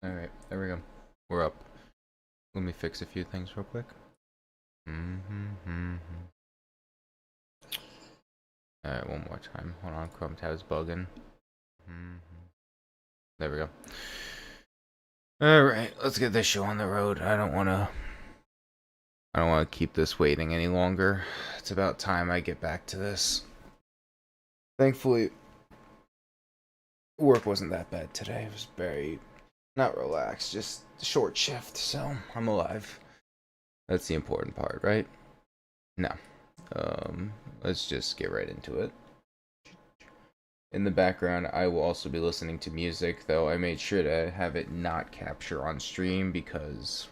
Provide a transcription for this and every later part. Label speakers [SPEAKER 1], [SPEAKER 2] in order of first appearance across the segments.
[SPEAKER 1] Alright, there we go. We're up. Let me fix a few things real quick. Alright, one more time. Hold on, Chrome tab's bugging. There we go. Alright, let's get this show on the road. I don't wanna keep this waiting any longer. It's about time I get back to this. Thankfully, work wasn't that bad today. It was very not relaxed, just short shift, so I'm alive. That's the important part, right? No. Let's just get right into it. In the background, I will also be listening to music, though I made sure to have it not capture on stream because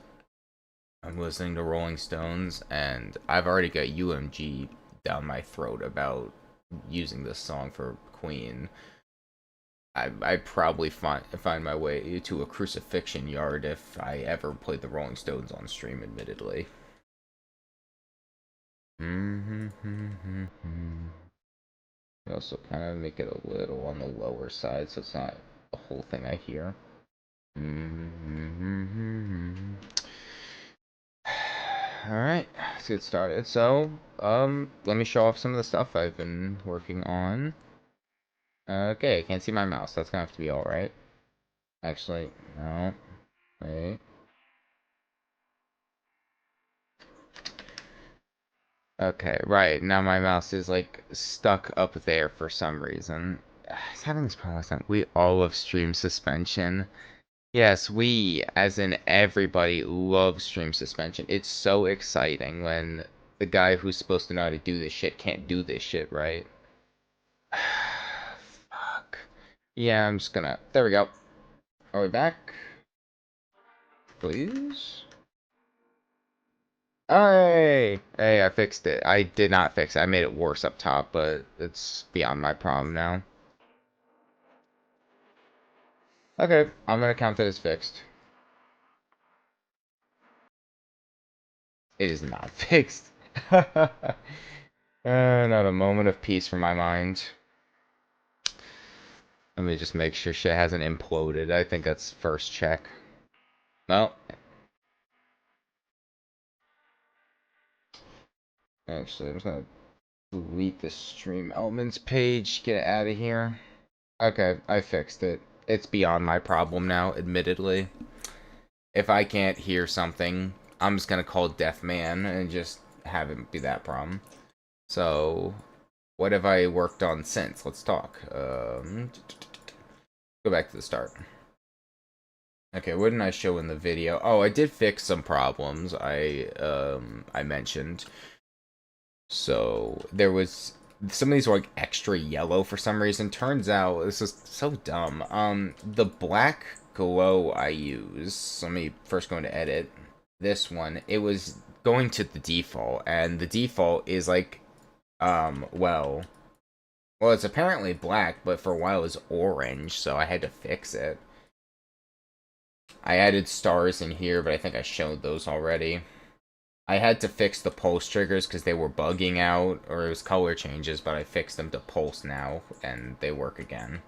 [SPEAKER 1] I'm listening to Rolling Stones, and I've already got UMG down my throat about using this song for Queen. I probably find my way to a crucifixion yard if I ever played the Rolling Stones on stream, admittedly. We also kind of make it a little on the lower side so it's not the whole thing I hear. Alright, let's get started. So, let me show off some of the stuff I've been working on. Okay, I can't see my mouse. That's gonna have to be alright. Actually, no. Wait. Okay, right. Now my mouse is like stuck up there for some reason. It's having this problem last time. We all love stream suspension. Yes, we, as in everybody, love stream suspension. It's so exciting when the guy who's supposed to know how to do this shit can't do this shit, right? Fuck. Yeah, I'm just gonna. There we go. Are we back? Please? Hey! Hey, I fixed it. I did not fix it. I made it worse up top, but it's beyond my problem now. Okay, I'm gonna count it as fixed. It is not fixed. Not a moment of peace for my mind. Let me just make sure shit hasn't imploded. I think that's first check. Well, actually, I'm just gonna delete the stream elements page. Get it out of here. Okay, I fixed it. It's beyond my problem now, admittedly. If I can't hear something, I'm just gonna call Deaf Man and just have it be that problem. So, what have I worked on since? Let's talk. Go back to the start. Okay, what didn't I show in the video? Oh, I did fix some problems I mentioned. So there was some of these were like extra yellow for some reason. Turns out this is so dumb. The black glow I use. Let me first go into edit. This one, it was going to the default, and the default is like, well, it's apparently black, but for a while it was orange, so I had to fix it. I added stars in here, but I think I showed those already. I had to fix the pulse triggers because they were bugging out, or it was color changes, but I fixed them to pulse now, and they work again.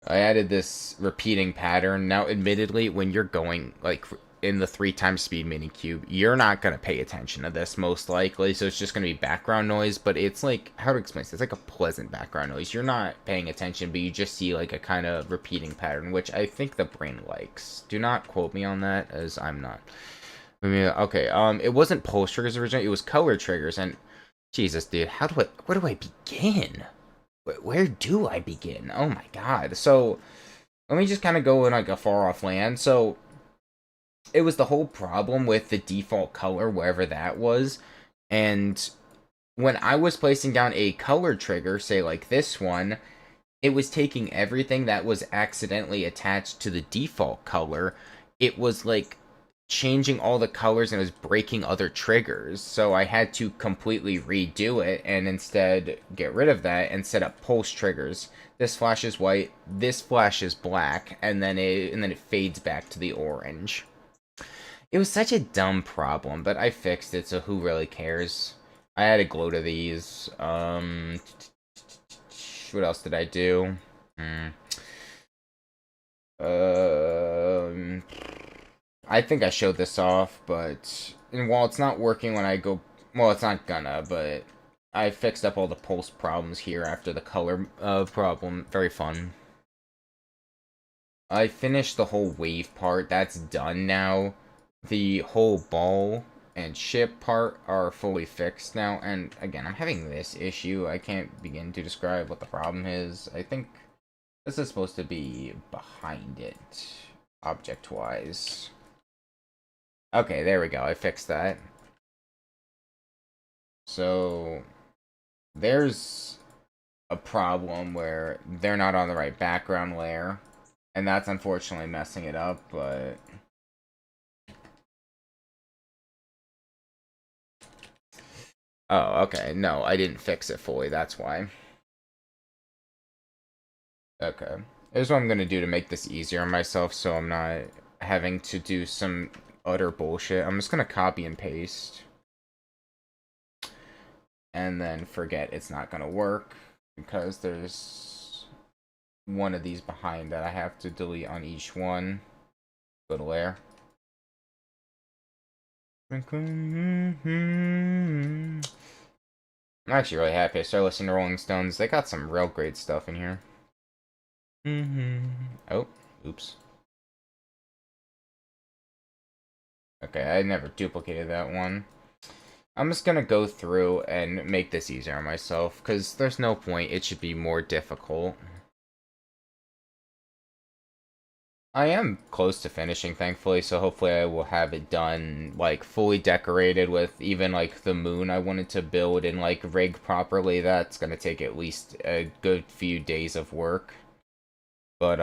[SPEAKER 1] I added this repeating pattern. Now, admittedly, when you're going, like, in the 3x speed mini cube, you're not going to pay attention to this, most likely, so it's just going to be background noise, but it's like, how to explain this? It's like a pleasant background noise. You're not paying attention, but you just see, like, a kind of repeating pattern, which I think the brain likes. Do not quote me on that, as I'm not. I mean, okay, it wasn't pulse triggers originally, it was color triggers, and Jesus, dude, where do I begin? Where do I begin? Oh my god. So, let me just kind of go in like a far off land. So, it was the whole problem with the default color, wherever that was, and when I was placing down a color trigger, say like this one, it was taking everything that was accidentally attached to the default color. It was like changing all the colors and it was breaking other triggers. So I had to completely redo it and instead get rid of that and set up pulse triggers. This flashes white, this flashes black, and then it fades back to the orange. It was such a dumb problem, but I fixed it, so who really cares? I added glow to these. What else did I do? I think I showed this off, but and while it's not working when I go, well, it's not gonna, but I fixed up all the pulse problems here after the color problem. Very fun. I finished the whole wave part. That's done now. The whole ball and ship part are fully fixed now. And again, I'm having this issue. I can't begin to describe what the problem is. I think this is supposed to be behind it, object-wise. Okay, there we go. I fixed that. So, there's a problem where they're not on the right background layer. And that's unfortunately messing it up, but... Oh, okay. No, I didn't fix it fully. That's why. Okay. Here's what I'm gonna do to make this easier on myself so I'm not having to do some utter bullshit. I'm just gonna copy and paste. And then forget it's not gonna work because there's one of these behind that I have to delete on each one. Go to layer. I'm actually really happy I started listening to Rolling Stones. They got some real great stuff in here. Oh, oops. Okay, I never duplicated that one. I'm just gonna go through and make this easier on myself, because there's no point it should be more difficult. I am close to finishing, thankfully, so hopefully I will have it done, like, fully decorated with even, like, the moon I wanted to build and, like, rig properly. That's gonna take at least a good few days of work. But,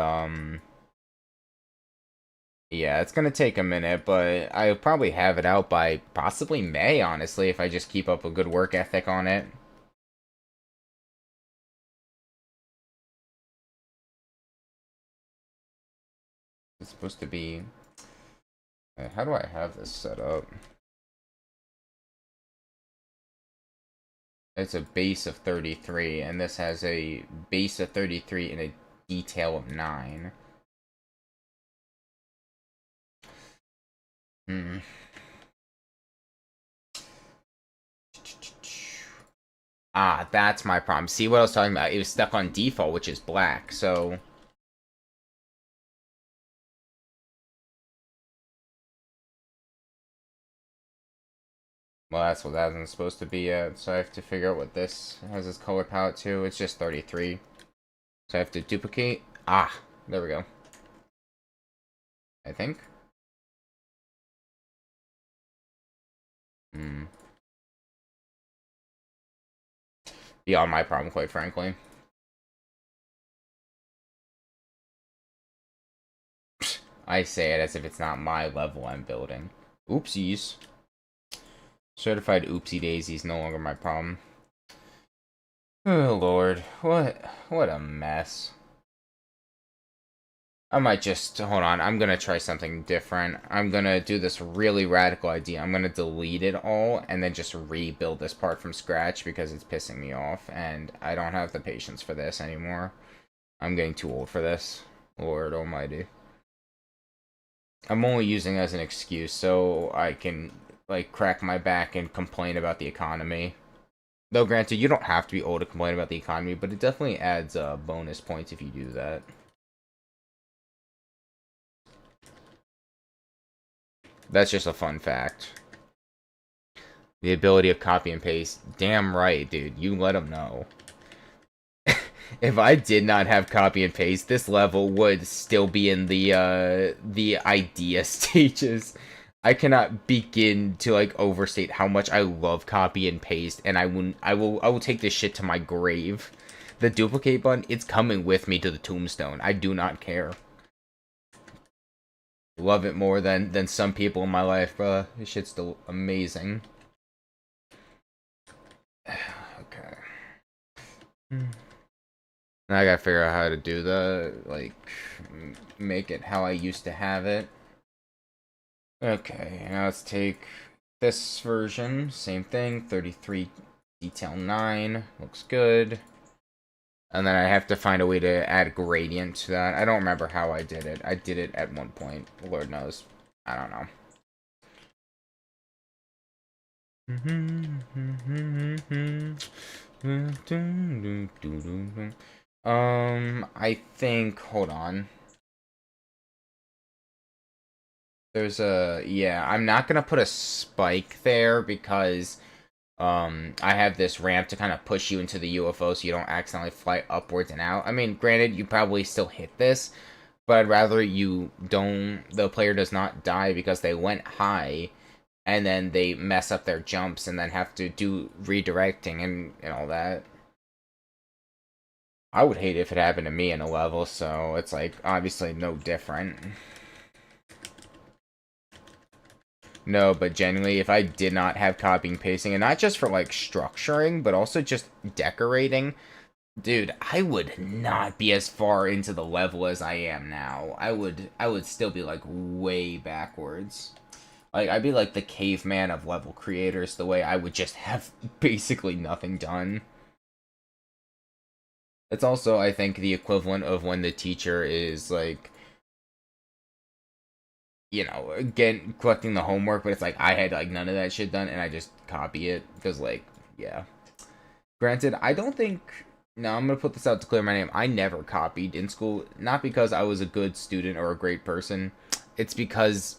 [SPEAKER 1] yeah, it's gonna take a minute, but I'll probably have it out by possibly May, honestly, if I just keep up a good work ethic on it. It's supposed to be... How do I have this set up? It's a base of 33, and this has a base of 33 and a detail of 9. Hmm. Ah, that's my problem. See what I was talking about? It was stuck on default, which is black, so... Well, that's what that wasn't supposed to be yet, so I have to figure out what this has this color palette too. It's just 33. So I have to duplicate. Ah, there we go. I think. Hmm. Beyond my problem, quite frankly. I say it as if it's not my level I'm building. Oopsies. Certified oopsie daisies no longer my problem. Oh lord, what a mess. I might just hold on. I'm gonna try something different. I'm gonna do this really radical idea. I'm gonna delete it all and then just rebuild this part from scratch because it's pissing me off and I don't have the patience for this anymore. I'm getting too old for this. Lord almighty. I'm only using it as an excuse so I can like crack my back and complain about the economy. Though granted, you don't have to be old to complain about the economy, but it definitely adds bonus points if you do that. That's just a fun fact. The ability of copy and paste. Damn right, dude. You let them know. If I did not have copy and paste, this level would still be in the idea stages. I cannot begin to like overstate how much I love copy and paste, and I will take this shit to my grave. The duplicate button, it's coming with me to the tombstone. I do not care. Love it more than some people in my life, bruh. This shit's still amazing. Okay. Now I gotta figure out how to do like, make it how I used to have it. Okay, now let's take this version. Same thing, 33 detail 9. Looks good. And then I have to find a way to add a gradient to that. I don't remember how I did it. I did it at one point. Lord knows. I don't know. I think, hold on. There's a, yeah, I'm not gonna put a spike there because I have this ramp to kind of push you into the UFO so you don't accidentally fly upwards and out. I mean, granted, you probably still hit this, but I'd rather the player does not die because they went high and then they mess up their jumps and then have to do redirecting and all that. I would hate if it happened to me in a level, so it's like obviously no different. No, but genuinely, if I did not have copying and pasting, and not just for like structuring, but also just decorating, dude, I would not be as far into the level as I am now. I would still be like way backwards. Like I'd be like the caveman of level creators, the way I would just have basically nothing done. It's also, I think, the equivalent of when the teacher is like, you know, again collecting the homework, but it's like I had like none of that shit done and I just copy it because like, yeah. Granted, I don't think, no, I'm gonna put this out to clear my name. I never copied in school, not because I was a good student or a great person. It's because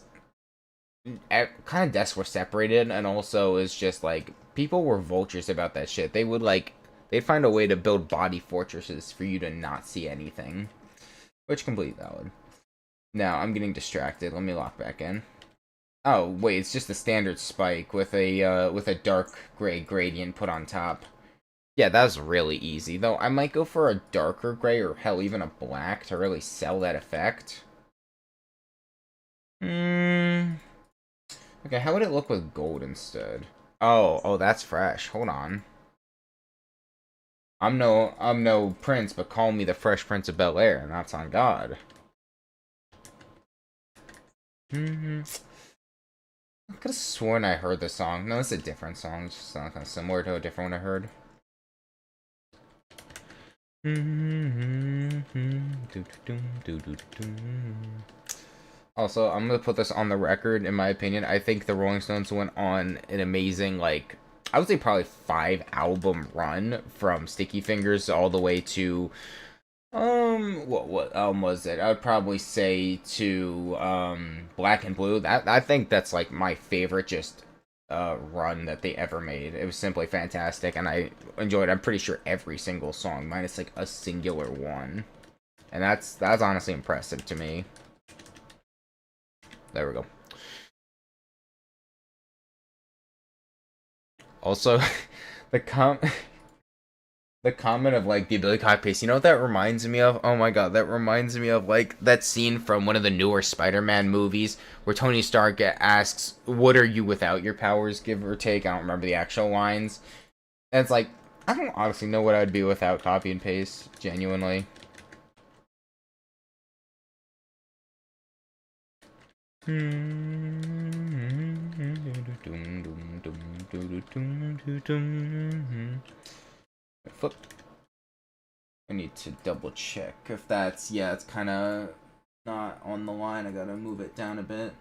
[SPEAKER 1] kind of desks were separated, and also it's just like people were vultures about that shit. They would like they'd find a way to build body fortresses for you to not see anything, which completely valid. Now I'm getting distracted. Let me lock back in. Oh wait, it's just a standard spike with a dark gray gradient put on top. Yeah, that was really easy, though I might go for a darker gray or hell even a black to really sell that effect. Hmm. Okay, how would it look with gold instead? Oh, that's fresh. Hold on. I'm no prince, but call me the Fresh Prince of Bel-Air, and that's on God. I could have sworn I heard the song. No, it's a different song. It's just kind of similar to a different one I heard. Also, I'm gonna put this on the record. In my opinion, I think the Rolling Stones went on an amazing, like, I would say probably 5 album run from Sticky Fingers all the way to what album was it? I would probably say to Black and Blue. That I think that's like my favorite just run that they ever made. It was simply fantastic, and I enjoyed, I'm pretty sure, every single song minus like a singular one, and that's honestly impressive to me. There we go. Also, the the comment of like the ability to copy paste. You know what that reminds me of? Oh my god, that reminds me of like that scene from one of the newer Spider-Man movies where Tony Stark asks, "What are you without your powers?" Give or take. I don't remember the actual lines. And it's like I don't honestly know what I'd be without copy and paste. Genuinely. Flip. I need to double check if that's, yeah, it's kind of not on the line. I gotta move it down a bit.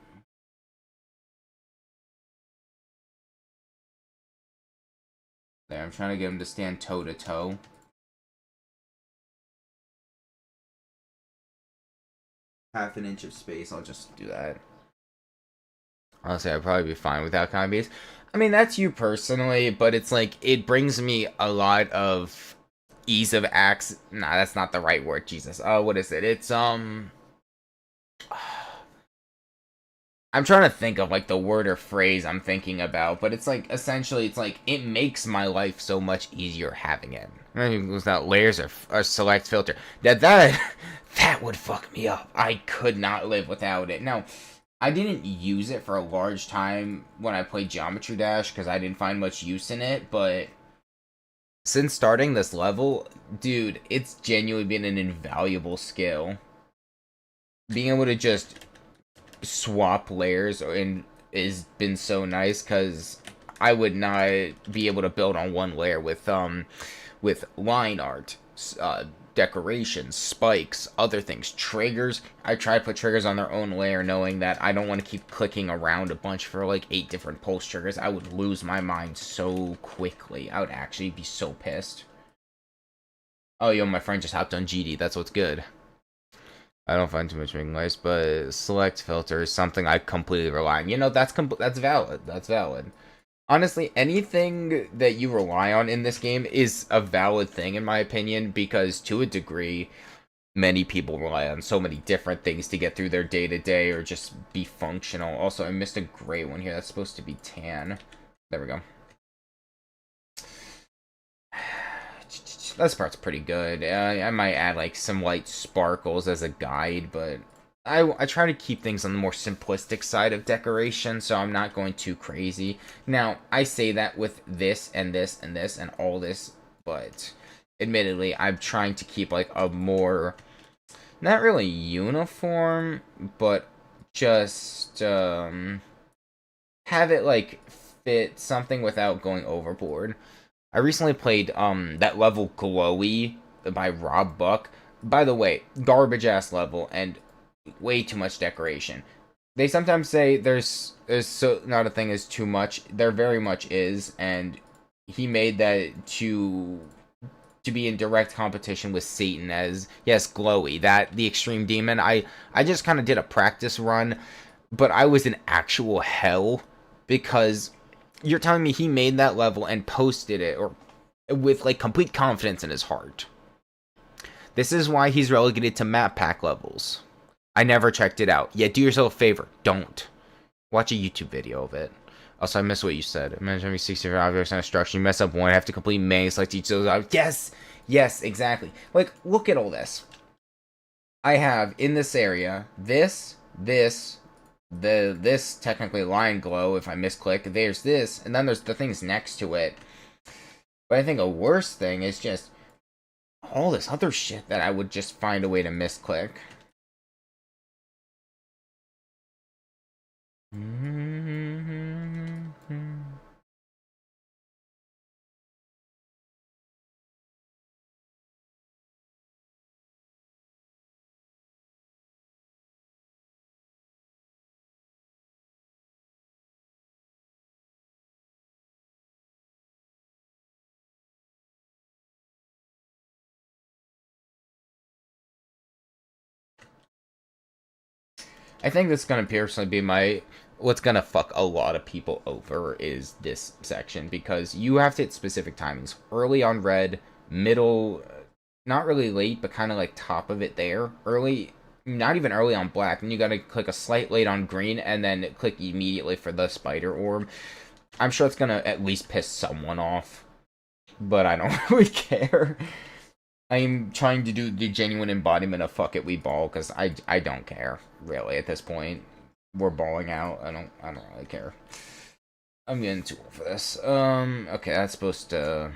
[SPEAKER 1] There, I'm trying to get him to stand toe to toe. Half an inch of space, I'll just do that. Honestly, I'd probably be fine without copies. I mean, that's you personally, but it's like, it brings me a lot of ease of access. Nah, that's not the right word, Jesus. What is it? It's, I'm trying to think of, like, the word or phrase I'm thinking about, but it's like, essentially, it's like, it makes my life so much easier having it. Without layers or select filter. That would fuck me up. I could not live without it. Now, I didn't use it for a large time when I played Geometry Dash because I didn't find much use in it, but since starting this level, dude, it's genuinely been an invaluable skill. Being able to just swap layers and has been so nice because I would not be able to build on one layer with line art. decorations, spikes, other things, triggers. I try to put triggers on their own layer, knowing that I don't want to keep clicking around a bunch for like 8 different pulse triggers. I would lose my mind so quickly. I would actually be so pissed. Oh, yo, my friend just hopped on GD. That's what's good. I don't find too much making nice, but select filter is something I completely rely on. You know, that's valid. That's valid. Honestly, anything that you rely on in this game is a valid thing, in my opinion, because to a degree, many people rely on so many different things to get through their day-to-day or just be functional. Also, I missed a gray one here. That's supposed to be tan. There we go. This part's pretty good. I might add like some light sparkles as a guide, but I try to keep things on the more simplistic side of decoration, so I'm not going too crazy. Now, I say that with this and this and this and all this, but admittedly, I'm trying to keep like a more, not really uniform, but just have it like fit something without going overboard. I recently played that level Glowy by Rob Buck. By the way, garbage ass level and way too much decoration. They sometimes say there's so not a thing as too much. There very much is, and he made that to be in direct competition with Satan as, yes, Glowy, that the extreme demon. I just kind of did a practice run, but I was in actual hell because you're telling me he made that level and posted it or with like complete confidence in his heart. This is why he's relegated to map pack levels. I never checked it out. Yeah, do yourself a favor. Don't. Watch a YouTube video of it. Also, I missed what you said. Imagine having 65 objects on instruction. You mess up one, I have to complete maze, select each of those objects. Yes! Yes, exactly. Like, look at all this. I have, in this area, this technically line glow, if I misclick. There's this, and then there's the things next to it. But I think a worse thing is just all this other shit that I would just find a way to misclick. I think that's gonna personally be my what's gonna fuck a lot of people over is this section, because you have to hit specific timings. Early on red, middle, not really late, but kind of like top of it there. Early, not even early on black, and you gotta click a slight late on green, and then click immediately for the spider orb. I'm sure it's gonna at least piss someone off, but I don't really care. I'm trying to do the genuine embodiment of fuck it, we ball, because I don't care, really, at this point. We're balling out. I don't really care. I'm getting too old for this. Okay, that's supposed to...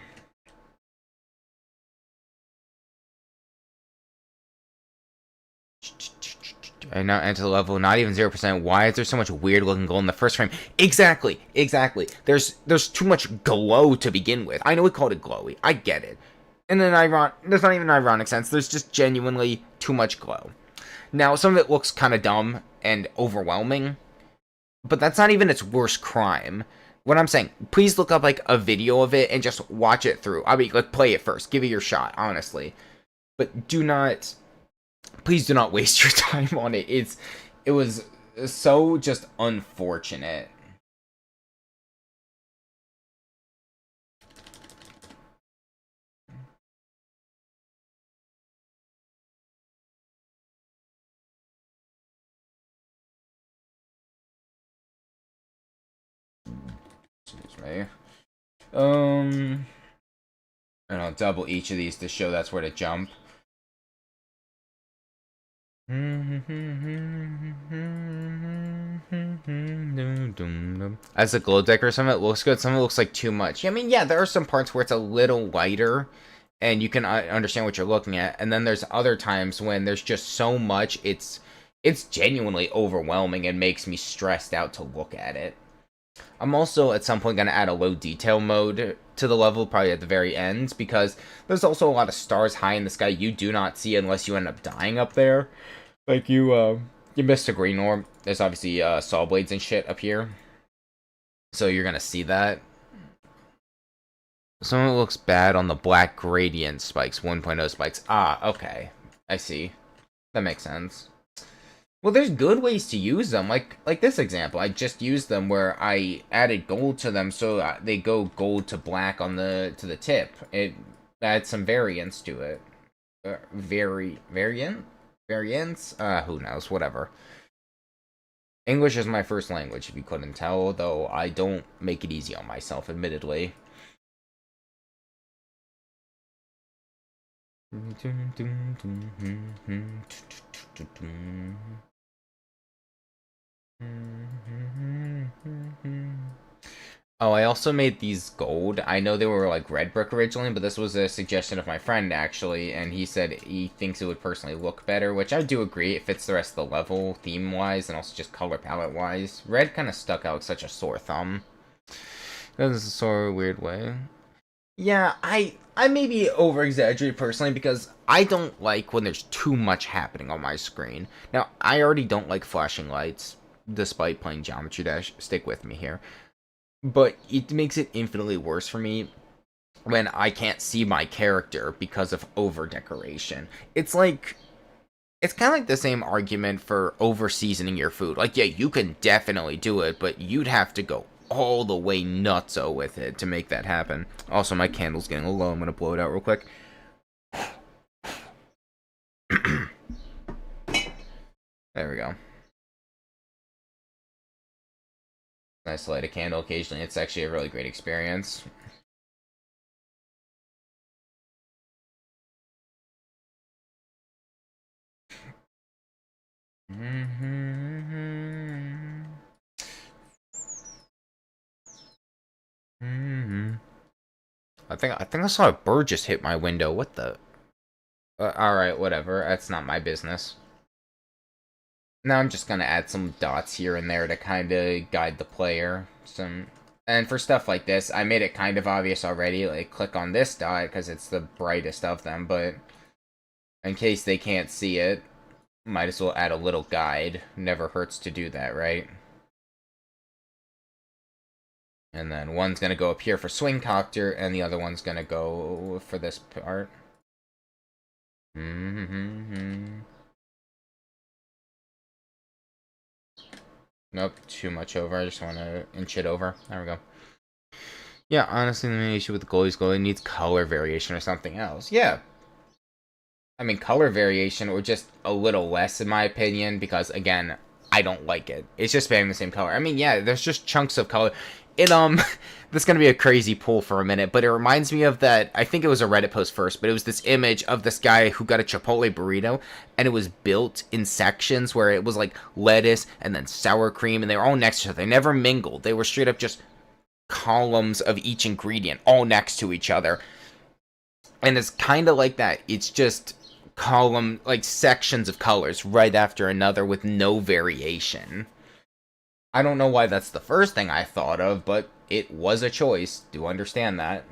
[SPEAKER 1] I now enter the level, not even 0%. Why is there so much weird looking gold in the first frame? Exactly. There's too much glow to begin with. I know we called it glowy. I get it. And then there's not even an ironic sense. There's just genuinely too much glow. Now, some of it looks kind of dumb and overwhelming, but that's not even its worst crime. What I'm saying, please look up like a video of it and just watch it through. I mean, like, play it first. Give it your shot, honestly. But please do not waste your time on it. It was so just unfortunate. Excuse me. And I'll double each of these to show that's where to jump. As a glow deck or something, it looks good. Some of it looks like too much. I mean, yeah, there are some parts where it's a little lighter, and you can understand what you're looking at. And then there's other times when there's just so much, it's genuinely overwhelming and makes me stressed out to look at it. I'm also at some point going to add a low detail mode to the level, probably at the very end, because there's also a lot of stars high in the sky you do not see unless you end up dying up there. Like you missed a green orb. There's obviously saw blades and shit up here, so you're gonna see that. Some of it looks bad on the black gradient spikes, 1.0 spikes. Ah, okay, I see. That makes sense. Well, there's good ways to use them, like this example. I just used them where I added gold to them, so they go gold to black on the tip. It adds some variance to it. Variance? Who knows? Whatever. English is my first language, if you couldn't tell, though I don't make it easy on myself, admittedly. Oh, I also made these gold. I know they were like red brick originally, but this was a suggestion of my friend actually, and he said he thinks it would personally look better, which I do agree. It fits the rest of the level theme-wise and also just color palette-wise. Red kind of stuck out like such a sore thumb. That is a sort of weird way. Yeah, I maybe over-exaggerate personally because I don't like when there's too much happening on my screen. Now, I already don't like flashing lights, despite playing Geometry Dash. Stick with me here. But it makes it infinitely worse for me when I can't see my character because of over-decoration. It's like... It's kind of like the same argument for over-seasoning your food. Like, yeah, you can definitely do it, but you'd have to go all the way nutso with it to make that happen. Also, my candle's getting a little low. I'm going to blow it out real quick. There we go. Nice to light a candle occasionally. It's actually a really great experience. I think I saw a bird just hit my window. What the? Alright, whatever. That's not my business. Now I'm just gonna add some dots here and there to kind of guide the player. And for stuff like this, I made it kind of obvious already. Like, click on this dot because it's the brightest of them. But in case they can't see it, might as well add a little guide. Never hurts to do that, right? And then one's gonna go up here for swing copter, and the other one's gonna go for this part. Nope, too much over. I just want to inch it over. There we go. Yeah, honestly, the main issue with the goalie needs color variation or something else. Yeah. I mean, color variation or just a little less, in my opinion, because, again, I don't like it. It's just spamming the same color. I mean, yeah, there's just chunks of color. This is going to be a crazy pull for a minute, but it reminds me of that, I think it was a Reddit post first, but it was this image of this guy who got a Chipotle burrito, and it was built in sections where it was like lettuce and then sour cream, and they were all next to each other. They never mingled. They were straight up just columns of each ingredient all next to each other. And it's kind of like that. It's just column, like sections of colors right after another with no variation. I don't know why that's the first thing I thought of, but it was a choice. Do understand that.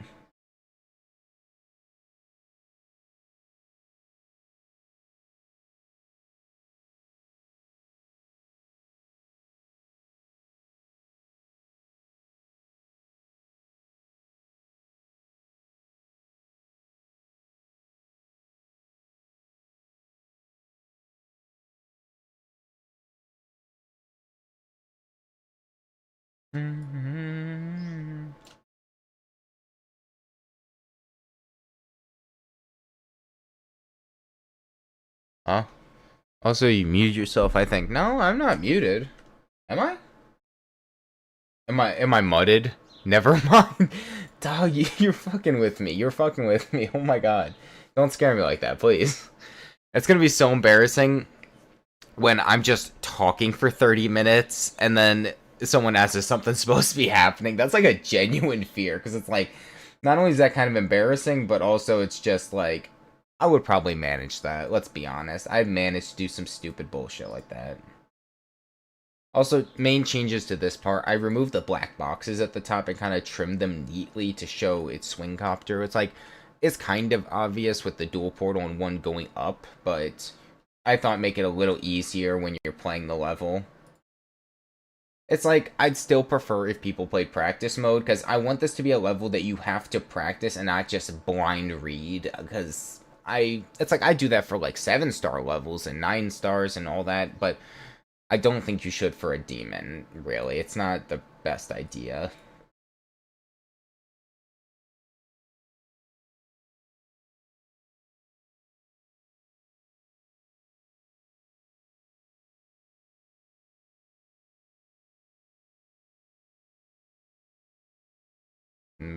[SPEAKER 1] Huh? Also, you muted yourself, I think. No, I'm not muted. Am I? Am I mudded? Never mind. Dog, you're fucking with me. You're fucking with me. Oh my god. Don't scare me like that, please. It's gonna be so embarrassing when I'm just talking for 30 minutes and then someone asks if something's supposed to be happening. That's like a genuine fear, because it's like, not only is that kind of embarrassing, but also it's just like, I would probably manage that. Let's be honest. I've managed to do some stupid bullshit like that. Also, main changes to this part, I removed the black boxes at the top and kind of trimmed them neatly to show its swing copter. It's like, it's kind of obvious with the dual portal and one going up, but I thought make it a little easier when you're playing the level. It's like, I'd still prefer if people played practice mode, because I want this to be a level that you have to practice and not just blind read, because it's like, I do that for like 7-star levels and 9 stars and all that, but I don't think you should for a demon, really. It's not the best idea.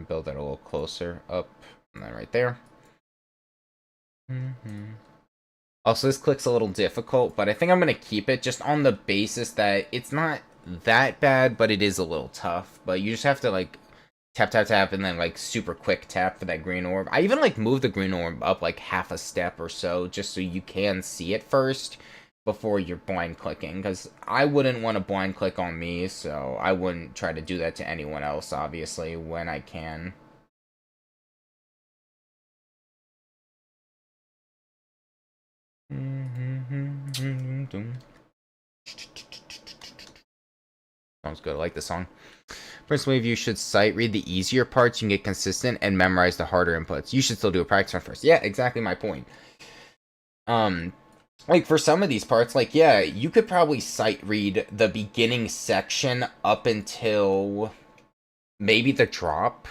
[SPEAKER 1] Build it a little closer up, and then right there. Also, this click's a little difficult, but I think I'm going to keep it just on the basis that it's not that bad, but it is a little tough. But you just have to, like, tap, tap, tap, and then, like, super quick tap for that green orb. I even, like, move the green orb up, like, half a step or so, just so you can see it first before you're blind clicking, because I wouldn't want to blind click on me, so I wouldn't try to do that to anyone else, obviously, when I can. Sounds good. I like the song. Personally, if you should sight read the easier parts, you can get consistent and memorize the harder inputs. You should still do a practice run first. Yeah, exactly my point. Like for some of these parts, like yeah, you could probably sight read the beginning section up until maybe the drop,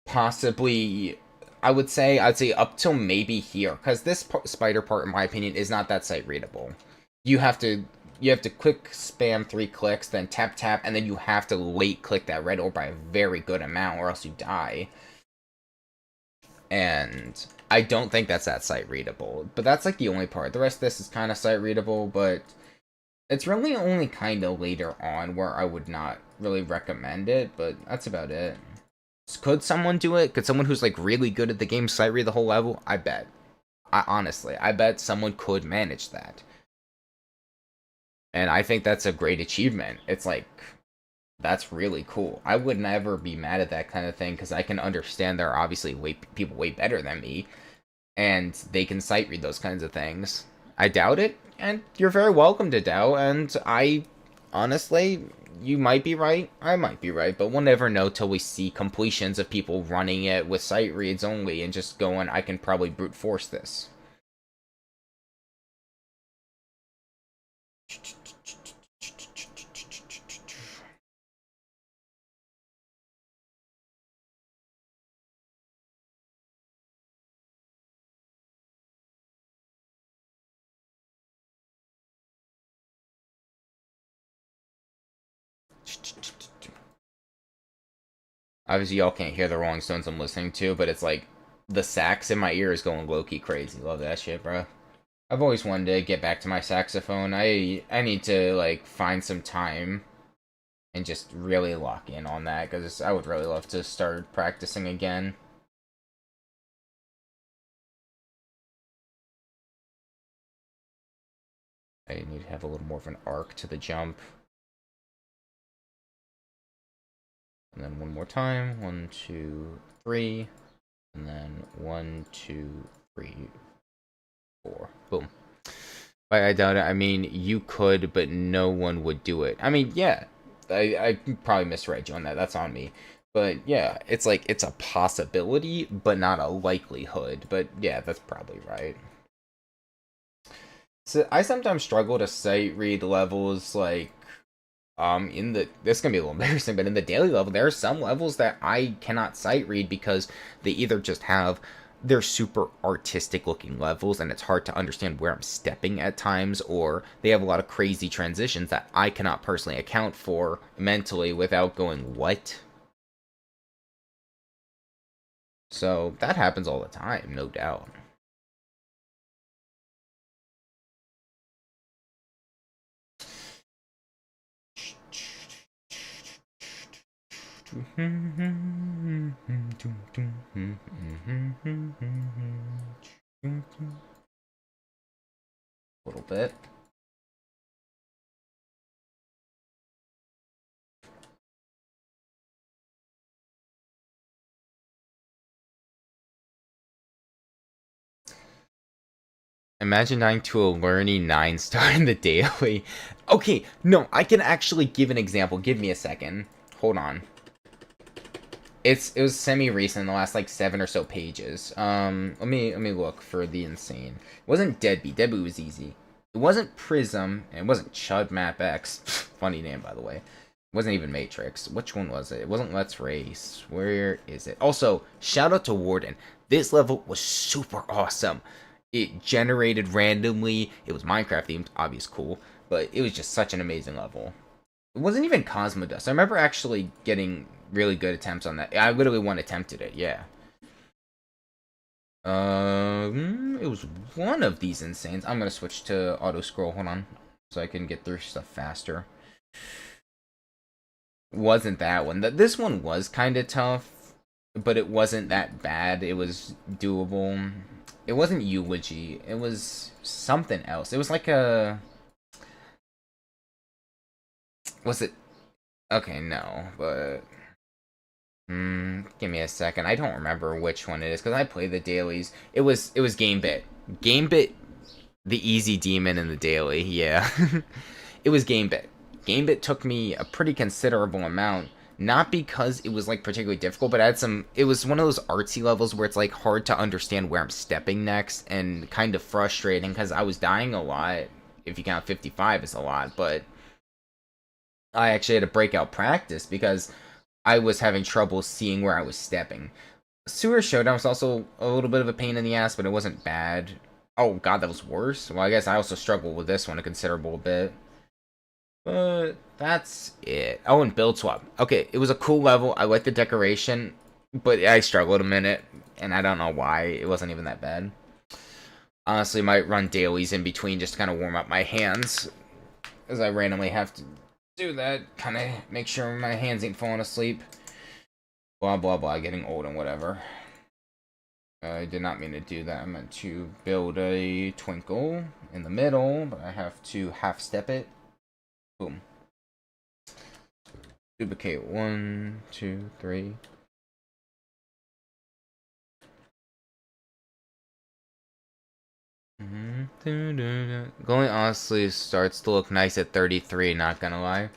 [SPEAKER 1] possibly. I'd say up till maybe here, because this spider part, in my opinion, is not that sight readable. You have to you have to quick spam 3 clicks, then tap tap, and then you have to late click that red orb by a very good amount, or else you die. And I don't think that's that sight readable. But that's like the only part. The rest of this is kind of sight readable, but it's really only kind of later on where I would not really recommend it, but that's about it. Could someone do it? Could someone who's like really good at the game sight read the whole level? I bet. I bet someone could manage that. And I think that's a great achievement. It's like, that's really cool. I would never be mad at that kind of thing because I can understand there are obviously people way better than me, and they can sight read those kinds of things. I doubt it, and you're very welcome to doubt. And I honestly, you might be right, I might be right, but we'll never know till we see completions of people running it with sight reads only and just going, I can probably brute force this. Obviously, y'all can't hear the Rolling Stones I'm listening to, but it's like the sax in my ear is going low-key crazy. Love that shit, bro. I've always wanted to get back to my saxophone. I need to like find some time and just really lock in on that because I would really love to start practicing again. I need to have a little more of an arc to the jump. And then one more time. 1, 2, 3. And then 1, 2, 3, 4. Boom. I doubt it. I mean, you could, but no one would do it. I mean, yeah, I probably misread you on that. That's on me. But yeah, it's like it's a possibility, but not a likelihood. But yeah, that's probably right. So I sometimes struggle to sight read levels like in the this is gonna be a little embarrassing, but in the daily level, there are some levels that I cannot sight read because they either just have they're super artistic looking levels and it's hard to understand where I'm stepping at times, or they have a lot of crazy transitions that I cannot personally account for mentally without going, what? So that happens all the time, no doubt. A little bit. Imagine dying to a learning 9-star in the daily. Okay, no, I can actually give an example. Give me a second. Hold on. It was semi-recent, in the last like 7 or so pages. Let me look for the insane. It wasn't Deadbeat. Deadbeat was easy. It wasn't Prism, and it wasn't Chud Map X. Funny name, by the way. It wasn't even Matrix. Which one was it? It wasn't Let's Race. Where is it? Also, shout out to Warden. This level was super awesome. It generated randomly. It was Minecraft themed, obvious cool, but it was just such an amazing level. It wasn't even Cosmodust. I remember actually getting really good attempts on that. I literally one attempted it, yeah. It was one of these insanes. I'm gonna switch to auto scroll. Hold on, so I can get through stuff faster. Wasn't that one? This one was kind of tough, but it wasn't that bad. It was doable. It wasn't Eulogy. It was something else. It was like a. Was it? Okay, no, but. Give me a second. I don't remember which one it is because I play the dailies. It was Gamebit. Gamebit, the easy demon in the daily. Yeah, it was Gamebit. Gamebit took me a pretty considerable amount. Not because it was like particularly difficult, but I had some. It was one of those artsy levels where it's like hard to understand where I'm stepping next, and kind of frustrating because I was dying a lot. If you count 55 as a lot, but I actually had to break out practice because I was having trouble seeing where I was stepping. Sewer Showdown was also a little bit of a pain in the ass, but it wasn't bad. Oh god, that was worse? Well, I guess I also struggled with this one a considerable bit. But that's it. Oh, and Build Swap. Okay, it was a cool level. I liked the decoration, but I struggled a minute, and I don't know why. It wasn't even that bad. Honestly, might run dailies in between just to kind of warm up my hands, as I randomly have to do that, kind of make sure my hands ain't falling asleep. Blah, blah, blah, getting old and whatever. I did not mean to do that. I meant to build a twinkle in the middle, but I have to half-step it. Boom. Duplicate 1, 2, 3. Going honestly starts to look nice at 33, not gonna lie.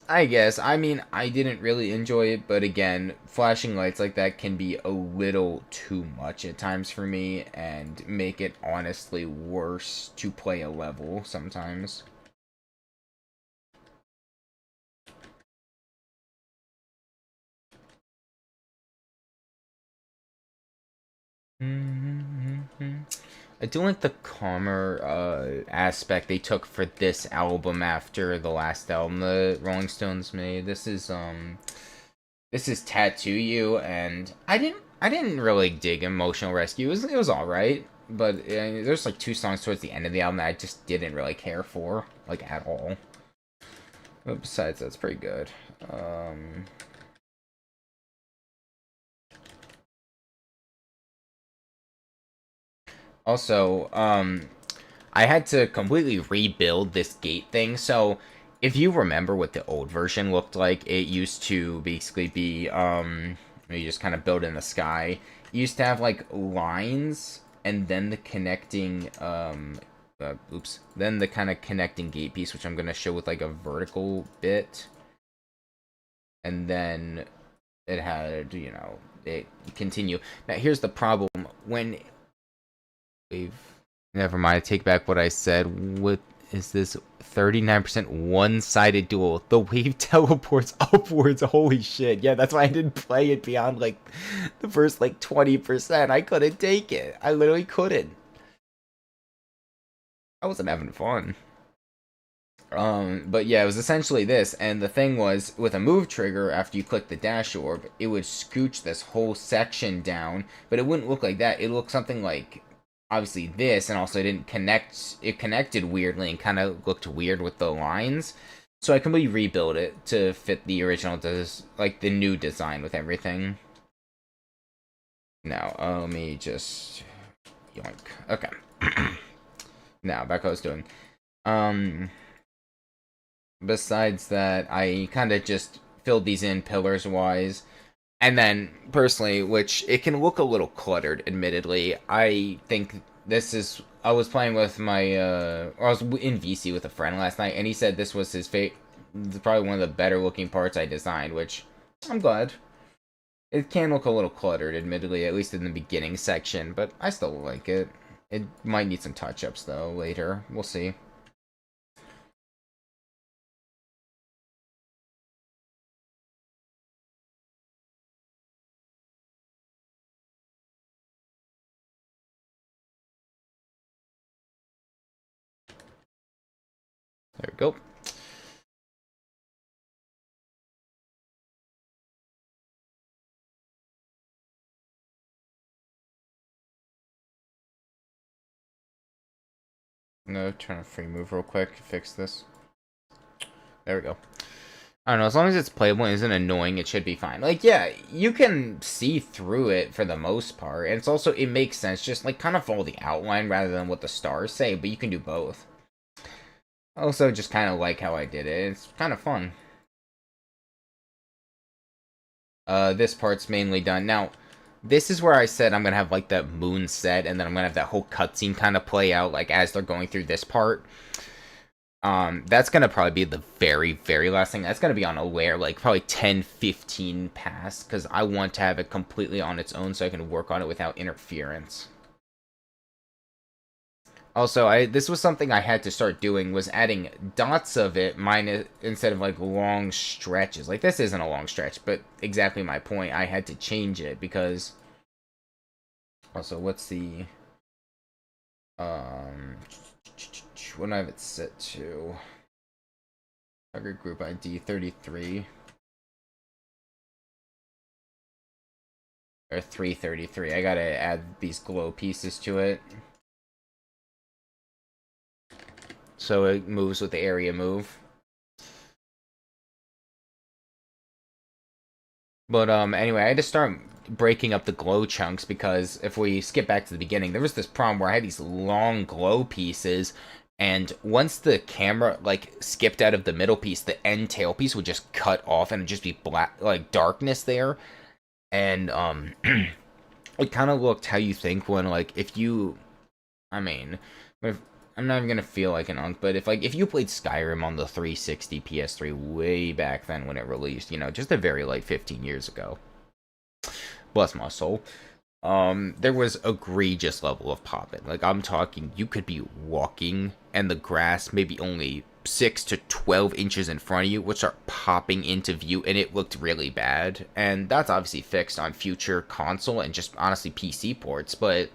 [SPEAKER 1] I guess. I mean, I didn't really enjoy it, but again, flashing lights like that can be a little too much at times for me, and make it honestly worse to play a level sometimes. I do like the calmer aspect they took for this album after the last album the Rolling Stones made. This is Tattoo You, and I didn't really dig Emotional Rescue. It was all right, but there's like 2 songs towards the end of the album that I just didn't really care for, like at all. But besides, that's pretty good. Also, I had to completely rebuild this gate thing. So, if you remember what the old version looked like, it used to basically be, you just kind of build in the sky. It used to have, like, lines, and then the connecting, then the kind of connecting gate piece, which I'm going to show with, like, a vertical bit. And then it had, it continue. Now, here's the problem. When wave. Never mind. I take back what I said. What is this? 39% one-sided duel. The wave teleports upwards. Holy shit. Yeah, that's why I didn't play it beyond, like, the first, like, 20%. I couldn't take it. I literally couldn't. I wasn't having fun. But yeah, it was essentially this, and the thing was, with a move trigger, after you click the dash orb, it would scooch this whole section down, but it wouldn't look like that. It looked something like, obviously this, and also it connected weirdly and kind of looked weird with the lines. So I completely rebuilt it to fit the original, like the new design with everything. Now, let me just yoink. Okay. Now, back what I was doing. Besides that, I kind of just filled these in pillars wise. And then, personally, which it can look a little cluttered, admittedly, I think I was playing with my, or I was in VC with a friend last night, and he said this was his probably one of the better looking parts I designed, which I'm glad. It can look a little cluttered, admittedly, at least in the beginning section, but I still like it. It might need some touch-ups, though, later. We'll see. There we go. I'm gonna turn a free move real quick to fix this. There we go. I don't know, as long as it's playable and isn't annoying, it should be fine. Like, yeah, you can see through it for the most part, and it's also, it makes sense, just, like, kind of follow the outline rather than what the stars say, but you can do both. Also, just kind of like how I did it. It's kind of fun. This part's mainly done. Now, this is where I said I'm gonna have, like, that moon set, and then I'm gonna have that whole cutscene kind of play out, like, as they're going through this part. That's gonna probably be the very, very last thing. That's gonna be on a layer, like, probably 10, 15 past, because I want to have it completely on its own so I can work on it without interference. Also, this was something I had to start doing, was adding dots of it minus, instead of, like, long stretches. Like, this isn't a long stretch, but exactly my point. I had to change it, because... Also, what's the... What do I have it set to? Target group ID 33. Or 333. I gotta add these glow pieces to it. So it moves with the area move. But anyway, I had to start breaking up the glow chunks, because if we skip back to the beginning, there was this problem where I had these long glow pieces, and once the camera, like, skipped out of the middle piece, the end tail piece would just cut off and it'd just be black, like, darkness there. And it kind of looked how you think when, like, if you, I mean, if, I'm not even gonna feel like an unk, but if you played Skyrim on the 360 PS3 way back then when it released, you know, just a very, like, 15 years ago, bless my soul, there was egregious level of popping. Like, I'm talking, you could be walking and the grass maybe only 6 to 12 inches in front of you would start popping into view, and it looked really bad. And that's obviously fixed on future console and just honestly PC ports, but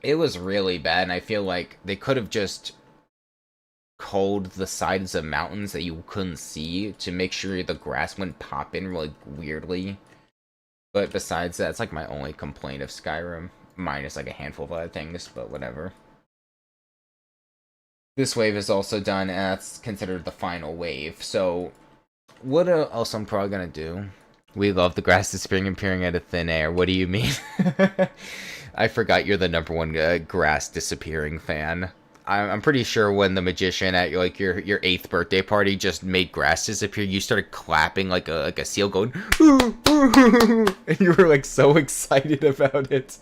[SPEAKER 1] it was really bad, and I feel like they could have just culled the sides of mountains that you couldn't see to make sure the grass wouldn't pop in really weirdly. But besides that, it's like my only complaint of Skyrim, minus like a handful of other things, but whatever. This wave is also done, and that's considered the final wave. So, what else I'm probably gonna do? We love the grass disappearing and appearing out of thin air. What do you mean? I forgot you're the #1 grass disappearing fan. I'm pretty sure when the magician at your 8th birthday party just made grass disappear, you started clapping like a seal, going, "Ooh, ooh," and you were like so excited about it.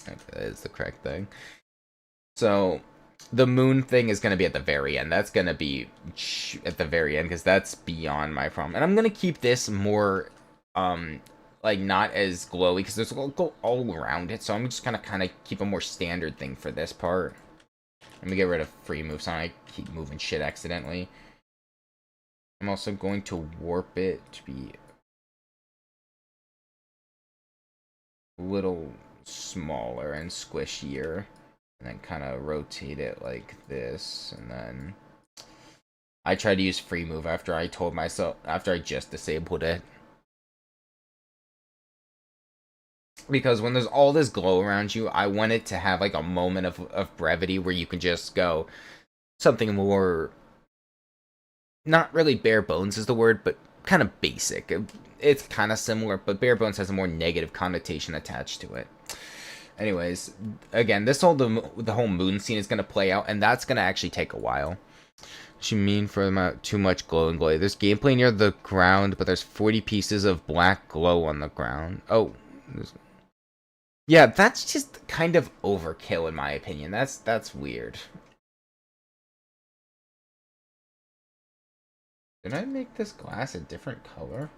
[SPEAKER 1] Okay, that is the correct thing. So, the moon thing is going to be at the very end. That's going to be at the very end, because that's beyond my problem. And I'm going to keep this more, like, not as glowy, because there's glow all around it. So I'm just going to kind of keep a more standard thing for this part. Let me get rid of free moves so I keep moving shit accidentally. I'm also going to warp it to be a little smaller and squishier. And then kind of rotate it like this, and then I tried to use free move after I just disabled it. Because when there's all this glow around you, I want it to have like a moment of brevity where you can just go something more, not really bare bones is the word, but kind of basic. It's kind of similar, but bare bones has a more negative connotation attached to it. Anyways, again, the whole moon scene is going to play out, and that's going to actually take a while. What you mean for too much glow and glow? There's gameplay near the ground, but there's 40 pieces of black glow on the ground. Oh, yeah, that's just kind of overkill in my opinion. That's weird. Did I make this glass a different color?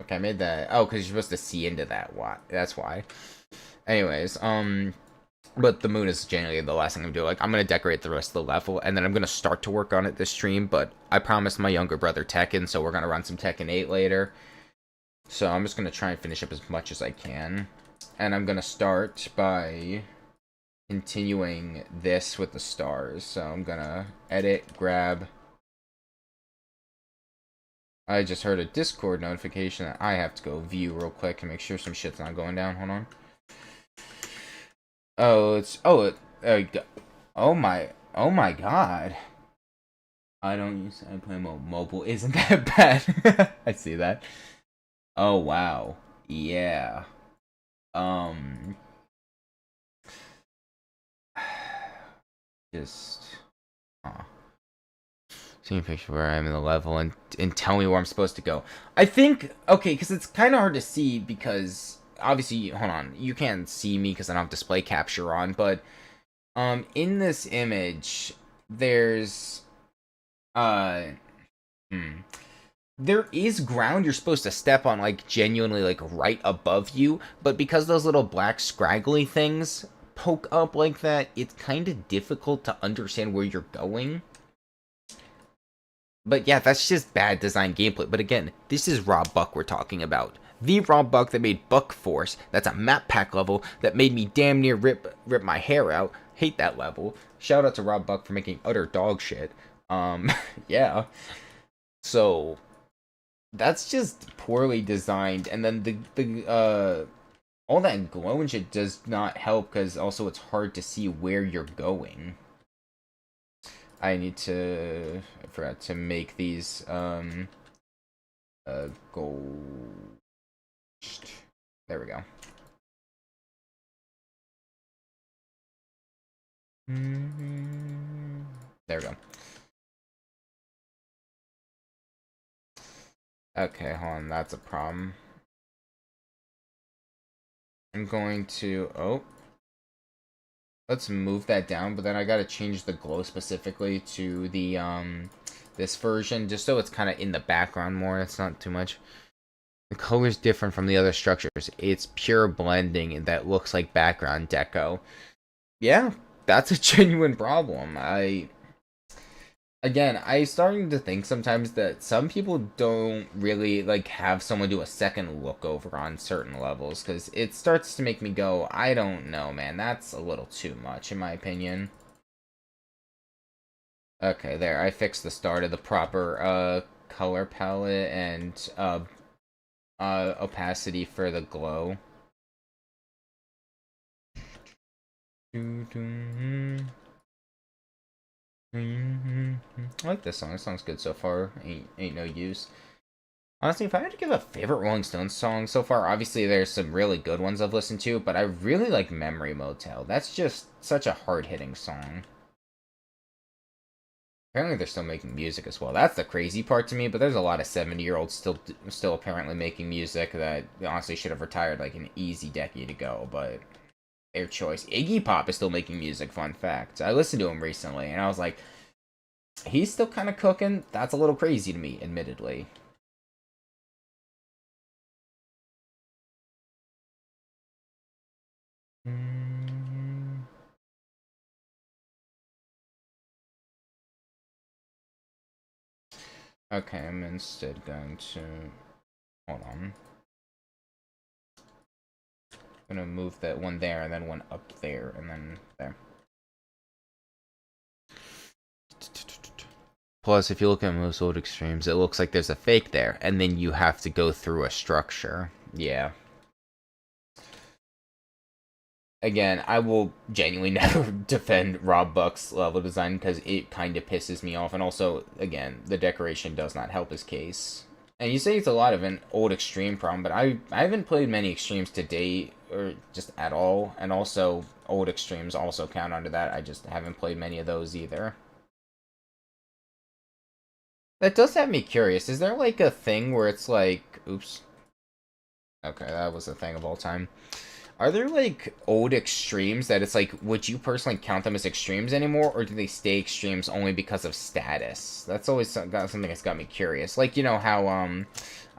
[SPEAKER 1] Okay, I made that. Oh, because you're supposed to see into that. Why? That's why. Anyways, but the moon is generally the last thing I'm doing. Like, I'm gonna decorate the rest of the level, and then I'm gonna start to work on it this stream. But I promised my younger brother Tekken, so we're gonna run some Tekken 8 later. So I'm just gonna try and finish up as much as I can, and I'm gonna start by continuing this with the stars. So I'm gonna edit, grab. I just heard a Discord notification that I have to go view real quick and make sure some shit's not going down. Hold on. Oh, it's oh my god. I play mobile. Isn't that bad? I see that. Oh wow. Yeah. Um. Just. See a picture where I'm in the level and tell me where I'm supposed to go. I think okay, because it's kind of hard to see because obviously, hold on, you can't see me because I don't have display capture on, but in this image, there's there is ground you're supposed to step on, like genuinely, like right above you, but because those little black scraggly things poke up like that, it's kind of difficult to understand where you're going. But yeah, that's just bad design gameplay. But again, this is Rob Buck we're talking about. The Rob Buck that made Buck Force. That's a map pack level that made me damn near rip my hair out. Hate that level. Shout out to Rob Buck for making utter dog shit. Yeah. So that's just poorly designed. And then the all that glow and shit does not help because also it's hard to see where you're going. I need to. I forgot to make these gold. There we go. There we go. Okay, hold on. That's a problem. I'm going to. Oh. Let's move that down, but then I gotta change the glow specifically to the, this version, just so it's kind of in the background more. It's not too much. The color's different from the other structures. It's pure blending that looks like background deco. Yeah, that's a genuine problem. Again, I starting to think sometimes that some people don't really like have someone do a second look over on certain levels because it starts to make me go, I don't know, man, that's a little too much in my opinion. Okay, there, I fixed the start of the proper color palette and opacity for the glow. I like this song. This song's good so far. Ain't no use. Honestly, if I had to give a favorite Rolling Stones song so far, obviously there's some really good ones I've listened to, but I really like Memory Motel. That's just such a hard-hitting song. Apparently they're still making music as well. That's the crazy part to me, but there's a lot of 70-year-olds still apparently making music that honestly should have retired like an easy decade ago, but their choice. Iggy Pop is still making music, fun fact. I listened to him recently, and I was like, he's still kind of cooking. That's a little crazy to me, admittedly. Okay, I'm instead going to... Hold on. I'm gonna move that one there, and then one up there, and then there. Plus, if you look at most old extremes, it looks like there's a fake there, and then you have to go through a structure. Yeah. Again, I will genuinely never defend Rob Buck's level design because it kind of pisses me off. And also, again, the decoration does not help his case. And you say it's a lot of an old extreme problem, but I haven't played many extremes to date, or just at all. And also, old extremes also count under that. I just haven't played many of those either. That does have me curious. Is there like a thing where it's like, oops. Okay, that was a thing of all time. Are there like old extremes that it's like, would you personally count them as extremes anymore, or do they stay extremes only because of status? That's always got something that's got me curious. Like, you know how I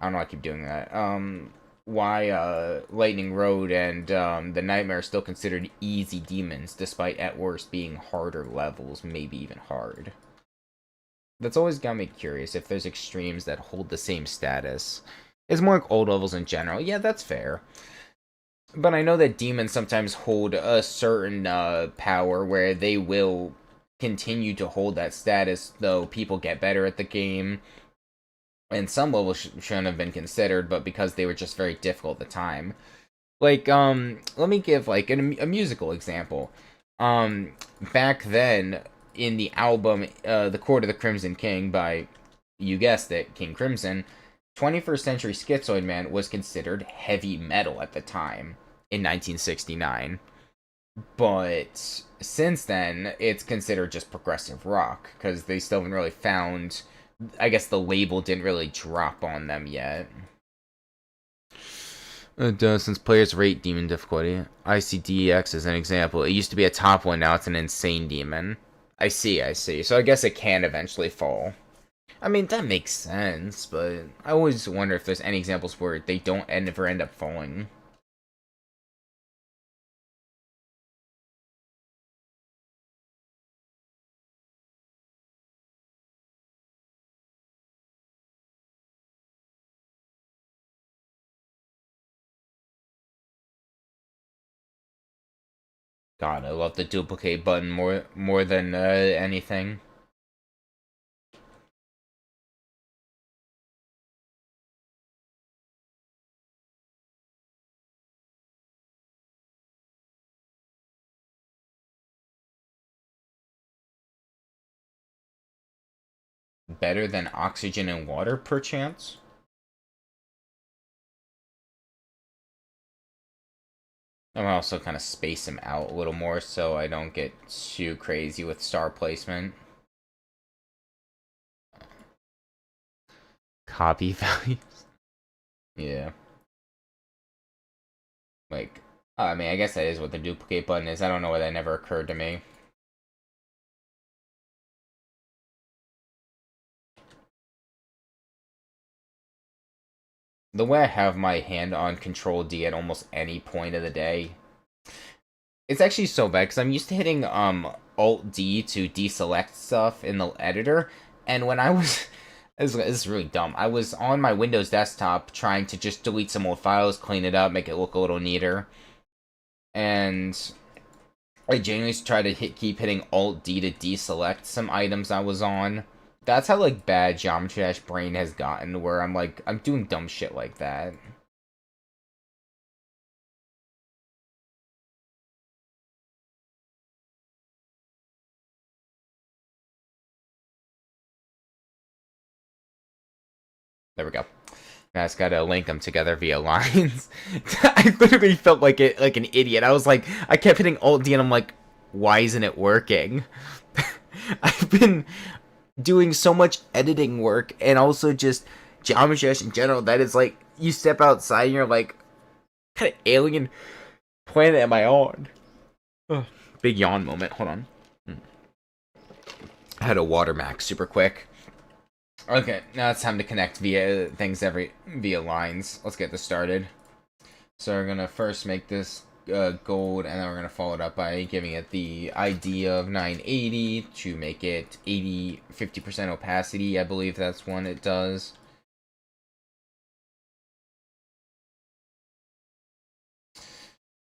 [SPEAKER 1] don't know, I keep doing that. Why Lightning Road and the Nightmare are still considered easy demons, despite at worst being harder levels, maybe even hard. That's always got me curious if there's extremes that hold the same status. It's more like old levels in general. Yeah, that's fair. But I know that demons sometimes hold a certain power where they will continue to hold that status, though people get better at the game. And some levels shouldn't have been considered, but because they were just very difficult at the time. Like, let me give like a musical example. Back then in the album, "The Court of the Crimson King" by, you guessed it, King Crimson, 21st Century Schizoid Man was considered heavy metal at the time in 1969. But since then, it's considered just progressive rock because they still haven't really found. I guess the label didn't really drop on them yet. It does, since players rate demon difficulty. ICDX is an example. It used to be a top one, now it's an insane demon. I see, I see. So I guess it can eventually fall. I mean, that makes sense, but I always wonder if there's any examples where they don't ever end up falling. God, I love the duplicate button more than anything. Better than oxygen and water, perchance? I'm also kind of space them out a little more so I don't get too crazy with star placement. Copy values. Yeah. Like, I mean, I guess that is what the duplicate button is. I don't know why that never occurred to me. The way I have my hand on Control D at almost any point of the day, it's actually so bad because I'm used to hitting Alt D to deselect stuff in the editor, and when I was this is really dumb. I was on my Windows desktop trying to just delete some old files, clean it up, make it look a little neater, and I genuinely try to keep hitting Alt D to deselect some items I was on. That's how like bad Geometry Dash brain has gotten, where I'm like I'm doing dumb shit like that. There we go. Now I just gotta link them together via lines. I literally felt like like an idiot. I was like, I kept hitting Alt D, and I'm like, why isn't it working? I've been doing so much editing work and also just Geometry Dash in general that it's like you step outside and you're like, what kind of alien planet am I on? Ugh. Big yawn moment. Hold on. I had a water max super quick. Okay, now it's time to connect via via lines. Let's get this started. So we're gonna first make this gold, and then we're gonna follow it up by giving it the ID of 980 to make it 50% opacity. I believe that's one it does.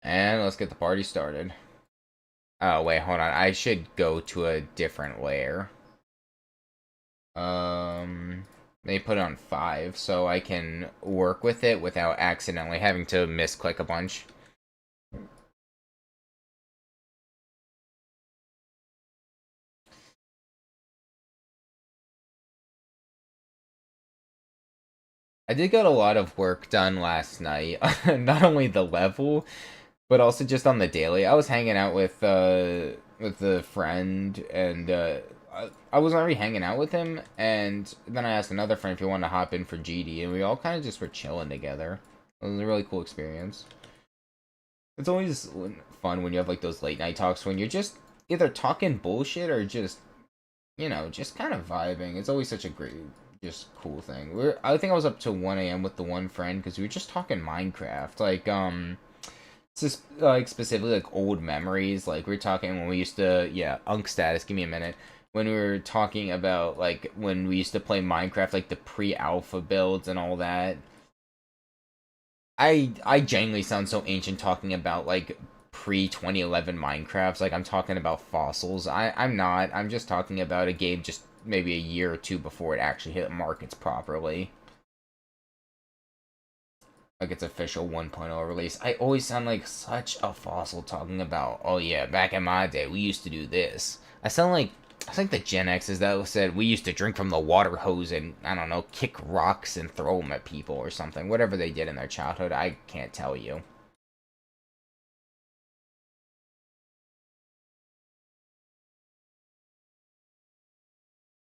[SPEAKER 1] And let's get the party started. Oh wait, hold on. I should go to a different layer. They put it on 5, so I can work with it without accidentally having to misclick a bunch. I did get a lot of work done last night. Not only the level, but also just on the daily. I was hanging out with a friend, and I was already hanging out with him, and then I asked another friend if he wanted to hop in for GD, and we all kind of just were chilling together. It was a really cool experience. It's always fun when you have like those late night talks when you're just either talking bullshit or just, just kind of vibing. It's always such a great, just cool thing. I think I was up to 1 a.m. with the one friend because we were just talking Minecraft. Like, just like specifically like old memories. Like we were talking when we used to, yeah, Unk status. Give me a minute. When we were talking about like when we used to play Minecraft, like the pre-alpha builds and all that. I genuinely sound so ancient talking about like pre 2011 Minecrafts. Like I'm talking about fossils. I'm not. I'm just talking about a game just maybe a year or two before it actually hit markets properly. Like its official 1.0 release. I always sound like such a fossil talking about, oh yeah, back in my day we used to do this. I think the Gen X's that said we used to drink from the water hose and, I don't know, kick rocks and throw them at people or something. Whatever they did in their childhood, I can't tell you.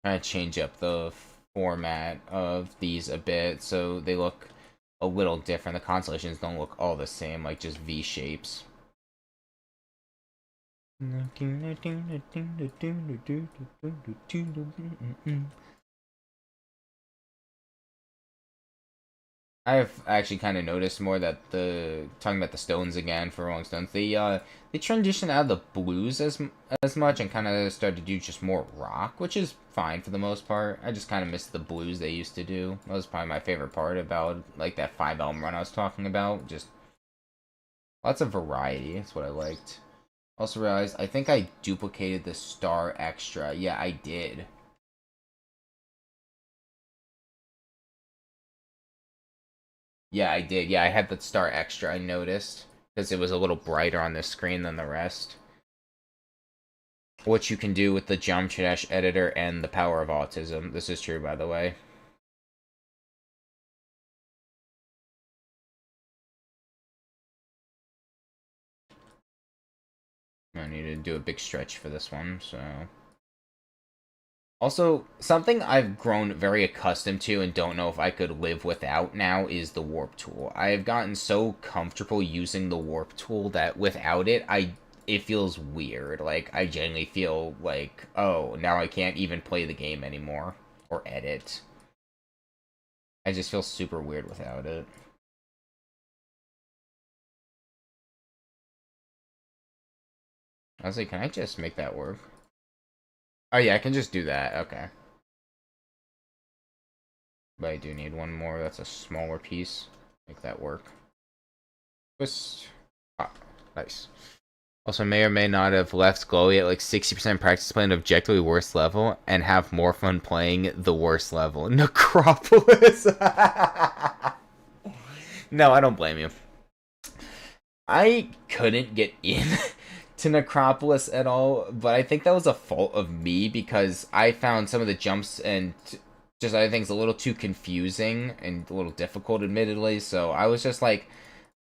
[SPEAKER 1] Trying to change up the format of these a bit so they look a little different. The constellations don't look all the same, like just V shapes. I've actually kind of noticed more that talking about the Stones again for Rolling Stones, they transitioned out of the blues as much and kind of started to do just more rock, which is fine for the most part. I just kind of miss the blues they used to do. That was probably my favorite part about like that 5 album run I was talking about. Just lots of variety. That's what I liked. Also realized I think I duplicated the star extra. Yeah, I did. Yeah, I did. Yeah, I had the star extra, I noticed. Because it was a little brighter on the screen than the rest. What you can do with the Geometry Dash editor and the power of autism. This is true, by the way. I need to do a big stretch for this one, so... Also, something I've grown very accustomed to and don't know if I could live without now is the warp tool. I have gotten so comfortable using the warp tool that without it, it feels weird. Like, I genuinely feel like, oh, now I can't even play the game anymore. Or edit. I just feel super weird without it. I was like, can I just make that work? Oh yeah, I can just do that. Okay. But I do need one more. That's a smaller piece. Make that work. Twist. Ah, nice. Also, may or may not have left Glowy at like 60% practice playing objectively worst level and have more fun playing the worst level. Necropolis! No, I don't blame you. I couldn't get in to Necropolis at all, but I think that was a fault of me because I found some of the jumps and just other things a little too confusing and a little difficult, admittedly. So I was just like,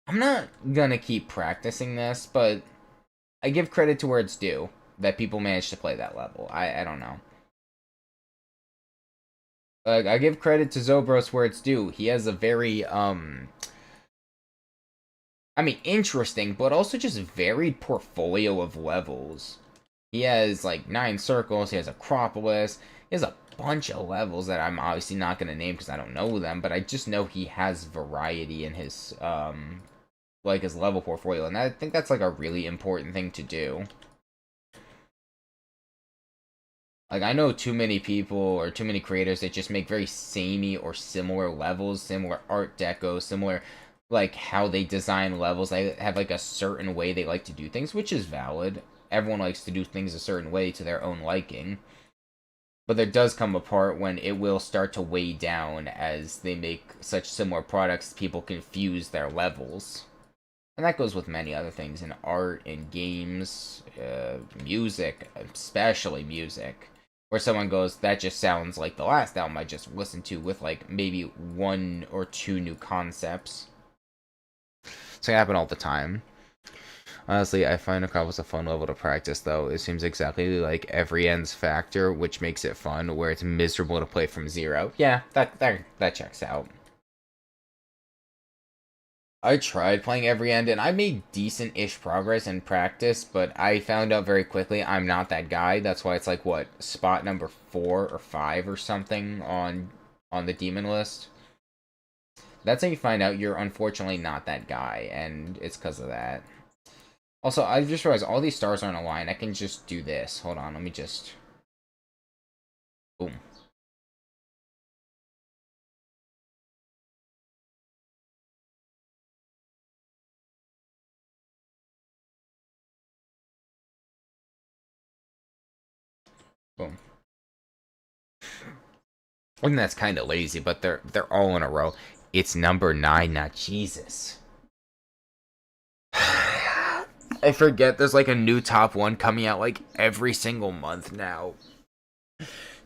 [SPEAKER 1] I'm not gonna keep practicing this, but I give credit to where it's due that people managed to play that level. I don't know. Like I give credit to Zobros where it's due. He has a very I mean interesting, but also just varied portfolio of levels. He has like 9 circles. He has Acropolis. He has a bunch of levels that I'm obviously not gonna name because I don't know them, but I just know he has variety in his like his level portfolio, and I think that's like a really important thing to do. Like I know too many people or too many creators that just make very samey or similar levels, similar art deco, similar like how they design levels. They have like a certain way they like to do things, which is valid. Everyone likes to do things a certain way to their own liking. But there does come a part when it will start to weigh down as they make such similar products, people confuse their levels. And that goes with many other things in art, in games, music, especially music. Where someone goes, that just sounds like the last album I just listened to with like maybe 1 or 2 new concepts. So it happen all the time. Honestly, I find Acropolis a fun level to practice, though. It seems exactly like every end's factor, which makes it fun, where it's miserable to play from zero. Yeah, that checks out. I tried playing every end, and I made decent-ish progress in practice, but I found out very quickly I'm not that guy. That's why it's like, what, spot number 4 or 5 or something on the demon list. That's how you find out you're unfortunately not that guy, and it's because of that. Also, I just realized all these stars aren't aligned. I can just do this. Hold on, let me just... Boom. Boom. And that's kind of lazy, but they're all in a row. It's number 9, not Jesus. I forget there's like a new top 1 coming out like every single month now.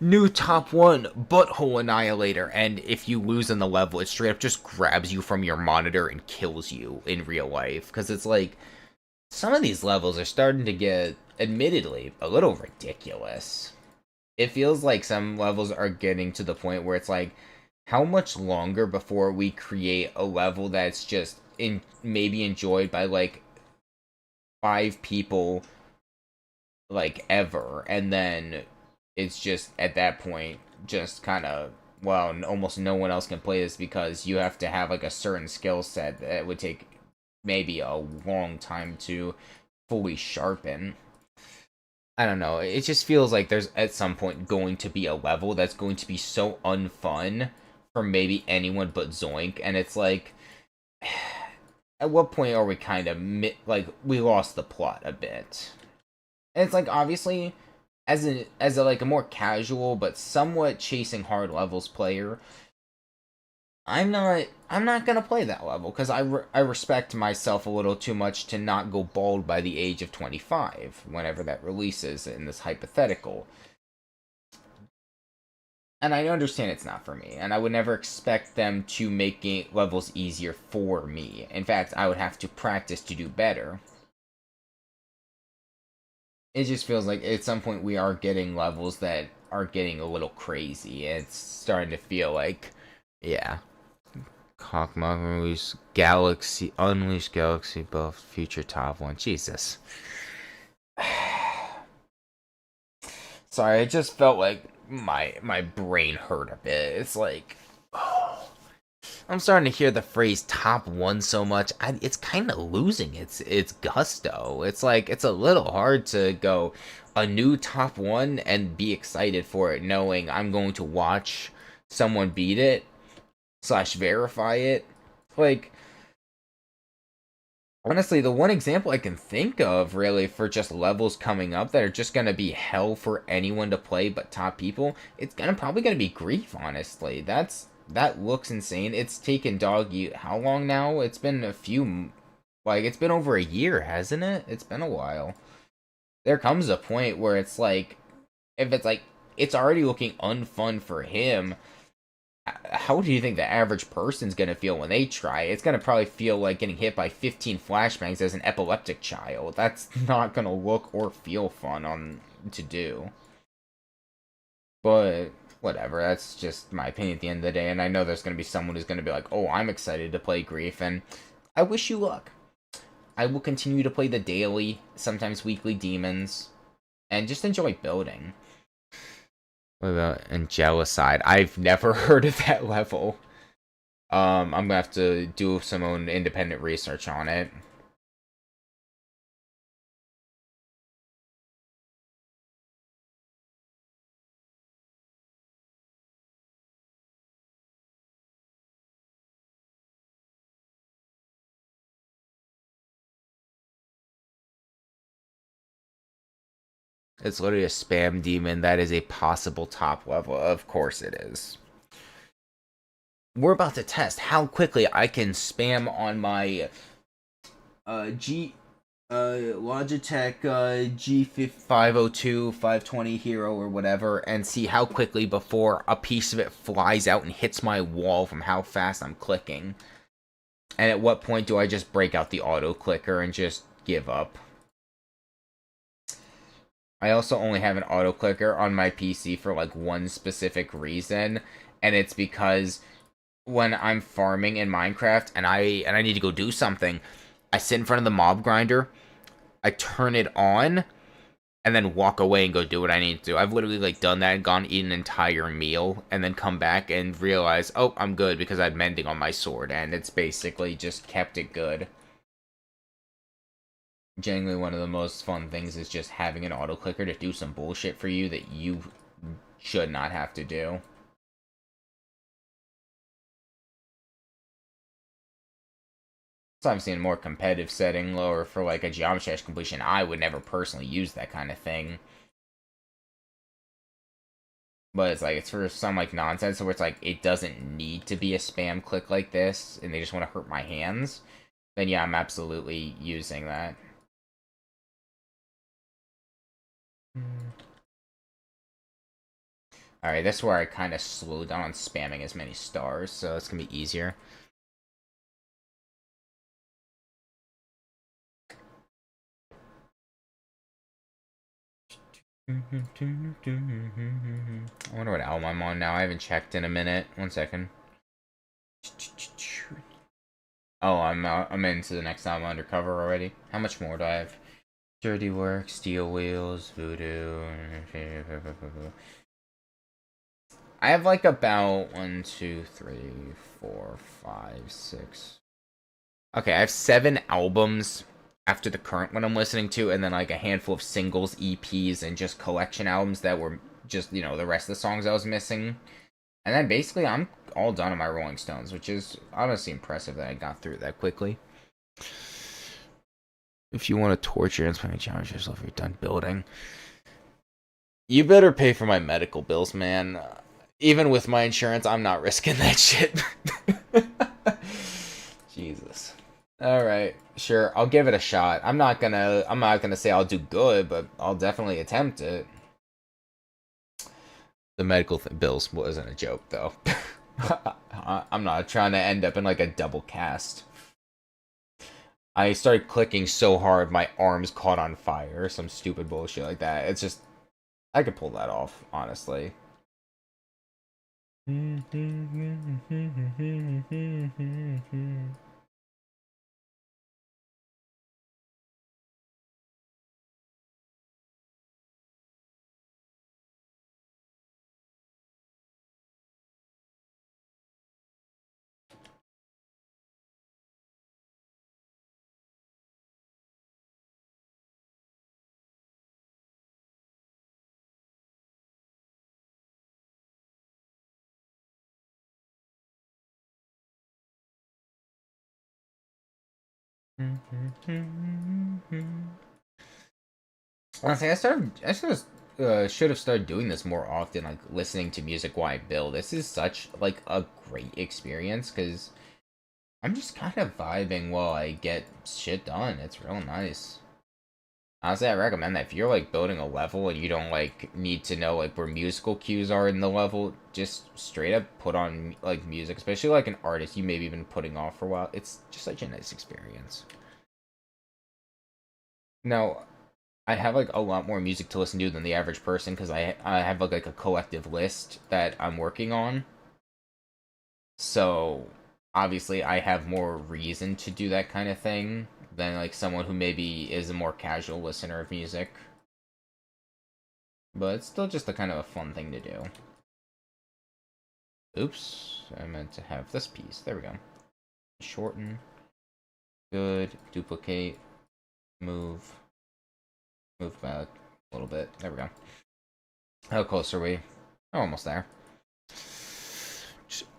[SPEAKER 1] New top 1, Butthole Annihilator, and if you lose in the level, it straight up just grabs you from your monitor and kills you in real life. Because it's like, some of these levels are starting to get, admittedly, a little ridiculous. It feels like some levels are getting to the point where it's like, how much longer before we create a level that's just maybe enjoyed by like 5 people like ever, and then it's just at that point just kind of, well, almost no one else can play this because you have to have like a certain skill set that would take maybe a long time to fully sharpen. I don't know. It just feels like there's at some point going to be a level that's going to be so unfun for maybe anyone but Zoink, and it's like, at what point are we kind of like we lost the plot a bit? And it's like obviously, as a like a more casual but somewhat chasing hard levels player, I'm not gonna play that level because I respect myself a little too much to not go bald by the age of 25 whenever that releases in this hypothetical. And I understand it's not for me, and I would never expect them to make levels easier for me. In fact, I would have to practice to do better. It just feels like at some point we are getting levels that are getting a little crazy. It's starting to feel like, yeah. Cockmug Unleash Galaxy Buff, Future Top 1. Jesus. Sorry, I just felt like my brain hurt a bit. It's like, oh, I'm starting to hear the phrase top 1 so much, it's kind of losing its gusto. It's like, it's a little hard to go a new top 1 and be excited for it, knowing I'm going to watch someone beat it, / verify it. Like, honestly, the one example I can think of, really, for just levels coming up that are just gonna be hell for anyone to play but top people, it's probably gonna be Grief, honestly. That looks insane. It's taken how long now? It's been it's been over a year, hasn't it? It's been a while. There comes a point where it's like, if it's like, it's already looking unfun for him, how do you think the average person's gonna feel when they try? It's gonna probably feel like getting hit by 15 flashbangs as an epileptic child. That's not gonna look or feel fun to do. But whatever, that's just my opinion at the end of the day, and I know there's gonna be someone who's gonna be like, oh, I'm excited to play Grief, and I wish you luck. I will continue to play the daily, sometimes weekly demons, and just enjoy building. What about Angelicide? I've never heard of that level. I'm gonna have to do some own independent research on it. It's literally a spam demon that is a possible top level. Of course it is. We're about to test how quickly I can spam on my Logitech G502 520 Hero or whatever, and see how quickly before a piece of it flies out and hits my wall from how fast I'm clicking. And at what point do I just break out the auto clicker and just give up. I also only have an auto clicker on my PC for like one specific reason, and it's because when I'm farming in Minecraft and I need to go do something, I sit in front of the mob grinder, I turn it on, and then walk away and go do what I need to do. I've literally like done that and gone eat an entire meal and then come back and realize, oh, I'm good because I had mending on my sword, and it's basically just kept it good. Genuinely, one of the most fun things is just having an auto clicker to do some bullshit for you that you should not have to do. So I'm seeing a more competitive setting, or for like a geometry dash completion, I would never personally use that kind of thing. But it's like, it's for some like nonsense where it's like, it doesn't need to be a spam click like this, and they just want to hurt my hands. Then yeah, I'm absolutely using that. Alright, that's where I kind of slowed down on spamming as many stars, so it's gonna be easier. I wonder what album I'm on now. I haven't checked in a minute. 1 second. Oh, I'm into the next album, Undercover, already. How much more do I have? Dirty Work, Steel Wheels, Voodoo. I have like about 1, 2, 3, 4, 5, 6. Okay, I have 7 albums after the current one I'm listening to, and then like a handful of singles, EPs, and just collection albums that were just, you know, the rest of the songs I was missing. And then basically I'm all done on my Rolling Stones, which is honestly impressive that I got through it that quickly. If you want to torture and spend challenge yourself, you're done building. You better pay for my medical bills, man. Even with my insurance, I'm not risking that shit. Jesus. Alright, sure, I'll give it a shot. I'm not gonna say I'll do good, but I'll definitely attempt it. The medical bills wasn't a joke, though. I'm not trying to end up in like a double cast. I started clicking so hard my arms caught on fire, some stupid bullshit like that. It's just, I could pull that off, honestly. Honestly, should have started doing this more often, like listening to music while I build. This is such like a great experience because I'm just kind of vibing while I get shit done. It's real nice. Honestly, I recommend that if you're like building a level and you don't like need to know like where musical cues are in the level, just straight up put on like music, especially like an artist you maybe been putting off for a while. It's just such a nice experience. Now, I have like a lot more music to listen to than the average person because I have like a collective list that I'm working on. So obviously I have more reason to do that kind of thing than like someone who maybe is a more casual listener of music. But it's still just a kind of a fun thing to do. Oops, I meant to have this piece. There we go. Shorten. Good. Duplicate. Move. Move back a little bit. There we go. How close are we? Oh, almost there.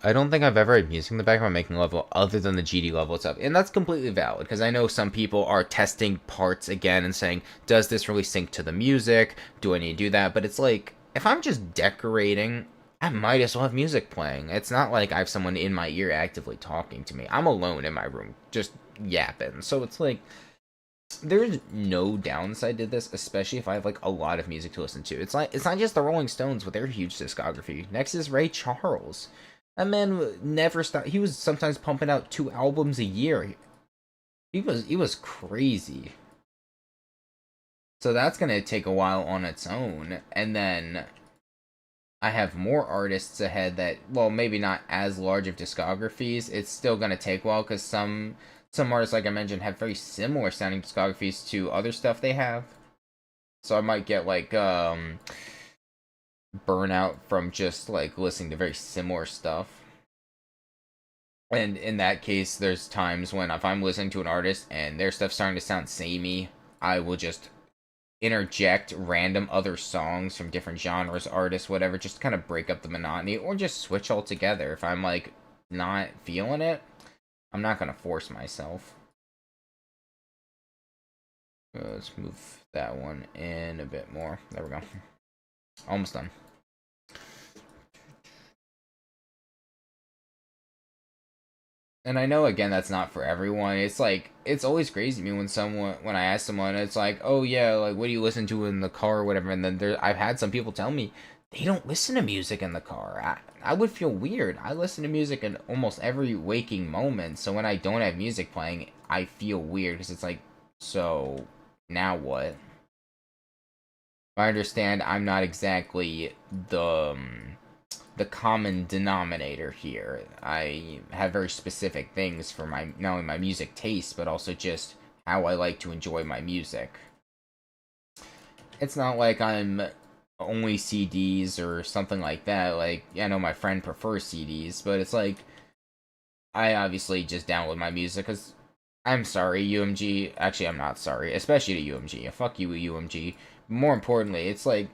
[SPEAKER 1] I don't think I've ever had music in the background making a level other than the GD level itself. And that's completely valid, because I know some people are testing parts again and saying, does this really sync to the music? Do I need to do that? But it's like, if I'm just decorating, I might as well have music playing. It's not like I have someone in my ear actively talking to me. I'm alone in my room, just yapping. So it's like, there's no downside to this, especially if I have like a lot of music to listen to. It's not just the Rolling Stones with their huge discography. Next is Ray Charles. That man never stopped. He was sometimes pumping out 2 albums a year. He was crazy. So that's going to take a while on its own. And then I have more artists ahead that, well, maybe not as large of discographies. It's still going to take a while because some artists, like I mentioned, have very similar sounding discographies to other stuff they have. So I might get like burnout from just like listening to very similar stuff. And in that case, there's times when if I'm listening to an artist and their stuff's starting to sound samey, I will just interject random other songs from different genres, artists, whatever, just to kind of break up the monotony, or just switch altogether. If I'm like not feeling it, I'm not gonna force myself. Let's move that one in a bit more. There we go. Almost done. And I know again that's not for everyone. It's like it's always crazy to me when I ask someone, it's like, oh yeah, like what do you listen to in the car or whatever, and then I've had some people tell me they don't listen to music in the car. I would feel weird. I listen to music in almost every waking moment, so when I don't have music playing, I feel weird because it's like, so now what? I understand I'm not exactly the common denominator here. I have very specific things for my not only my music taste, but also just how I like to enjoy my music. It's not like I'm only CDs or something like that. Like, yeah, I know my friend prefers CDs, but it's like I obviously just download my music because I'm sorry, UMG. Actually, I'm not sorry, especially to UMG. Fuck you, UMG. More importantly, it's like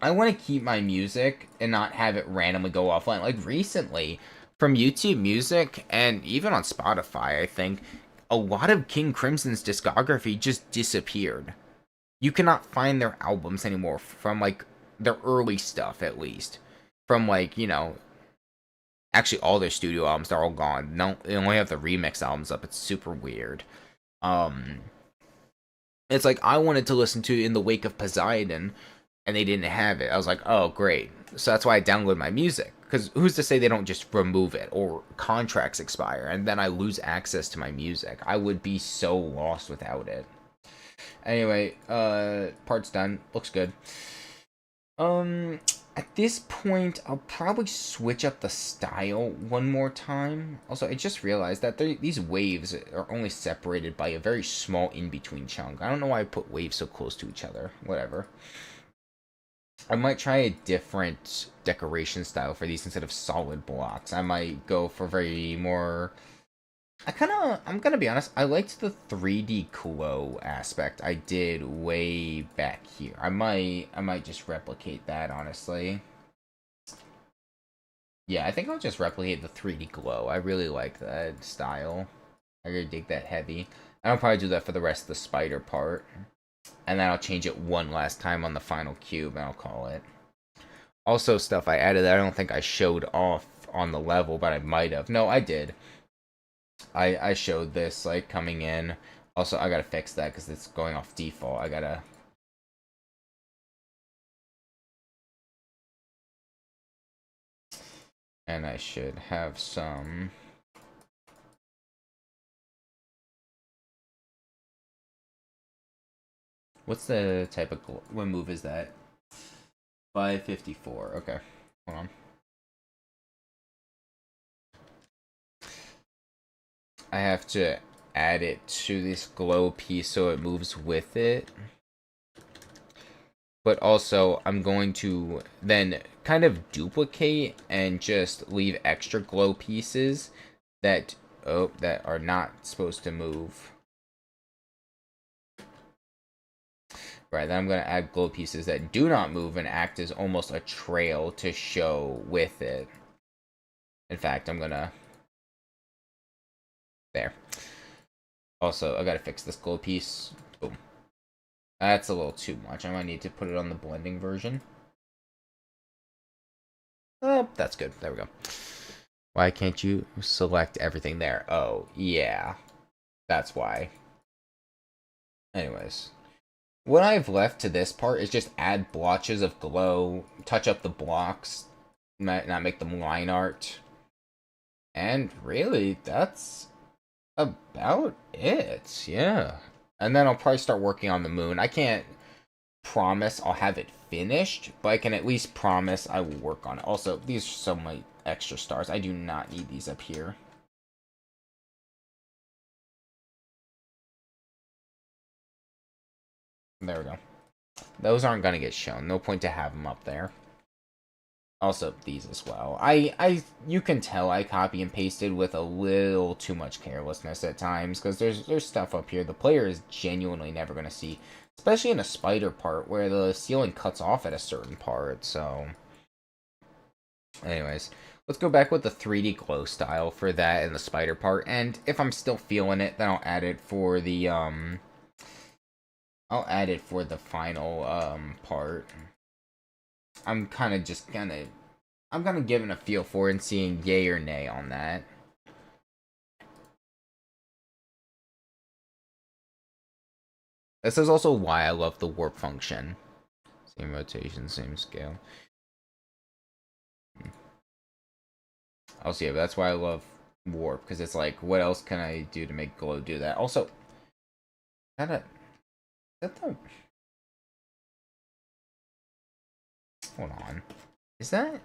[SPEAKER 1] I want to keep my music and not have it randomly go offline. Like recently, from YouTube Music and even on Spotify, I think a lot of King Crimson's discography just disappeared. You cannot find their albums anymore from like their early stuff, at least. From like, actually all their studio albums, they're all gone. No, they only have the remix albums up. It's super weird. Um, it's like I wanted to listen to In the Wake of Poseidon, and they didn't have it. I was like, oh, great. So that's why I download my music. Because who's to say they don't just remove it or contracts expire and then I lose access to my music? I would be so lost without it. Anyway, part's done. Looks good. At this point, I'll probably switch up the style one more time. Also, I just realized that these waves are only separated by a very small in-between chunk. I don't know why I put waves so close to each other. Whatever. I might try a different decoration style for these instead of solid blocks. I might go for very more... I'm gonna be honest, I liked the 3D glow aspect I did way back here. I might just replicate that, honestly. Yeah, I think I'll just replicate the 3D glow. I really like that style. I really dig that heavy. I'll probably do that for the rest of the spider part. And then I'll change it one last time on the final cube, and I'll call it. Also, stuff I added that I don't think I showed off on the level, but I might have. No, I did. I showed this, like, coming in. Also, I gotta fix that, because it's going off default. I gotta... And I should have some... What's the type of... What move is that? 554. Okay. Hold on. I have to add it to this glow piece so it moves with it. But also, I'm going to then kind of duplicate and just leave extra glow pieces that that are not supposed to move. Right, then I'm going to add glow pieces that do not move and act as almost a trail to show with it. In fact, I'm going to... There. Also, I got to fix this glow piece. Boom. That's a little too much. I might need to put it on the blending version. Oh, that's good. There we go. Why can't you select everything there? Oh, yeah. That's why. Anyways. What I've left to this part is just add blotches of glow, touch up the blocks, not make them line art. And really, that's about it. Yeah. And then I'll probably start working on the moon. I can't promise I'll have it finished, but I can at least promise I will work on it. Also, these are so many extra stars. I do not need these up here. There we go. Those aren't going to get shown. No point to have them up there. Also, these as well. You can tell I copy and pasted with a little too much carelessness at times, because there's stuff up here the player is genuinely never going to see, especially in a spider part where the ceiling cuts off at a certain part. So, anyways, let's go back with the 3D glow style for that and the spider part. And if I'm still feeling it, then I'll add it for the final part. I'm kind of just I'm gonna give it a feel for it and seeing yay or nay on that. This is also why I love the warp function. Same rotation, same scale. Also, yeah, that's why I love warp, because it's like, what else can I do to make glow do that? Also, hold on. Is that?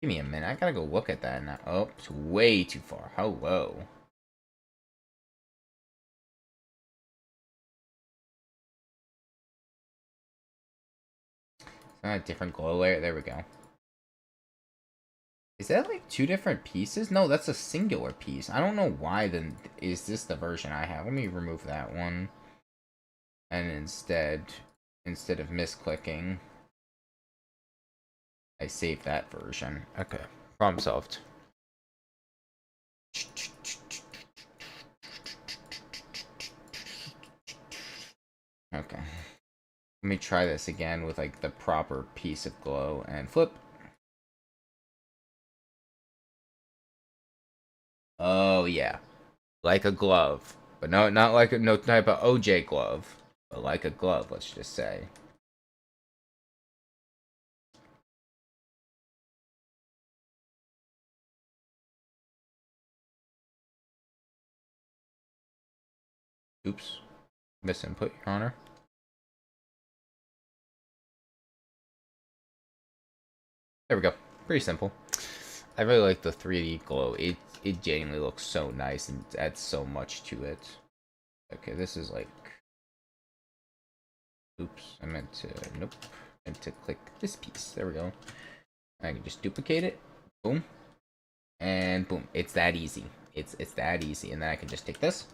[SPEAKER 1] Give me a minute. I gotta go look at that now. Oh, it's way too far. Hello. Is that a different glow layer? There we go. Is that like two different pieces? No, that's a singular piece. I don't know why then is this the version I have. Let me remove that one. And instead of misclicking, I save that version. Okay. Problem solved. Okay. Let me try this again with like the proper piece of glow and flip. Oh yeah. Like a glove. But no, not like no type of OJ glove. But like a glove, let's just say. Oops. Misinput, Your Honor. There we go. Pretty simple. I really like the 3D glow. It genuinely looks so nice and adds so much to it. Okay, this is like... Oops, I meant to... Nope. I meant to click this piece. There we go. I can just duplicate it. Boom. And boom. It's that easy. It's that easy. And then I can just take this.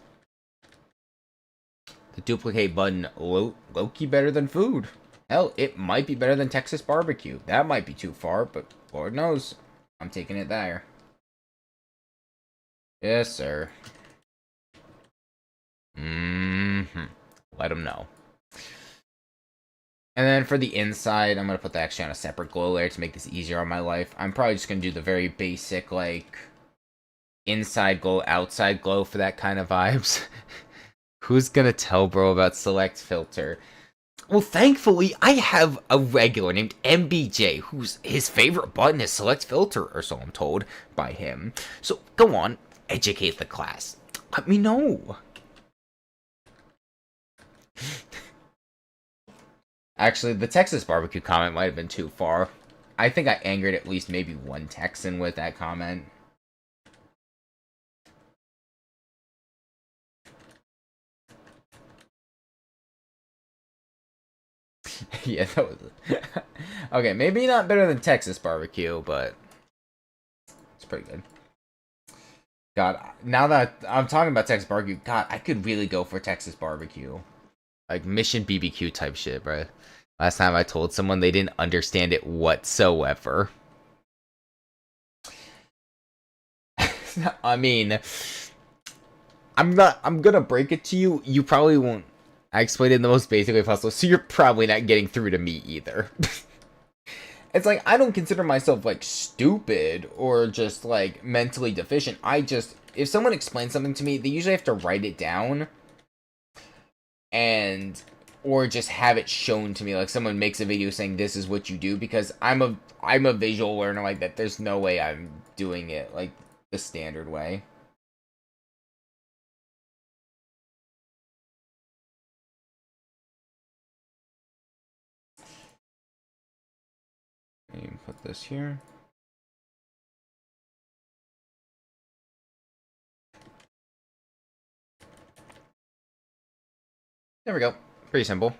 [SPEAKER 1] The duplicate button, low-key better than food. Hell, it might be better than Texas barbecue. That might be too far, but Lord knows. I'm taking it there. Yes, sir. Let them know. And then for the inside, I'm going to put the actually on a separate glow layer to make this easier on my life. I'm probably just going to do the very basic, like, inside glow, outside glow for that kind of vibes. Who's going to tell bro about select filter? Well, thankfully, I have a regular named MBJ, whose his favorite button is select filter, or so I'm told by him. So, go on, educate the class. Let me know. Actually, the Texas barbecue comment might have been too far. I think I angered at least maybe one Texan with that comment. Yeah, that was... Okay, maybe not better than Texas barbecue, but... it's pretty good. God, now that I'm talking about Texas barbecue, God, I could really go for Texas barbecue. Like, Mission BBQ type shit, bro. Last time I told someone, they didn't understand it whatsoever. I mean... I'm gonna break it to you, you probably won't... I explained it in the most basic way possible, so you're probably not getting through to me either. It's like, I don't consider myself, like, stupid or just, like, mentally deficient. If someone explains something to me, they usually have to write it down or just have it shown to me. Like, someone makes a video saying this is what you do, because I'm a visual learner like that. There's no way I'm doing it, like, the standard way. put this here. There we go. Pretty simple.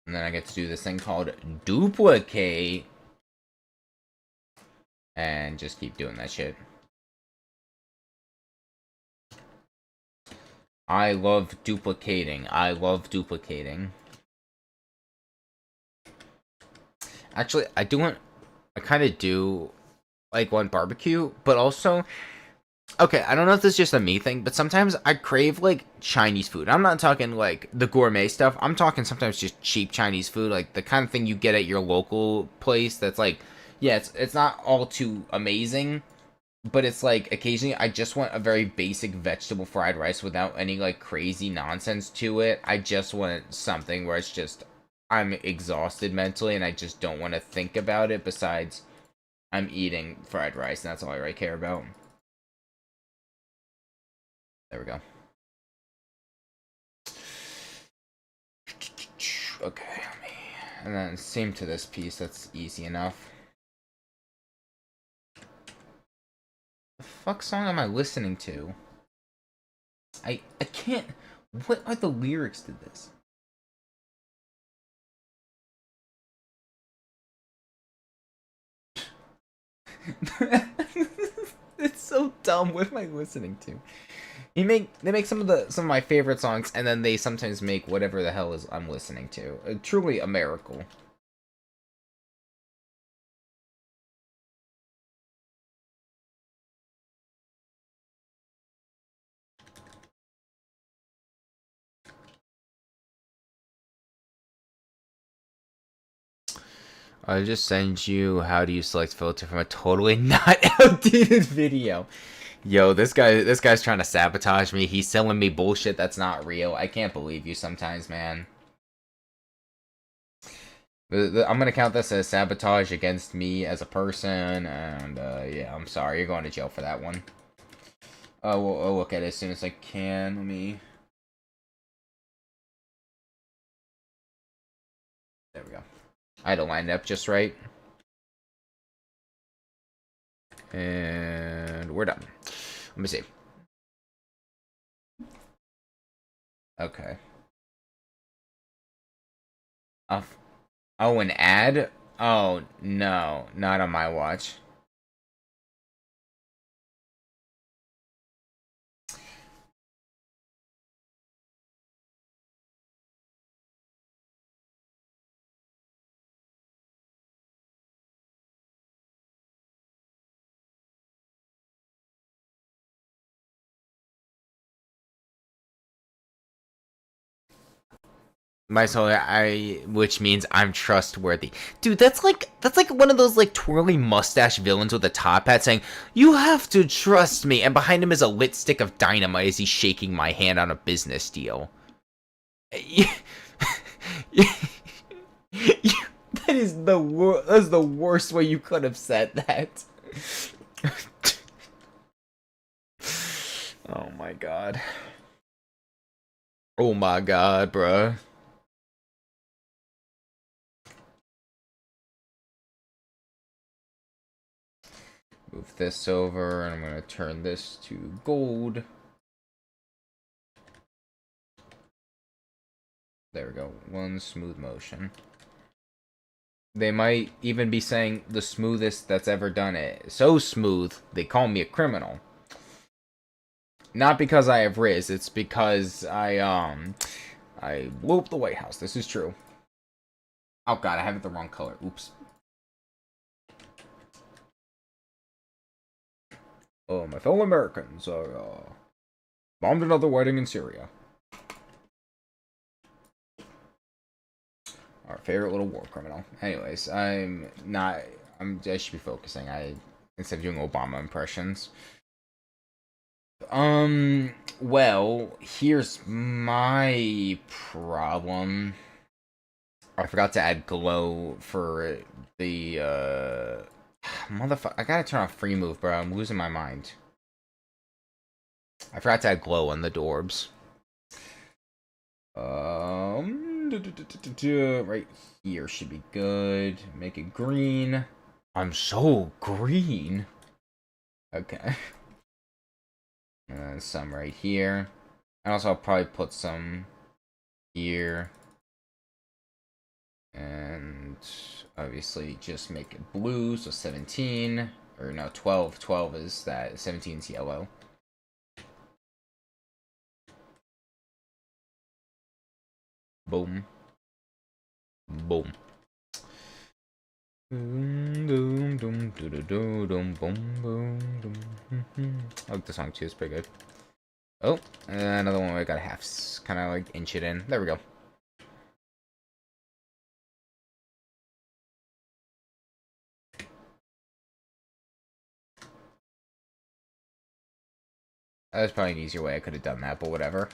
[SPEAKER 1] And then I get to do this thing called duplicate. And just keep doing that shit. I love duplicating. I love duplicating. Actually, I kind of do like want barbecue, but also, okay, I don't know if this is just a me thing, but sometimes I crave like Chinese food. I'm not talking like the gourmet stuff. I'm talking sometimes just cheap Chinese food, like the kind of thing you get at your local place that's like, yeah, it's not all too amazing, but it's like occasionally I just want a very basic vegetable fried rice without any like crazy nonsense to it. I just want something where it's just I'm exhausted mentally and I just don't want to think about it besides I'm eating fried rice and that's all I really care about. There we go. Okay, and then same to this piece, that's easy enough. The fuck song am I listening to? I can't. What are the lyrics to this? It's so dumb. What am I listening to? They make some of my favorite songs, and then they sometimes make whatever the hell is I'm listening to. Truly a miracle. I'll just send you how do you select filter from a totally not outdated video. Yo, this guy's trying to sabotage me. He's selling me bullshit that's not real. I can't believe you sometimes, man. I'm gonna count this as sabotage against me as a person, and yeah, I'm sorry. You're going to jail for that one. We'll look at it as soon as I can. Let me. There we go. I had to line it up just right. And we're done. Let me see. Okay. Oh, an ad? Oh, no. Not on my watch. Which means I'm trustworthy. Dude, that's like one of those like twirly mustache villains with a top hat saying, "You have to trust me," and behind him is a lit stick of dynamite as he's shaking my hand on a business deal. That is that's the worst way you could have said that. Oh my god. Oh my god, bruh. Move this over, and I'm going to turn this to gold. There we go. One smooth motion. They might even be saying the smoothest that's ever done it. So smooth, they call me a criminal. Not because I have Riz, it's because I blew up the White House. This is true. Oh god, I have it the wrong color. Oops. My fellow Americans bombed another wedding in Syria. Our favorite little war criminal. Anyways, I should be focusing. Instead of doing Obama impressions. Well, here's my problem. I forgot to add glow for the, motherfucker. I gotta turn off free move, bro. I'm losing my mind. I forgot to add glow on the Dorbs. Right here should be good. Make it green. I'm so green. Okay. And then some right here. And also I'll probably put some here. And obviously just make it blue, so 17. Or no, 12. 12 is that. 17 is yellow. Boom. Boom. Boom, boom, boom, boom, boom, boom. I like the song too, it's pretty good. Oh, and another one we gotta half kind of like inch it in. There we go. That was probably an easier way I could have done that, but whatever.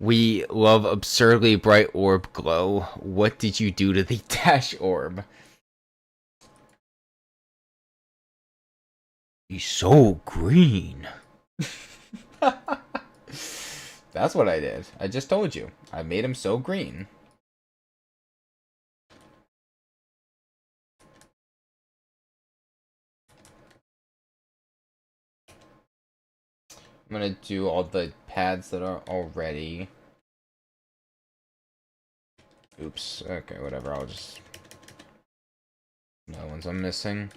[SPEAKER 1] We love absurdly bright orb glow. What did you do to the dash orb? He's so green. That's what I did. I just told you. I made him so green. I'm gonna do all the pads that are already. Oops. Okay, whatever. I'll just... No ones I'm missing.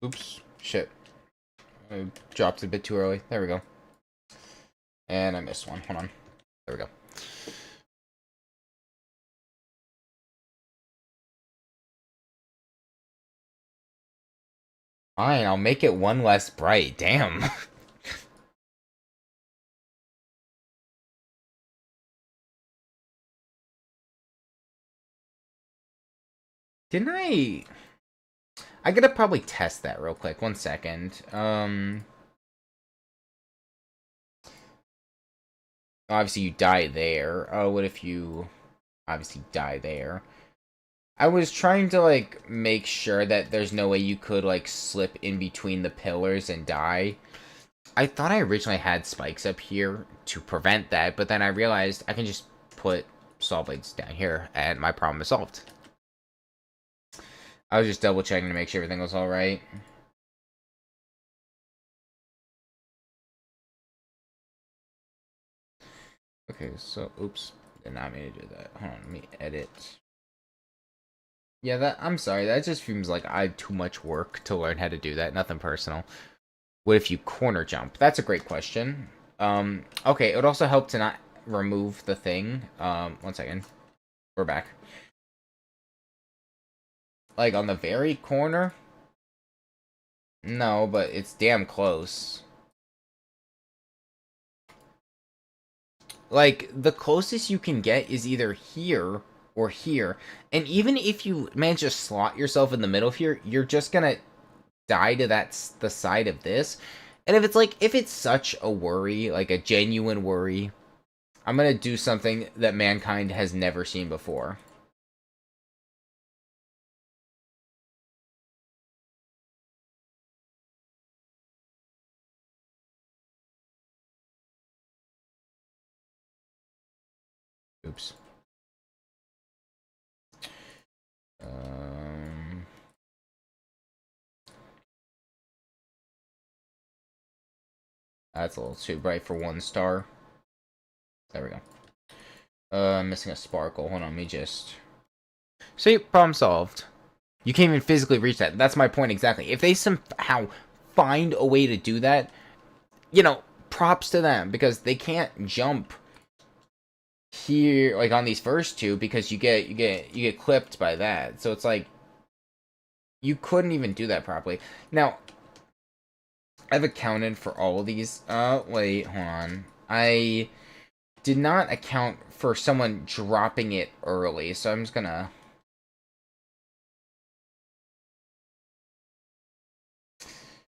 [SPEAKER 1] Oops. Shit. I dropped it a bit too early. There we go. And I missed one. Hold on. There we go. Fine, I'll make it one less bright. Damn. Didn't I... I gotta probably test that real quick. 1 second. Obviously you die there. Oh, what if you... Obviously die there. I was trying to, like, make sure that there's no way you could, like, slip in between the pillars and die. I thought I originally had spikes up here to prevent that, but then I realized I can just put saw blades down here, and my problem is solved. I was just double checking to make sure everything was alright. Okay, so, oops. Did not mean to do that. Hold on, let me edit. Yeah, I'm sorry, that just seems like I had too much work to learn how to do that. Nothing personal. What if you corner jump? That's a great question. Okay, it would also help to not remove the thing. 1 second. We're back. Like, on the very corner? No, but it's damn close. Like, the closest you can get is either here or here. And even if you manage to slot yourself in the middle here, you're just gonna die to the side of this. And if it's such a worry, like a genuine worry, I'm gonna do something that mankind has never seen before. Oops. That's a little too bright for 1 star. There we go. I'm missing a sparkle. Hold on, let me just... See, problem solved. You can't even physically reach that. That's my point exactly. If they somehow find a way to do that, you know, props to them, because they can't jump here, like on these first two, because you get clipped by that. So it's like you couldn't even do that properly. Now, I've accounted for all of these. Wait, hold on. I did not account for someone dropping it early, so I'm just gonna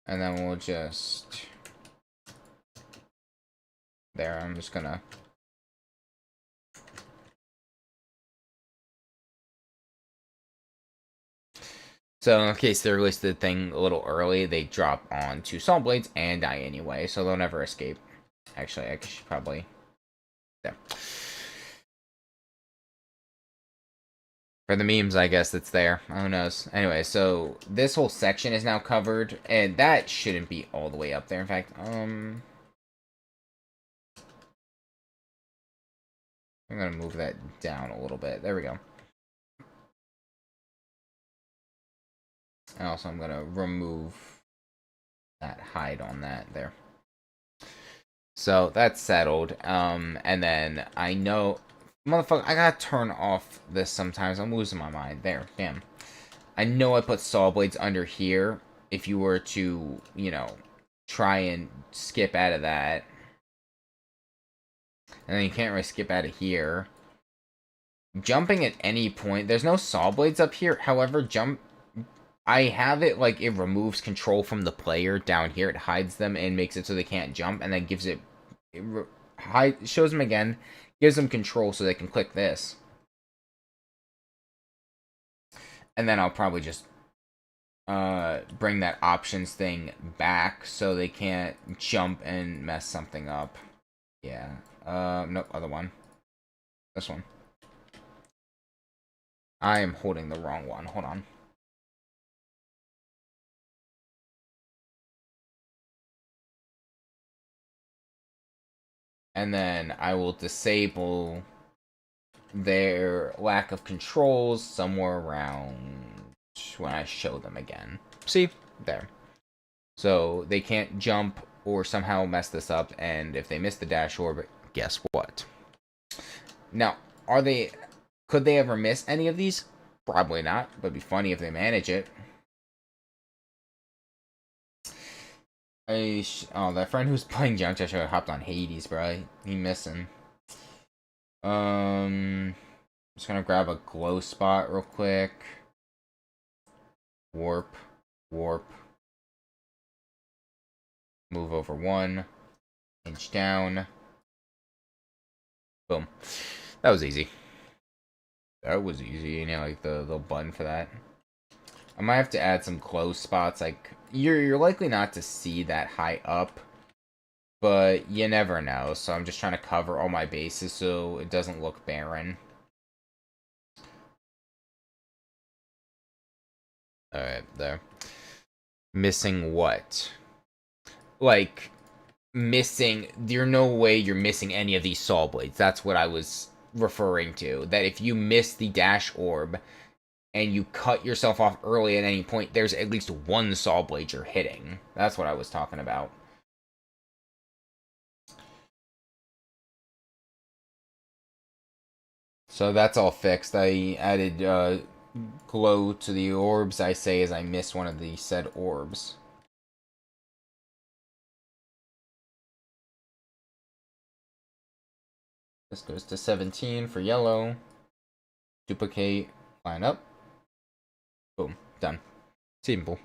[SPEAKER 1] And then we'll just... There, I'm just gonna... So, in case they release the thing a little early, they drop on 2 saw blades and die anyway, so they'll never escape. Actually, I should probably... There. For the memes, I guess it's there. Who knows? Anyway, so this whole section is now covered, and that shouldn't be all the way up there. In fact, I'm gonna move that down a little bit. There we go. And also, I'm gonna remove that hide on that there. So that's settled. And then I know, motherfucker, I gotta turn off this sometimes. I'm losing my mind. There, damn. I know I put saw blades under here. If you were to, you know, try and skip out of that. And then you can't really skip out of here. Jumping at any point. There's no saw blades up here. However, I have it like it removes control from the player down here. It hides them and makes it so they can't jump. And then gives it shows them again. Gives them control so they can click this. And then I'll probably just bring that options thing back so they can't jump and mess something up. Yeah. Nope, other one. This one. I am holding the wrong one. Hold on. And then I will disable their lack of controls somewhere around when I show them again. See? There. So they can't jump or somehow mess this up, and if they miss the dash orb, guess what? Now, could they ever miss any of these? Probably not, but it'd be funny if they manage it. Oh, that friend who's playing Junk should have hopped on Hades, bro. He missing. Just gonna grab a glow spot real quick. Warp. Move over 1. Inch down. Boom. That was easy. You know, like the little button for that. I might have to add some close spots. Like you're likely not to see that high up, but you never know. So I'm just trying to cover all my bases so it doesn't look barren. All right, there. Missing what? Like missing. There's no way you're missing any of these saw blades. That's what I was referring to. That if you miss the dash orb and you cut yourself off early at any point, there's at least one saw blade you're hitting. That's what I was talking about. So that's all fixed. I added glow to the orbs, I say, as I missed one of the said orbs. This goes to 17 for yellow. Duplicate, line up. Boom, done. Simple.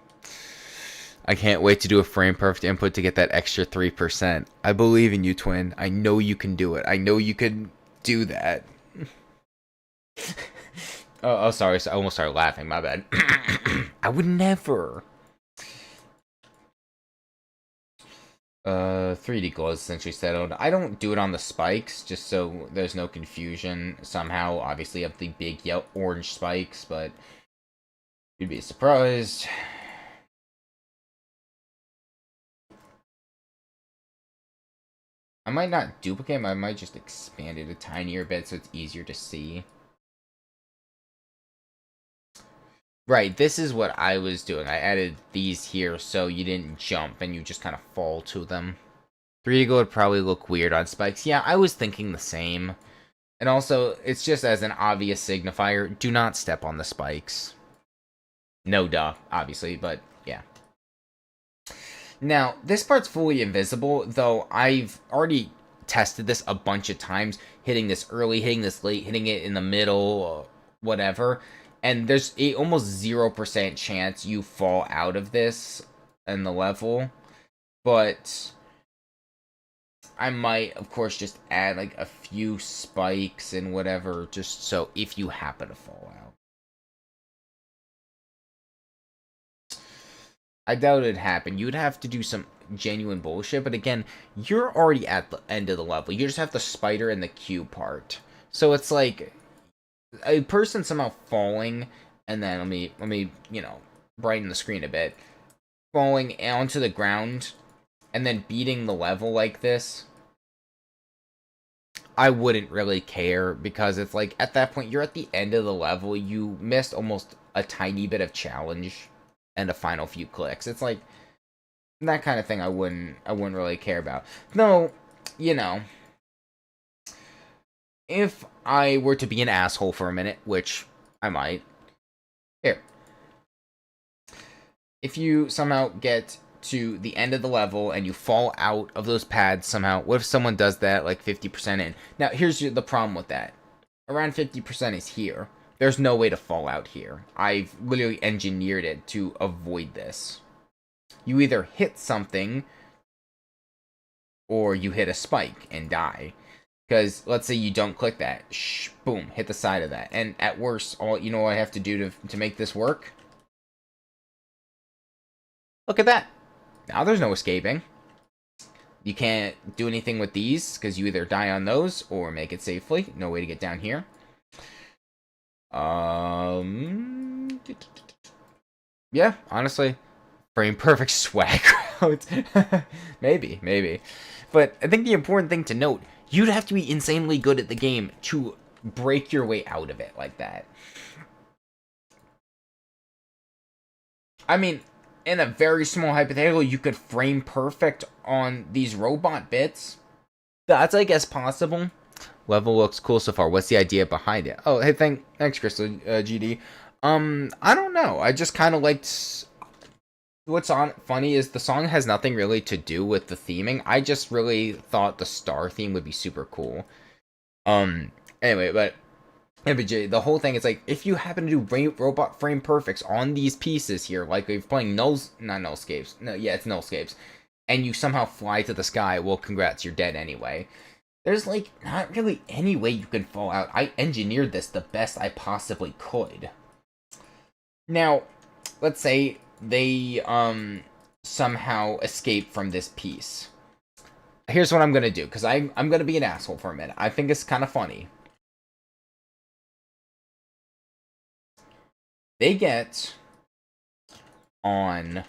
[SPEAKER 1] I can't wait to do a frame perfect input to get that extra 3%. I believe in you, Twin. I know you can do it. I know you can do that. Oh, sorry. I almost started laughing. My bad. I would never. 3D glow is essentially settled. I don't do it on the spikes, just so there's no confusion. Somehow, obviously, of the big yellow orange spikes, but you'd be surprised. I might not duplicate them, I might just expand it a tinier bit so it's easier to see. Right, this is what I was doing. I added these here so you didn't jump and you just kind of fall to them. 3D glow would probably look weird on spikes. Yeah, I was thinking the same. And also, it's just as an obvious signifier, do not step on the spikes. No duh, obviously, but yeah. Now, this part's fully invisible, though I've already tested this a bunch of times, hitting this early, hitting this late, hitting it in the middle, whatever. And there's a almost 0% chance you fall out of this in the level, but I might, of course, just add like a few spikes and whatever, just so if you happen to fall out. I doubt it'd happen. You'd have to do some genuine bullshit, but again, you're already at the end of the level. You just have the spider and the Q part. So it's like a person somehow falling, and then let me, brighten the screen a bit. Falling onto the ground and then beating the level like this. I wouldn't really care, because it's like at that point you're at the end of the level. You missed almost a tiny bit of challenge and a final few clicks. It's like that kind of thing I wouldn't really care about. No, if I were to be an asshole for a minute, which I might. Here. If you somehow get to the end of the level and you fall out of those pads somehow, what if someone does that like 50% in? Now, here's the problem with that. Around 50% is here. There's no way to fall out here. I've literally engineered it to avoid this. You either hit something or you hit a spike and die. Because let's say you don't click that. Boom, hit the side of that. And at worst, what I have to do to make this work? Look at that. Now there's no escaping. You can't do anything with these because you either die on those or make it safely. No way to get down here. Yeah, honestly, frame perfect swag route. maybe. But I think the important thing to note, you'd have to be insanely good at the game to break your way out of it like that. I mean, in a very small hypothetical, you could frame perfect on these robot bits. That's, I guess, possible. Level looks cool so far. What's the idea behind it? Oh, hey, thanks, Crystal GD. I don't know. I just kind of liked. What's funny is the song has nothing really to do with the theming. I just really thought the star theme would be super cool. Anyway, but MBJ, the whole thing is like, if you happen to do robot frame perfects on these pieces here, like if you're playing it's nullscapes, and you somehow fly to the sky, well, congrats, you're dead anyway. There's like not really any way you can fall out. I engineered this the best I possibly could. Now, let's say they somehow escape from this piece. Here's what I'm gonna do, because I'm gonna be an asshole for a minute. I think it's kind of funny. They get on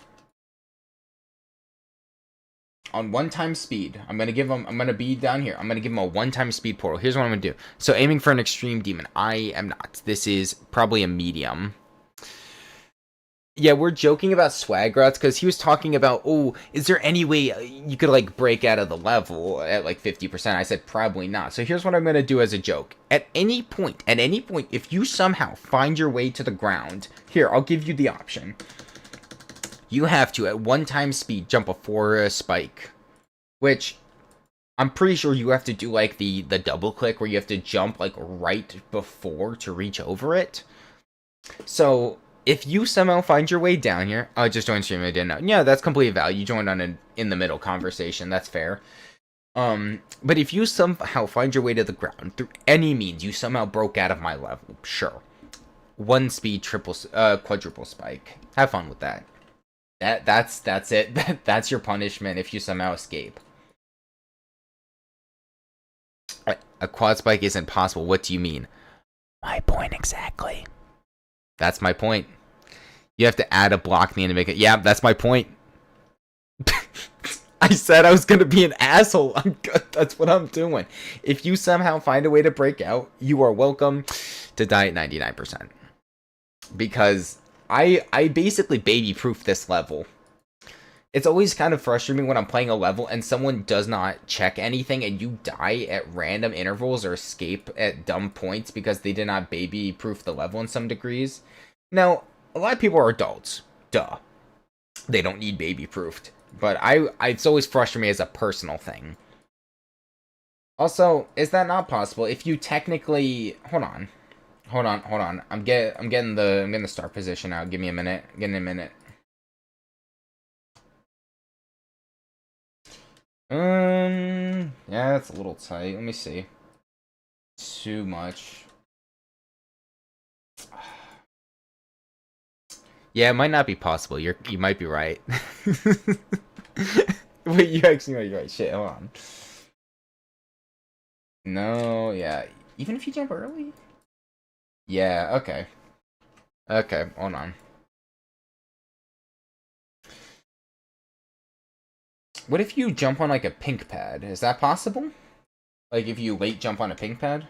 [SPEAKER 1] 1-time speed. I'm gonna be down here. I'm gonna give them a 1-time speed portal. Here's what I'm gonna do. So aiming for an extreme demon. I am not. This is probably a medium. Yeah, we're joking about swag routes because he was talking about, oh, is there any way you could like break out of the level at like 50%? I said probably not. So here's what I'm gonna do as a joke. At any point, if you somehow find your way to the ground, here, I'll give you the option. You have to, at 1-time speed, jump before a spike. Which, I'm pretty sure you have to do like the double click where you have to jump like right before to reach over it. So if you somehow find your way down here, I just joined stream. I didn't know. Yeah, that's completely valid. You joined on an in the middle conversation. That's fair. But if you somehow find your way to the ground through any means, you somehow broke out of my level. Sure, 1 speed quadruple spike. Have fun with that. That's it. That's your punishment if you somehow escape. A quad spike isn't possible. What do you mean? My point exactly. That's my point. You have to add a block in the end to make it. Yeah, that's my point. I said I was going to be an asshole. I'm good. That's what I'm doing. If you somehow find a way to break out, you are welcome to die at 99%. Because I basically baby-proof this level. It's always kind of frustrating when I'm playing a level and someone does not check anything and you die at random intervals or escape at dumb points because they did not baby-proof the level in some degrees. Now, a lot of people are adults. Duh. They don't need baby-proofed. But it's always frustrated me as a personal thing. Also, is that not possible? If you technically... Hold on. I'm getting the start position out. Give me a minute. Getting a minute. Yeah, that's a little tight. Let me see. Too much. Yeah, it might not be possible. You might be right. Wait, you actually might be right. Shit, hold on. No, yeah. Even if you jump early? Yeah, okay. Okay, hold on. What if you jump on like a pink pad? Is that possible? Like if you late jump on a pink pad?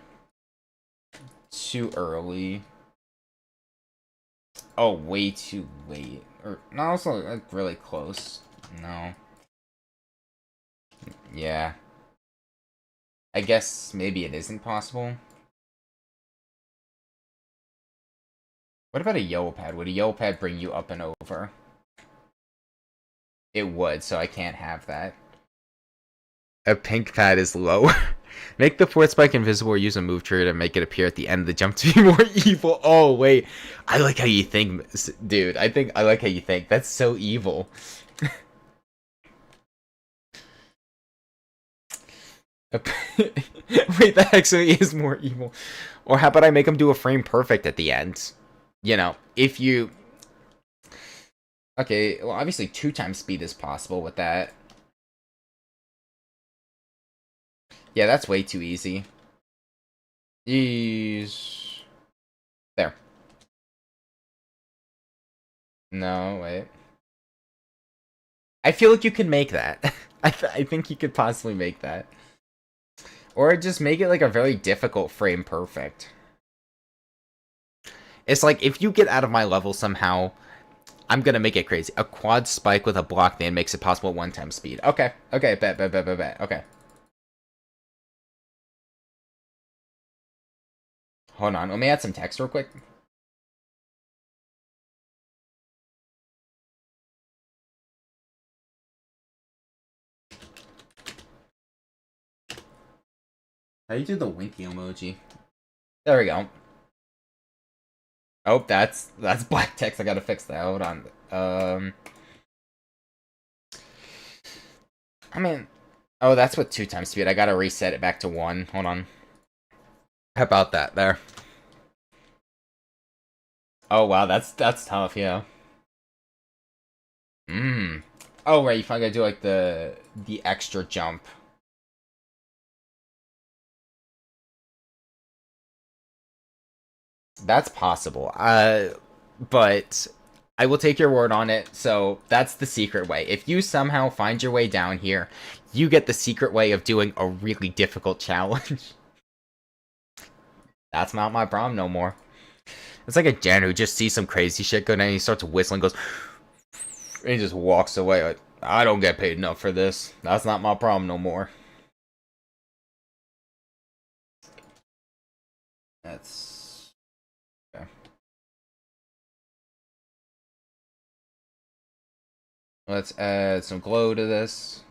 [SPEAKER 1] Too early. Oh, way too late. Or no, also like really close. No. Yeah. I guess maybe it isn't possible. What about a yellow pad? Would a yellow pad bring you up and over? It would, so I can't have that. A pink pad is low. Make the fourth spike invisible or use a move trigger to make it appear at the end of the jump to be more evil. Oh, wait. I like how you think, dude. I like how you think. That's so evil. Wait, that actually is more evil. Or how about I make him do a frame perfect at the end? You know, if you... Okay, well, obviously 2 times speed is possible with that. Yeah, that's way too easy. Jeez. There. No, wait. I feel like you could make that. I think you could possibly make that. Or just make it like a very difficult frame perfect. It's like, if you get out of my level somehow, I'm gonna make it crazy. A quad spike with a block man makes it possible at 1 time speed. Okay, okay, bet. Okay. Hold on, let me add some text real quick. How do you do the winky emoji? There we go. Oh, that's black text. I gotta fix that. Hold on. I mean, oh, that's with 2 times speed. I gotta reset it back to 1. Hold on. How about that? There. Oh wow, that's tough. Yeah. Oh right, you finally gotta do like the extra jump. That's possible. But I will take your word on it. So that's the secret way. If you somehow find your way down here, you get the secret way of doing a really difficult challenge. That's not my problem no more. It's like a janitor who just sees some crazy shit going on and he starts whistling, goes, and he just walks away like, I don't get paid enough for this. That's not my problem no more. That's... Okay. Let's add some glow to this.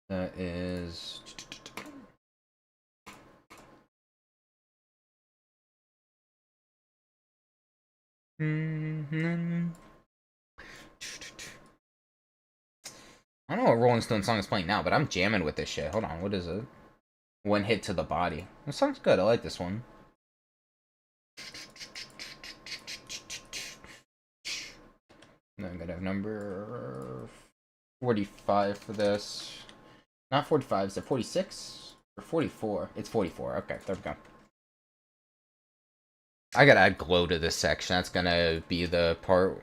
[SPEAKER 1] That is... I don't know what Rolling Stone song is playing now, but I'm jamming with this shit. Hold on, what is it? One hit to the body. This song's good. I like this one. Then I'm gonna have number 45 for this. Not 45, is it 46? Or 44? It's 44. Okay, there we go. I gotta add glow to this section. That's gonna be the part...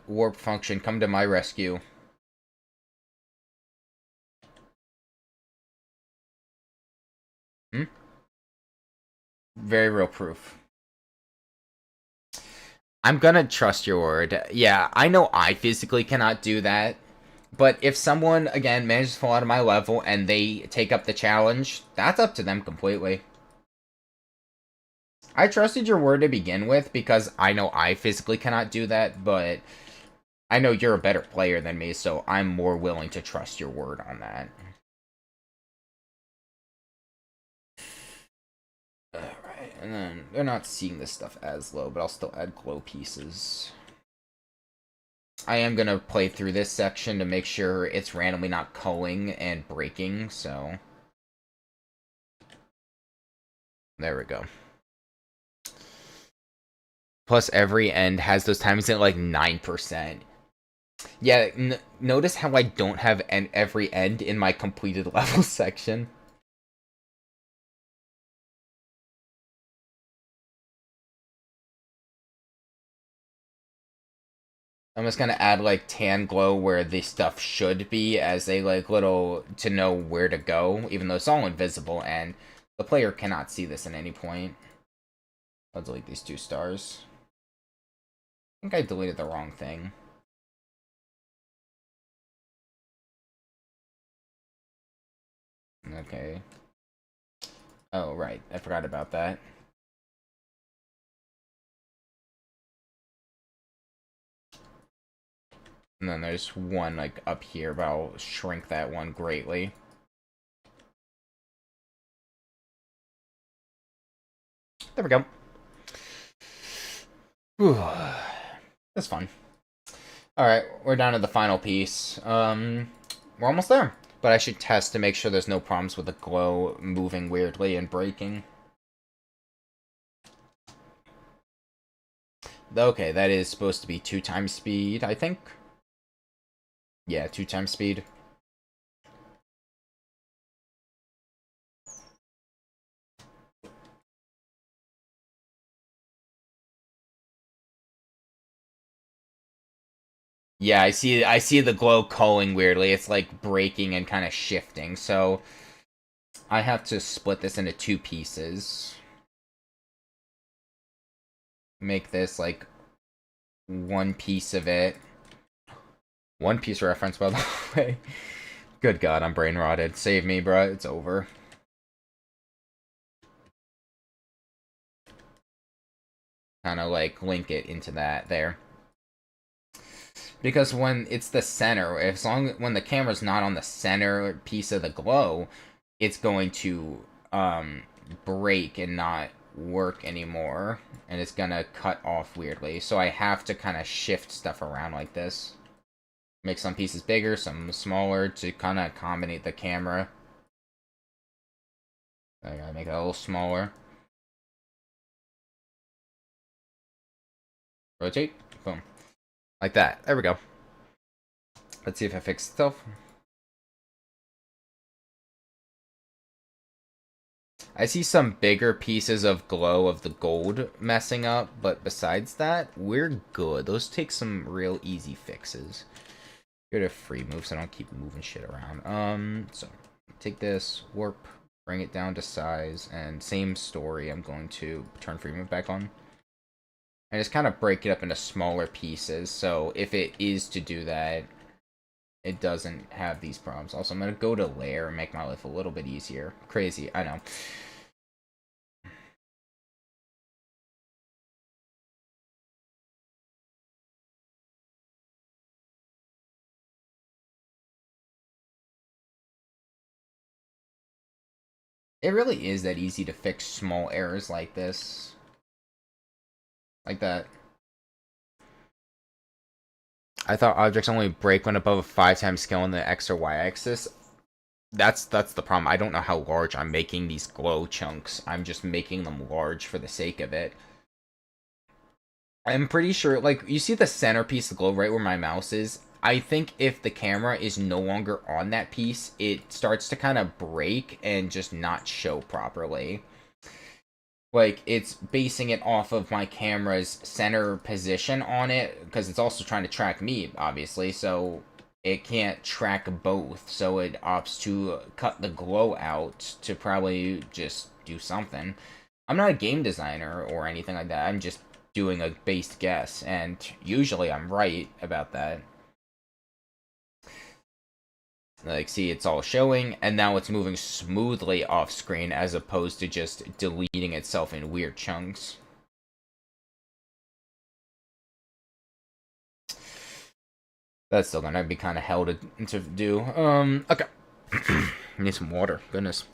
[SPEAKER 1] warp function, come to my rescue. Very real proof. I'm gonna trust your word. Yeah, I know I physically cannot do that. But if someone, again, manages to fall out of my level and they take up the challenge, that's up to them completely. I trusted your word to begin with because I know I physically cannot do that, but I know you're a better player than me, so I'm more willing to trust your word on that. And then they're not seeing this stuff as low, but I'll still add glow pieces. I am going to play through this section to make sure it's randomly not culling and breaking, so... There we go. Plus, every end has those timings at like 9%. Yeah, notice how I don't have every end in my completed level section. I'm just gonna add like tan glow where the stuff should be as a like little to know where to go, even though it's all invisible and the player cannot see this at any point. I'll delete these 2 stars. I think I deleted the wrong thing. Okay. Oh, right. I forgot about that. And then there's one, like, up here, but I'll shrink that one greatly. There we go. Whew. That's fun. Alright, we're down to the final piece. We're almost there. But I should test to make sure there's no problems with the glow moving weirdly and breaking. Okay, that is supposed to be 2 times speed, I think. Yeah, 2 times speed. Yeah, I see the glow culling weirdly. It's like breaking and kind of shifting. So I have to split this into 2 pieces. Make this like 1 piece of it. One Piece reference, by the way. Good God, I'm brain rotted. Save me, bro. It's over. Kind of like link it into that there. Because when it's the center, when the camera's not on the center piece of the glow, it's going to break and not work anymore, and it's gonna cut off weirdly. So I have to kind of shift stuff around like this. Make some pieces bigger, some smaller to kind of accommodate the camera. I gotta make it a little smaller. Rotate. Boom. Like that. There we go. Let's see if I fix stuff. I see some bigger pieces of glow of the gold messing up, but besides that, we're good. Those take some real easy fixes. Go to free move so I don't keep moving shit around. So take this, warp, bring it down to size, and same story, I'm going to turn free move back on. And just kind of break it up into smaller pieces, so if it is to do that, it doesn't have these problems. Also, I'm going to go to layer and make my life a little bit easier. Crazy, I know. It really is that easy to fix small errors like this. Like that. I thought objects only break when above a 5 times scale on the X or Y axis. That's the problem. I don't know how large I'm making these glow chunks. I'm just making them large for the sake of it. I'm pretty sure, like, you see the centerpiece of glow right where my mouse is? I think if the camera is no longer on that piece, it starts to kind of break and just not show properly. Like, it's basing it off of my camera's center position on it, because it's also trying to track me, obviously, so it can't track both, so it opts to cut the glow out to probably just do something. I'm not a game designer or anything like that, I'm just doing a base guess, and usually I'm right about that. Like, see, it's all showing, and now it's moving smoothly off screen as opposed to just deleting itself in weird chunks. That's still gonna be kind of hell to do. Okay. Need some water. Goodness.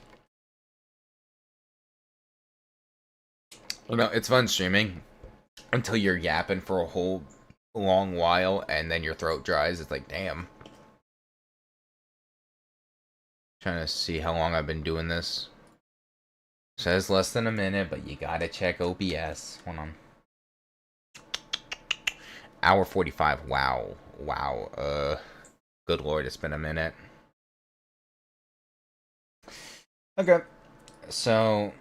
[SPEAKER 1] You know, it's fun streaming until you're yapping for a whole long while and then your throat dries. It's like, damn. Trying to see how long I've been doing this. Says less than a minute, but you gotta check OBS. Hold on. Hour 45. Wow. Wow. Good lord, it's been a minute. Okay. So,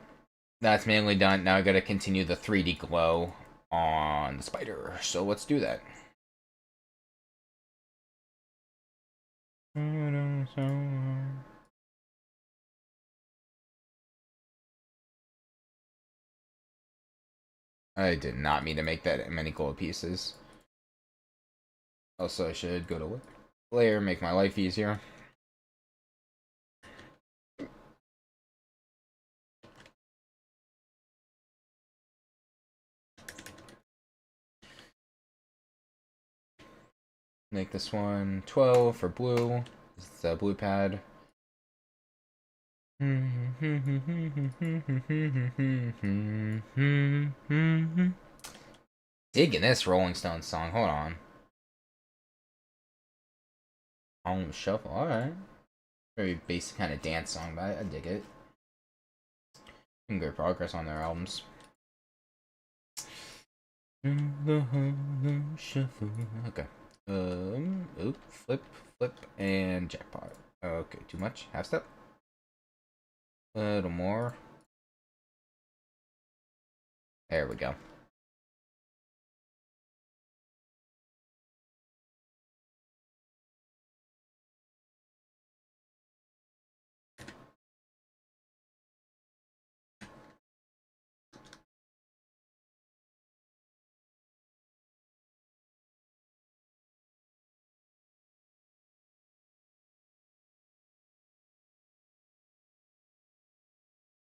[SPEAKER 1] that's mainly done. Now I gotta continue the 3D glow on the spider. So let's do that. I did not mean to make that many gold pieces. Also, I should go to layer, make my life easier. Make this one 12 for blue. This is the blue pad. Digging this Rolling Stones song. Hold on. Home Shuffle. Alright. Very basic kind of dance song, but I dig it. Good progress on their albums. Okay. Oop, flip, and jackpot. Okay, too much. Half step. A little more. There we go.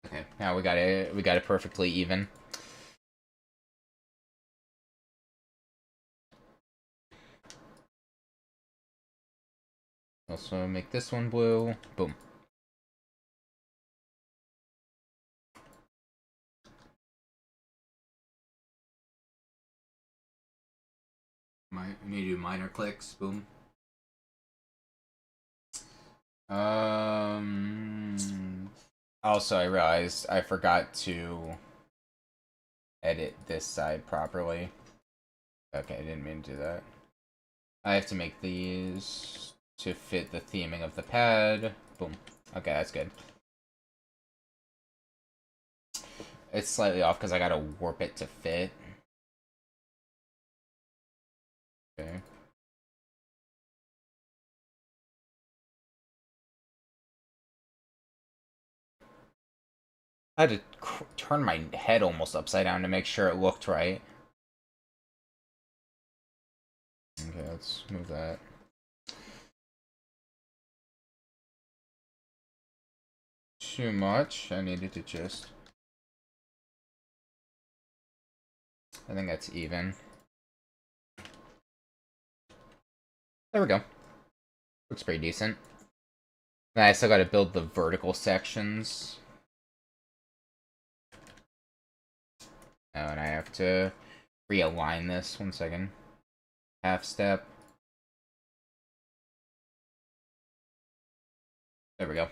[SPEAKER 1] Okay, now we got it perfectly even. Also make this one blue. Boom. I need to do minor clicks. Boom. Also, I realized I forgot to edit this side properly. Okay, I didn't mean to do that. I have to make these to fit the theming of the pad. Boom. Okay, that's good. It's slightly off because I gotta warp it to fit. Okay. I had to turn my head almost upside down to make sure it looked right. Okay, let's move that. Too much. I needed to just... I think that's even. There we go. Looks pretty decent. Now I still gotta build the vertical sections. Oh, and I have to realign this. 1 second. Half step. There we go.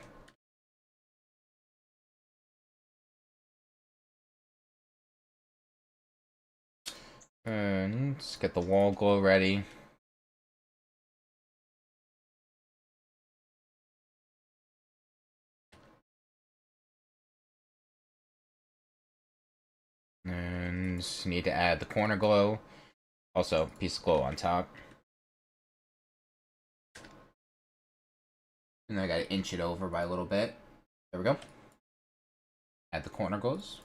[SPEAKER 1] And let's get the wall glow ready. And need to add the corner glow. Also, piece of glow on top. And then I gotta inch it over by a little bit. There we go. Add the corner glows.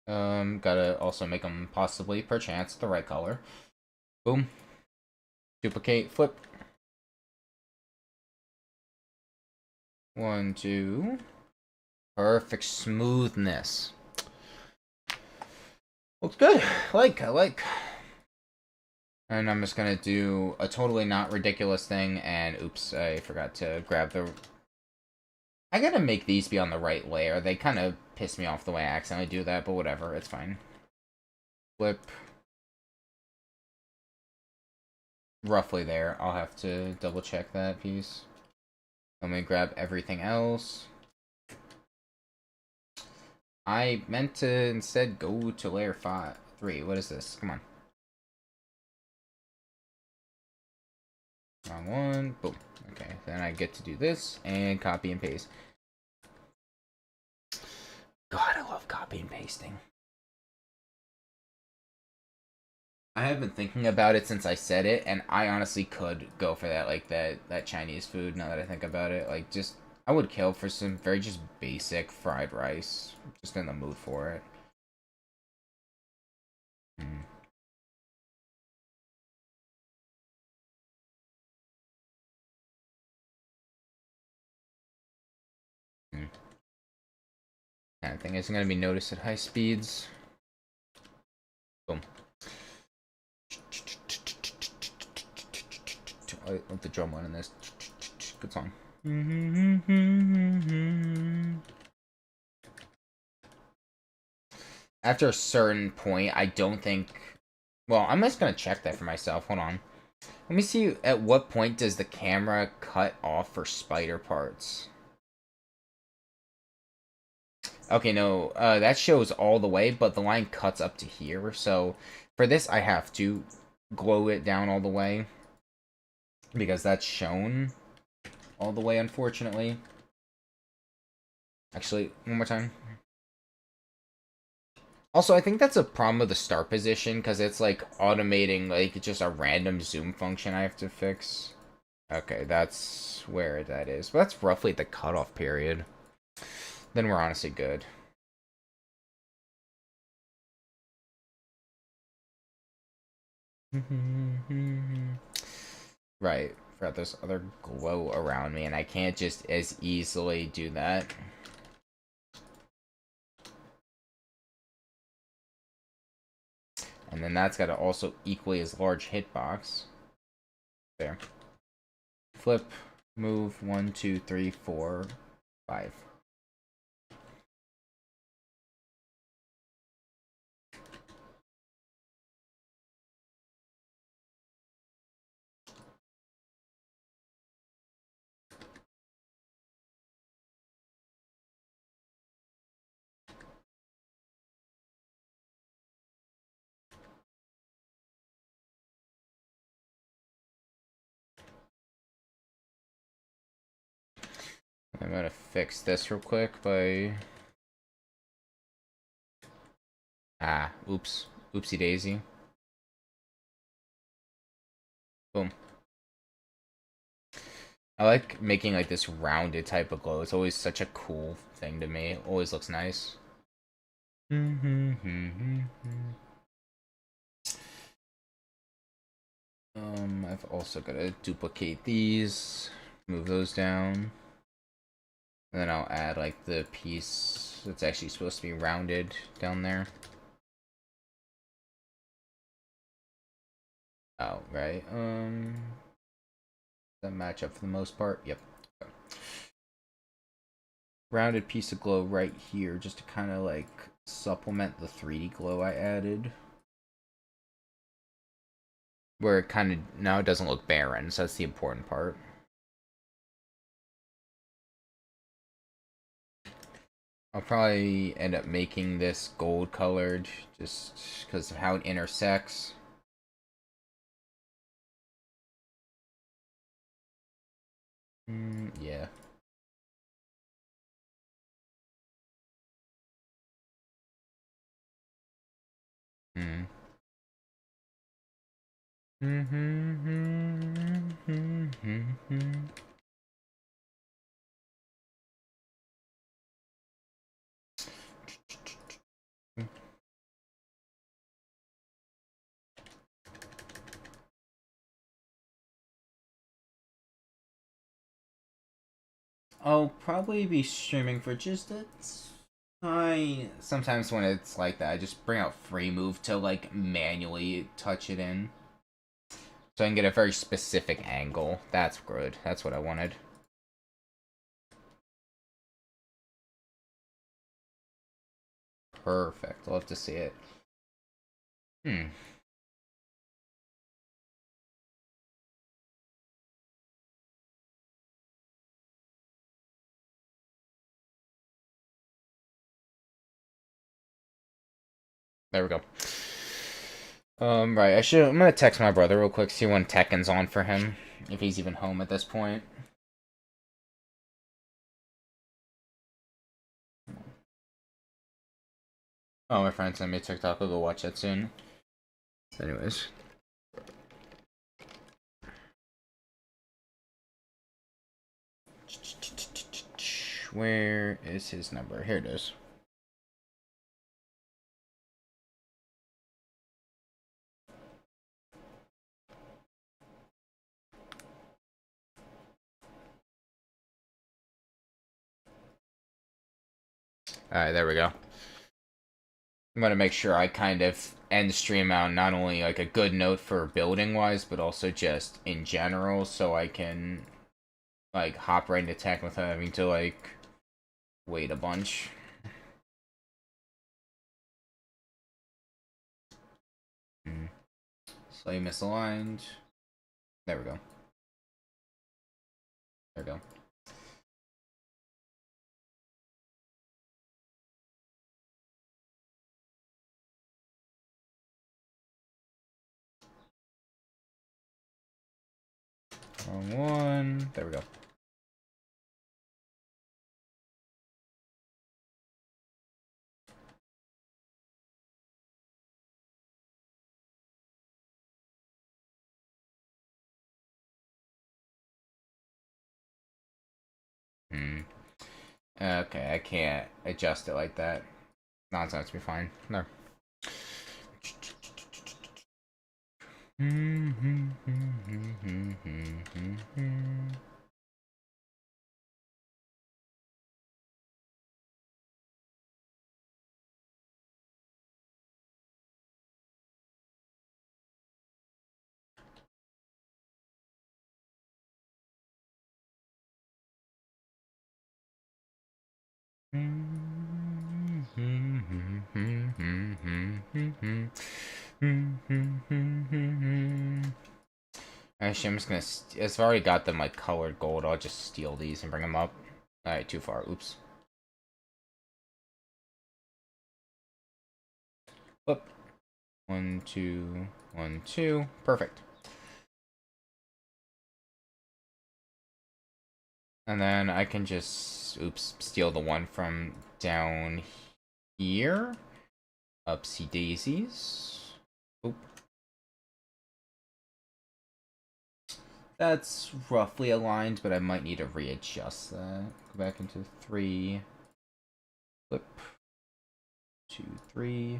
[SPEAKER 1] Gotta also make them possibly, perchance, the right color. Boom. Duplicate, flip. 1, 2. Perfect smoothness. Looks good. I like. And I'm just gonna do a totally not ridiculous thing, and oops, I forgot to grab the I gotta make these be on the right layer. They kind of piss me off the way I accidentally do that, but whatever, it's fine. Flip. Roughly there. I'll have to double check that piece. Let me grab everything else. I meant to instead go to layer 3. What is this? Come on. Wrong one. Boom. Okay, then I get to do this and copy and paste. God, I love copy and pasting. I have been thinking about it since I said it, and I honestly could go for that, like that Chinese food. Now that I think about it, like just I would kill for some very just basic fried rice. Just in the mood for it. Mm. Mm. Kind of thing isn't gonna be noticed at high speeds. Boom. I love the drum line in this. Good song. After a certain point, I don't think... Well, I'm just going to check that for myself. Hold on. Let me see at what point does the camera cut off for spider parts. Okay, no, that shows all the way, but the line cuts up to here. So for this, I have to glow it down all the way. Because that's shown all the way, unfortunately. Actually, one more time. Also, I think that's a problem with the start position, because it's like automating like just a random zoom function I have to fix. Okay, that's where that is. But that's roughly the cutoff period. Then we're honestly good. Right. Forgot there's other glow around me, and I can't just as easily do that. And then that's got to also equally as large hitbox. There. Flip, move, 1, 2, 3, 4, 5. I'm gonna fix this real quick by... Ah, oops. Oopsie daisy. Boom. I like making like this rounded type of glow. It's always such a cool thing to me. It always looks nice. I've also got to duplicate these, move those down. And then I'll add like the piece that's actually supposed to be rounded down there. Oh, right. That match up for the most part? Yep. Okay. Rounded piece of glow right here just to kind of like supplement the 3D glow I added. Where it kind of, now it doesn't look barren, so that's the important part. I'll probably end up making this gold colored just because of how it intersects. Yeah. Hmm. I'll probably be streaming for just a tiny... Sometimes when it's like that, I just bring out free move to like manually touch it in. So I can get a very specific angle. That's good. That's what I wanted. Perfect. Love to see it. Hmm. There we go. Right. I'm gonna text my brother real quick, see when Tekken's on for him, if he's even home at this point. Oh, my friend sent me a TikTok. I'll go watch that soon. Anyways. Where is his number? Here it is. Alright, there we go. I'm gonna make sure I kind of end stream out not only like a good note for building wise, but also just in general, so I can like hop right into tech without having to like wait a bunch. Slightly misaligned. There we go. There we go. Wrong one. There we go. Okay, I can't adjust it like that. Nonsense, be fine. No. Actually, I'm just gonna. I've already got them like colored gold. I'll just steal these and bring them up. Alright, too far. Oops. Whoop. 1, 2, 1, 2. Perfect. And then I can just, oops, steal the one from down here. Upsy daisies. Oop. That's roughly aligned, but I might need to readjust that. Go back into 3. Flip. 2, 3.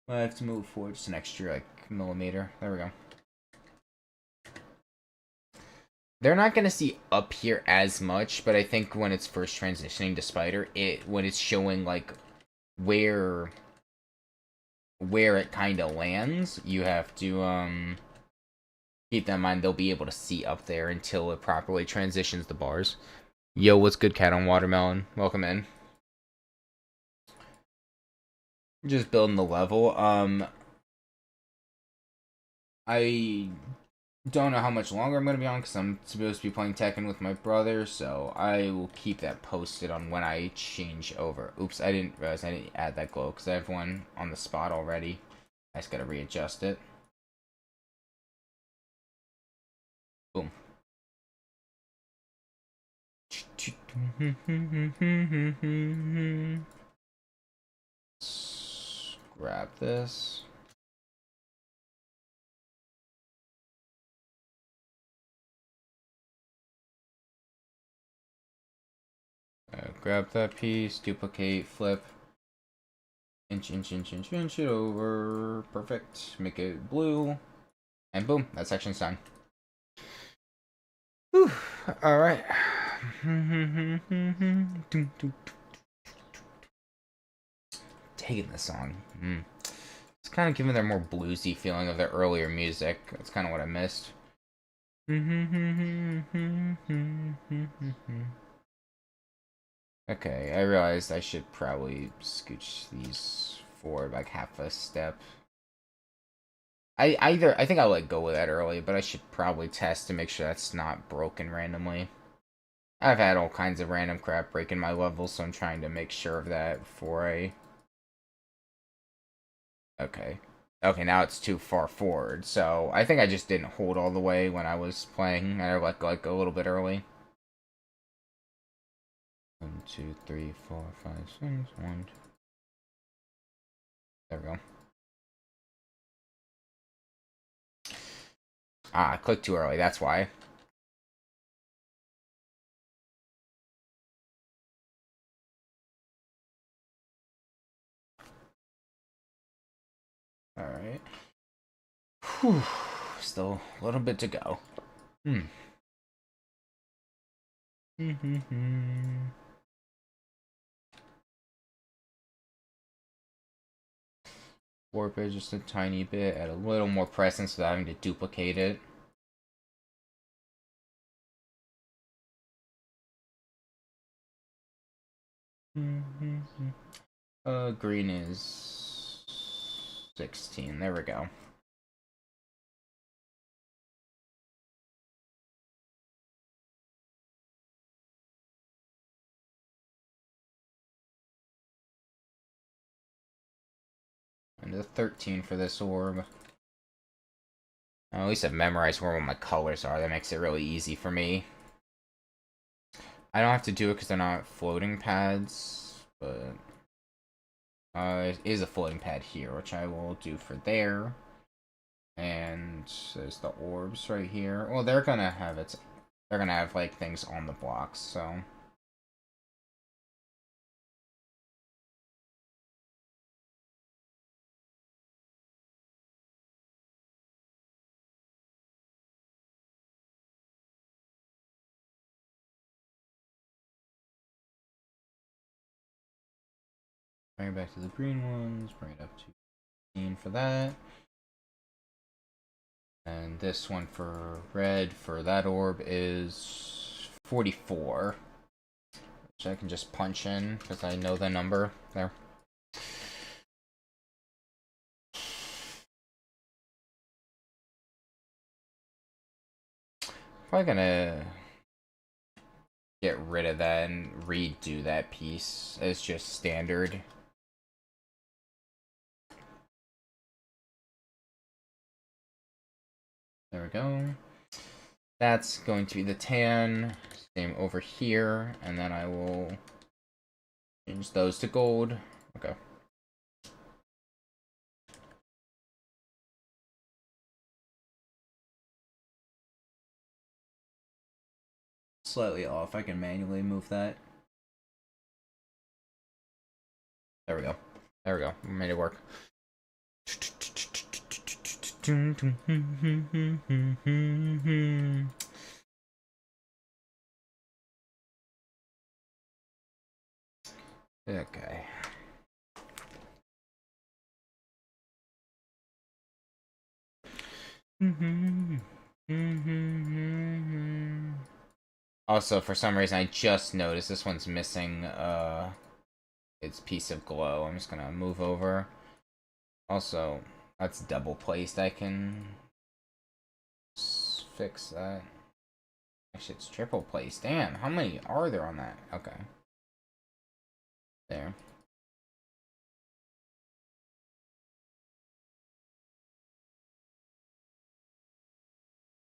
[SPEAKER 1] I have to move forward just an extra, like, millimeter. There we go. They're not going to see up here as much, but I think when it's first transitioning to spider, when it's showing, like, where it kind of lands, you have to, keep that in mind. They'll be able to see up there until it properly transitions the bars. Yo, what's good, Cat on Watermelon? Welcome in. Just building the level. I don't know how much longer I'm going to be on because I'm supposed to be playing Tekken with my brother, so I will keep that posted on when I change over. Oops, I didn't realize I didn't add that glow because I have one on the spot already. I just got to readjust it. Boom. Let's grab this. Grab that piece, duplicate, flip, inch it over. Perfect. Make it blue, and boom, that section's done. Whew. All right. Taking this song. It's kind of giving their more bluesy feeling of their earlier music. That's kind of what I missed. Okay, I realized I should probably scooch these forward like half a step. I think I'll let go with that early, but I should probably test to make sure that's not broken randomly. I've had all kinds of random crap breaking my levels, so I'm trying to make sure of that before I... Okay. Okay, now it's too far forward, so I think I just didn't hold all the way when I was playing. I let go a little bit early. 1, 2, 3, 4, 5, 6, 1, 2. There we go. Ah, I clicked too early, that's why. Alright. Whew. Still a little bit to go. Warp it just a tiny bit, add a little more presence without having to duplicate it. Green is 16. There we go. And a 13 for this orb. At least I've memorized where all my colors are. That makes it really easy for me. I don't have to do it because they're not floating pads, but it is a floating pad here, which I will do for there. And there's the orbs right here. Well, they're gonna have it. They're gonna have like things on the blocks, so. Bring it back to the green ones. Bring it up to 15 for that. And this one for red for that orb is 44. Which I can just punch in because I know the number there. Probably gonna get rid of that and redo that piece as just standard. There we go. That's going to be the tan. Same over here. And then I will change those to gold. Okay. Slightly off. I can manually move that. There we go. There we go. We made it work. Okay. Also, for some reason, I just noticed this one's missing its piece of glow. I'm just gonna move over. Also, that's double placed. I can fix that. Actually, it's triple placed. Damn, how many are there on that? Okay. There.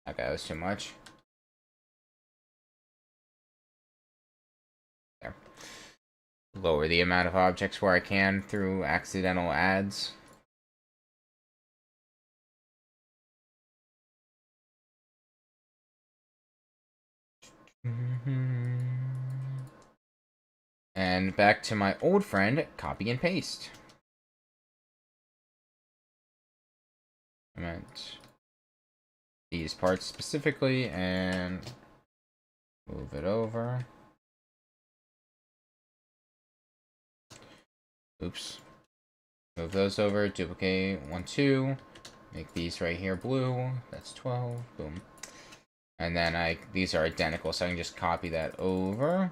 [SPEAKER 1] Okay, that was too much. There. Lower the amount of objects where I can through accidental adds. And back to my old friend, copy and paste. I meant these parts specifically and move it over. Oops. Move those over, duplicate 1, 2. Make these right here blue. That's 12. Boom. And then these are identical, so I can just copy that over.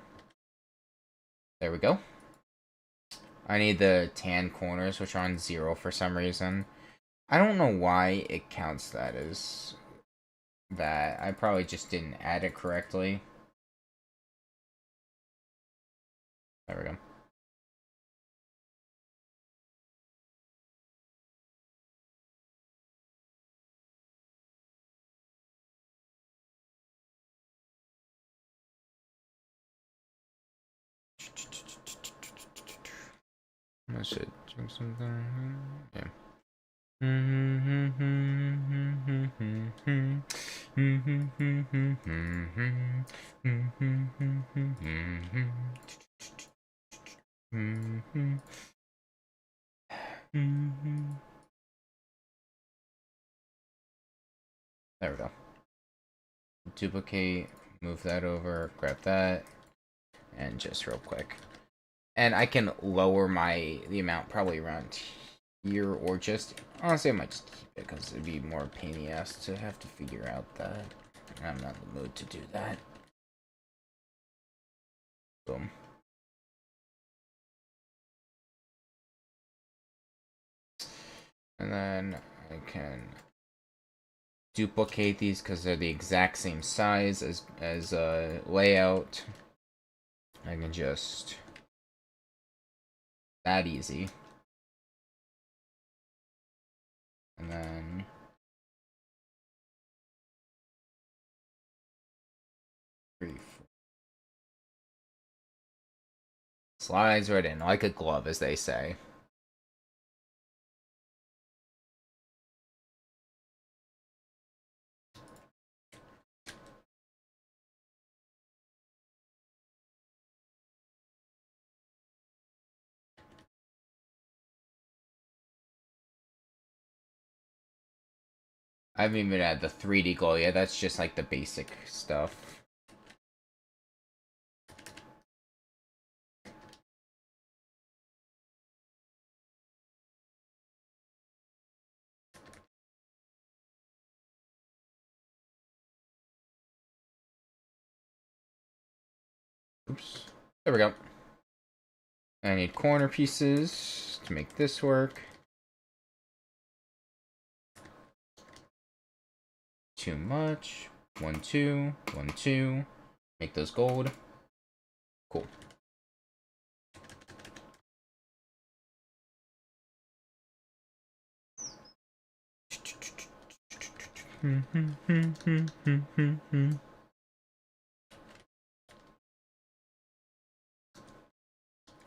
[SPEAKER 1] There we go. I need the tan corners, which are on 0 for some reason. I don't know why it counts that as that. I probably just didn't add it correctly. There we go. I should drink something. Yeah. There we go. Duplicate, move that over, grab that, and just real quick. And I can lower the amount probably around here, or just, honestly I might just keep it because it'd be more pain in the ass to have to figure out that. I'm not in the mood to do that. Boom. And then I can duplicate these because they're the exact same size as layout. I can just that easy. And then slides right in like a glove, as they say. I haven't even had the 3D glow yet. That's just like the basic stuff. Oops. There we go. I need corner pieces to make this work. Too much. 1, 2, 1, 2. Make those gold. Cool.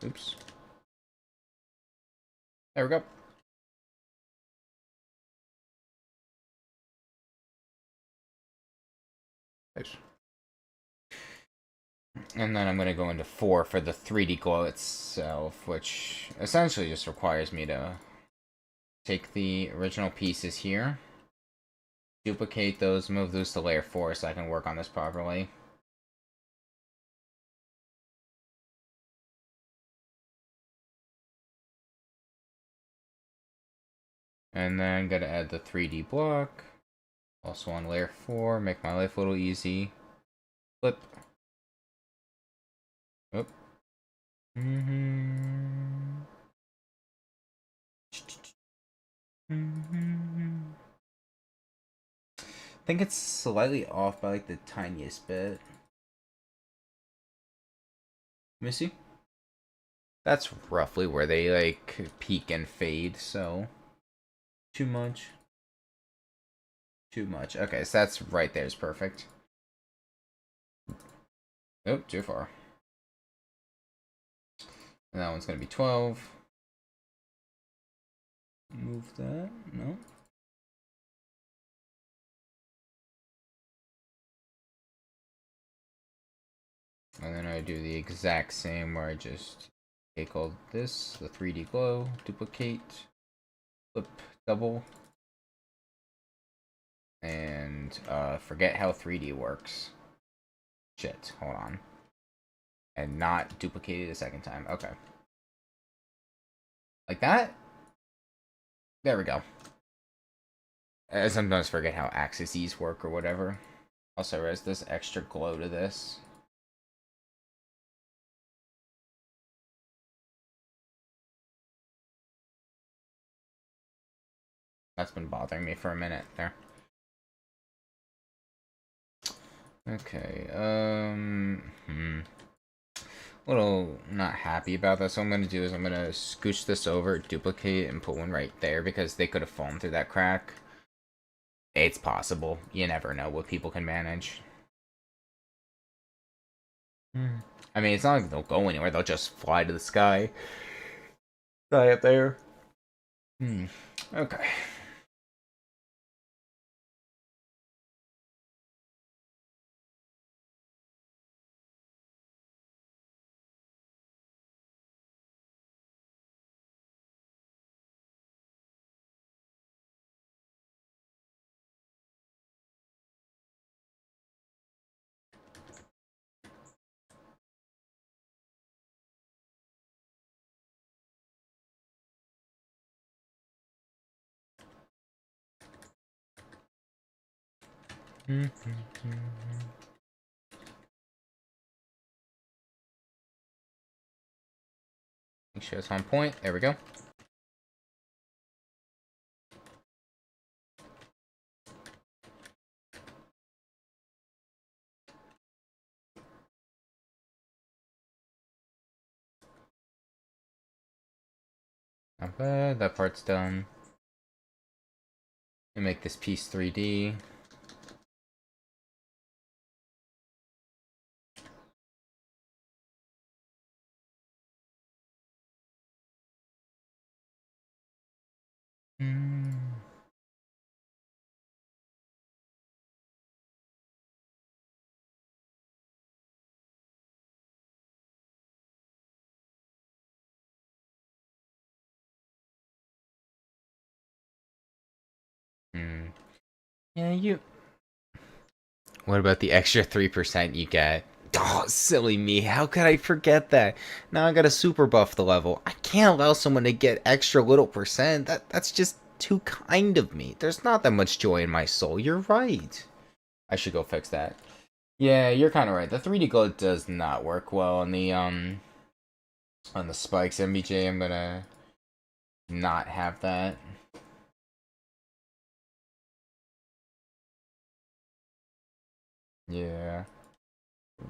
[SPEAKER 1] Oops. There we go. Nice. And then I'm going to go into 4 for the 3D glow itself, which essentially just requires me to take the original pieces here, duplicate those, move those to layer 4 so I can work on this properly. And then gotta add the 3D block. Also on layer 4, make my life a little easy. Flip. Oop. I think it's slightly off by like the tiniest bit. Let me see. That's roughly where they like peak and fade, so too much. Too much. Okay, so that's right there is perfect. Oh, too far. And that one's gonna be 12. Move that. No. And then I do the exact same where I just take all this, the 3D glow, duplicate, flip, double, and forget how 3D works. Shit, hold on. And not duplicate it a second time. Okay. Like that? There we go. I sometimes forget how axes work or whatever. Also, there's this extra glow to this. That's been bothering me for a minute there. Okay, a little not happy about this. What I'm gonna do is I'm gonna scooch this over, duplicate, and put one right there because they could have fallen through that crack. It's possible. You never know what people can manage. I mean, it's not like they'll go anywhere. They'll just fly to the sky. Die up there. Okay. Make sure it's on point. There we go. Not bad. That part's done. And make this piece 3D. Yeah, you. What about the extra 3% you get? Oh, silly me. How could I forget that? Now I gotta super buff the level. I can't allow someone to get extra little percent. That's just too kind of me. There's not that much joy in my soul. You're right. I should go fix that. Yeah, you're kind of right. The 3D glow does not work well on the spikes MBJ. I'm gonna not have that. Yeah.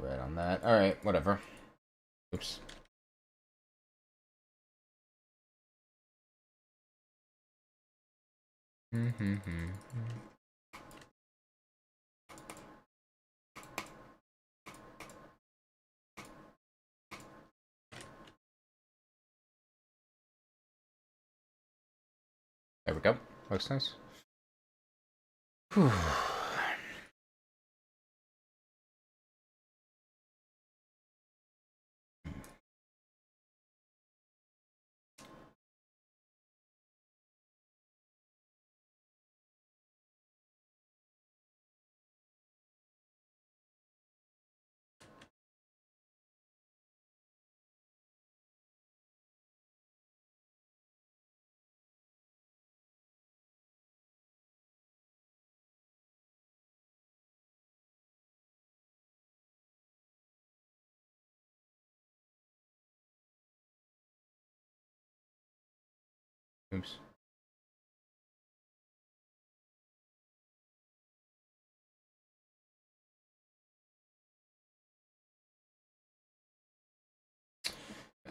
[SPEAKER 1] Right on that. Alright, whatever. Oops. There we go. Looks nice. Whew. Oops.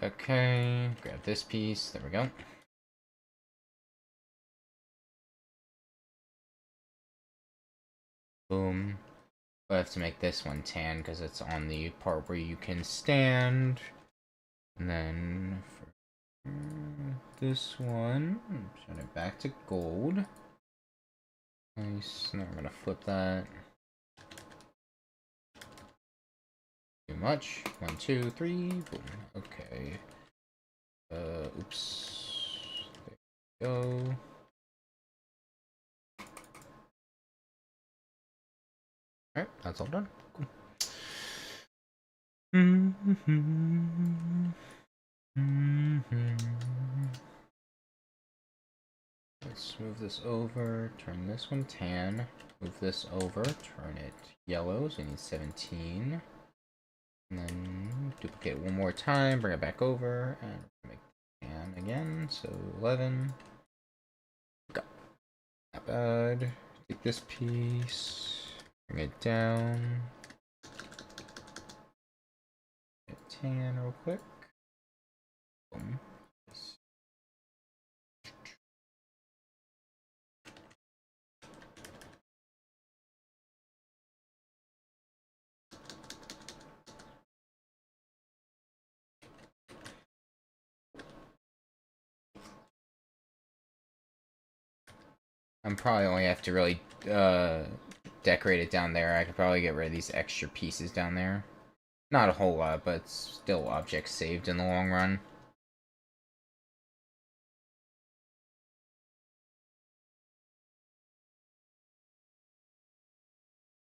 [SPEAKER 1] Okay, grab this piece. There we go. Boom. I have to make this one tan because it's on the part where you can stand. And then for this one, turn it back to gold. Nice. Now we're gonna flip that. Too much. 1, 2, 3. Boom. Okay. Oops. There we go. Alright, that's all done. Cool. Let's move this over, turn this one tan, move this over, turn it yellow, so we need 17. And then duplicate one more time, bring it back over, and make it tan again, so 11. Go. not bad. Take this piece, bring it down. Get tan real quick. Boom. I'm probably only have to really decorate it down there. I could probably get rid of these extra pieces down there. Not a whole lot, but it's still objects saved in the long run.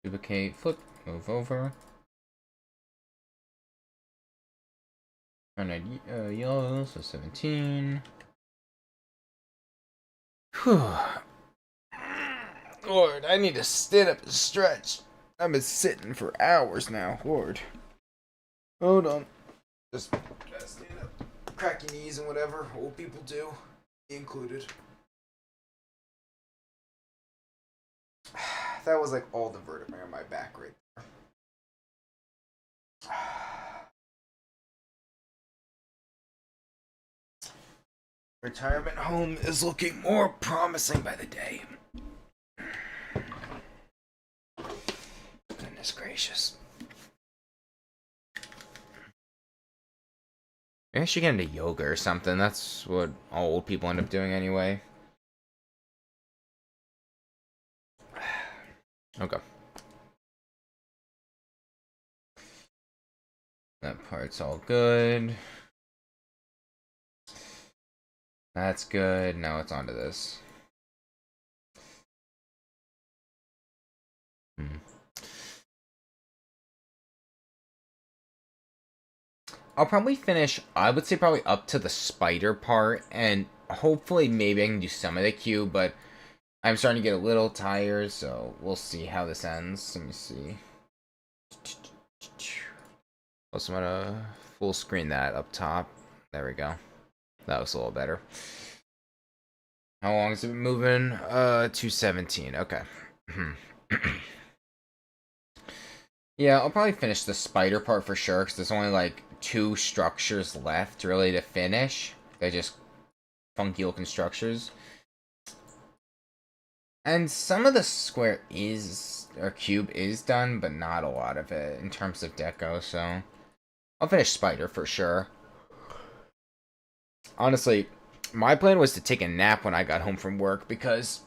[SPEAKER 1] Duplicate, flip, move over. Run at yellow, so 17. Whew. Lord, I need to stand up and stretch. I've been sitting for hours now. Lord. Hold on. Just gotta stand up. Crack your knees and whatever old people do. Me included. That was like all the vertebrae on my back right there. Retirement home is looking more promising by the day. Goodness gracious. Maybe I should get into yoga or something. That's what all old people end up doing anyway. Okay. That part's all good. That's good. Now it's onto this. I'll probably finish, I would say probably up to the spider part, and hopefully maybe I can do some of the cube, but I'm starting to get a little tired, so we'll see how this ends. Let me see. Also, I'm gonna full screen that up top. There we go. That was a little better. How long has it been moving? 217. Okay. Yeah, I'll probably finish the spider part for sure, because there's only like 2 structures left really to finish. They're just funky looking structures. And some of the square is, or cube is done, but not a lot of it in terms of deco, so I'll finish spider for sure. Honestly, my plan was to take a nap when I got home from work because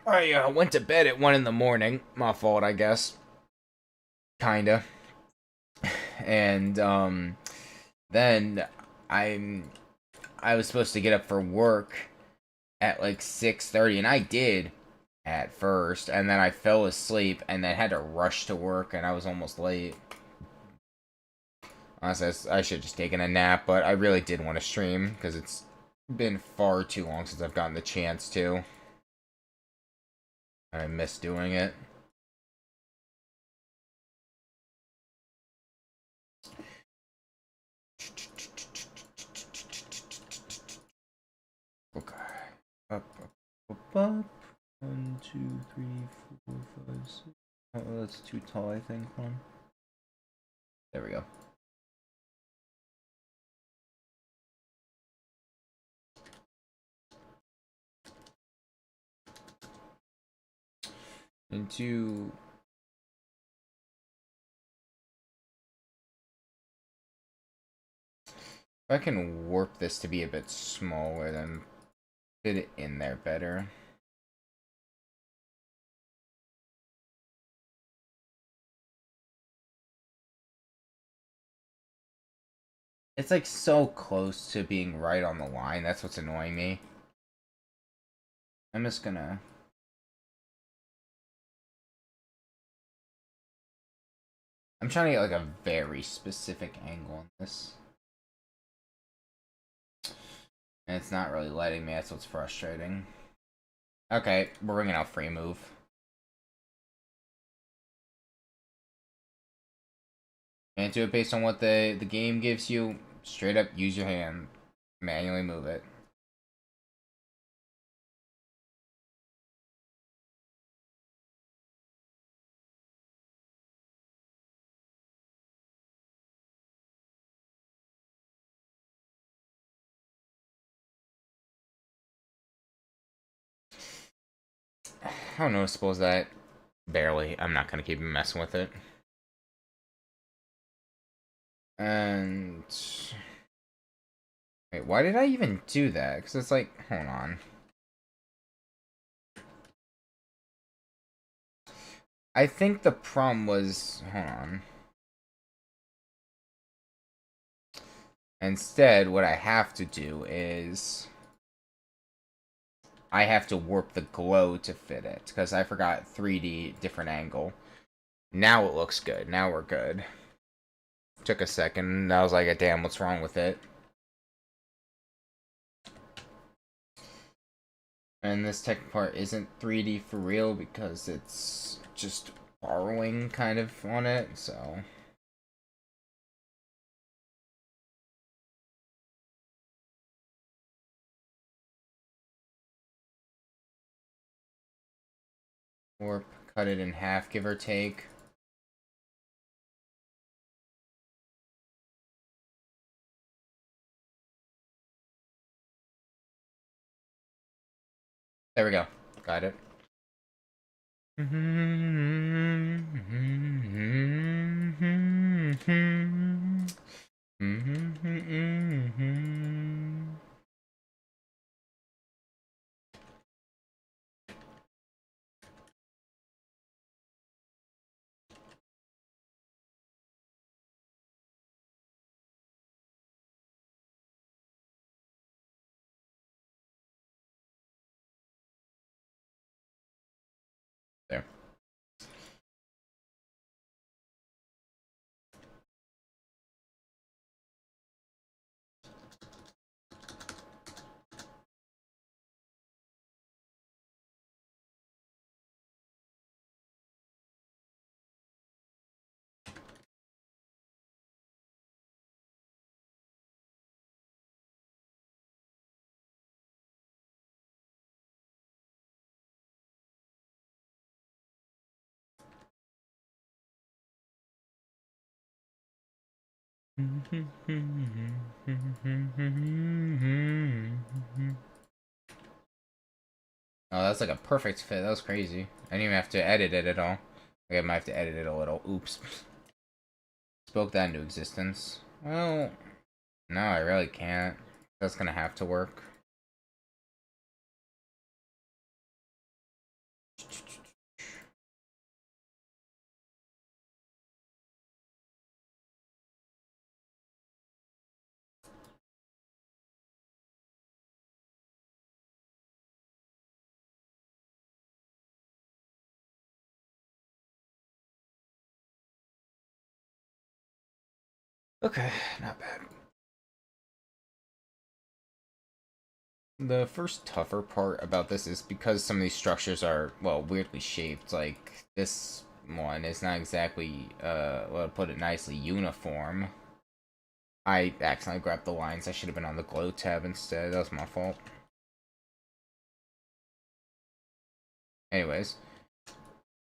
[SPEAKER 1] I went to bed at 1 in the morning. My fault, I guess. Kinda. And then I was supposed to get up for work at like 6:30, and I did at first, and then I fell asleep and then had to rush to work, and I was almost late. Honestly, I should have just taken a nap, but I really did want to stream because it's been far too long since I've gotten the chance to. I miss doing it. Okay. Up. 1, 2, 3, 4, 5, 6. Oh, that's too tall, I think. One. There we go. Into if I can warp this to be a bit smaller, then fit it in there better. It's like so close to being right on the line. That's what's annoying me. I'm just gonna... I'm trying to get like a very specific angle on this. And it's not really letting me. That's what's frustrating. Okay, we're bringing out free move. Can't do it based on what the game gives you. Straight up use your hand. Manually move it. how noticeable is that? Barely. I'm not gonna keep messing with it. And wait, why did I even do that? Because it's like, hold on. I think the problem was, hold on. Instead, what I have to do is I have to warp the glow to fit it because I forgot 3D different angle. Now it looks good. Now we're good. Took a second. I was like, damn, what's wrong with it? And this tech part isn't 3D for real because it's just borrowing kind of on it, so. Warp, cut it in half, give or take. There we go. Got it. There. Oh, that's like a perfect fit. That was crazy. I didn't even have to edit it at all. I might have to edit it a little. Oops. Spoke that into existence. Well, no, I really can't. That's gonna have to work. Okay, not bad. The first tougher part about this is because some of these structures are, well, weirdly shaped. Like, this one is not exactly, well, to put it nicely, uniform. I accidentally grabbed the lines. I should have been on the glow tab instead. That was my fault. Anyways,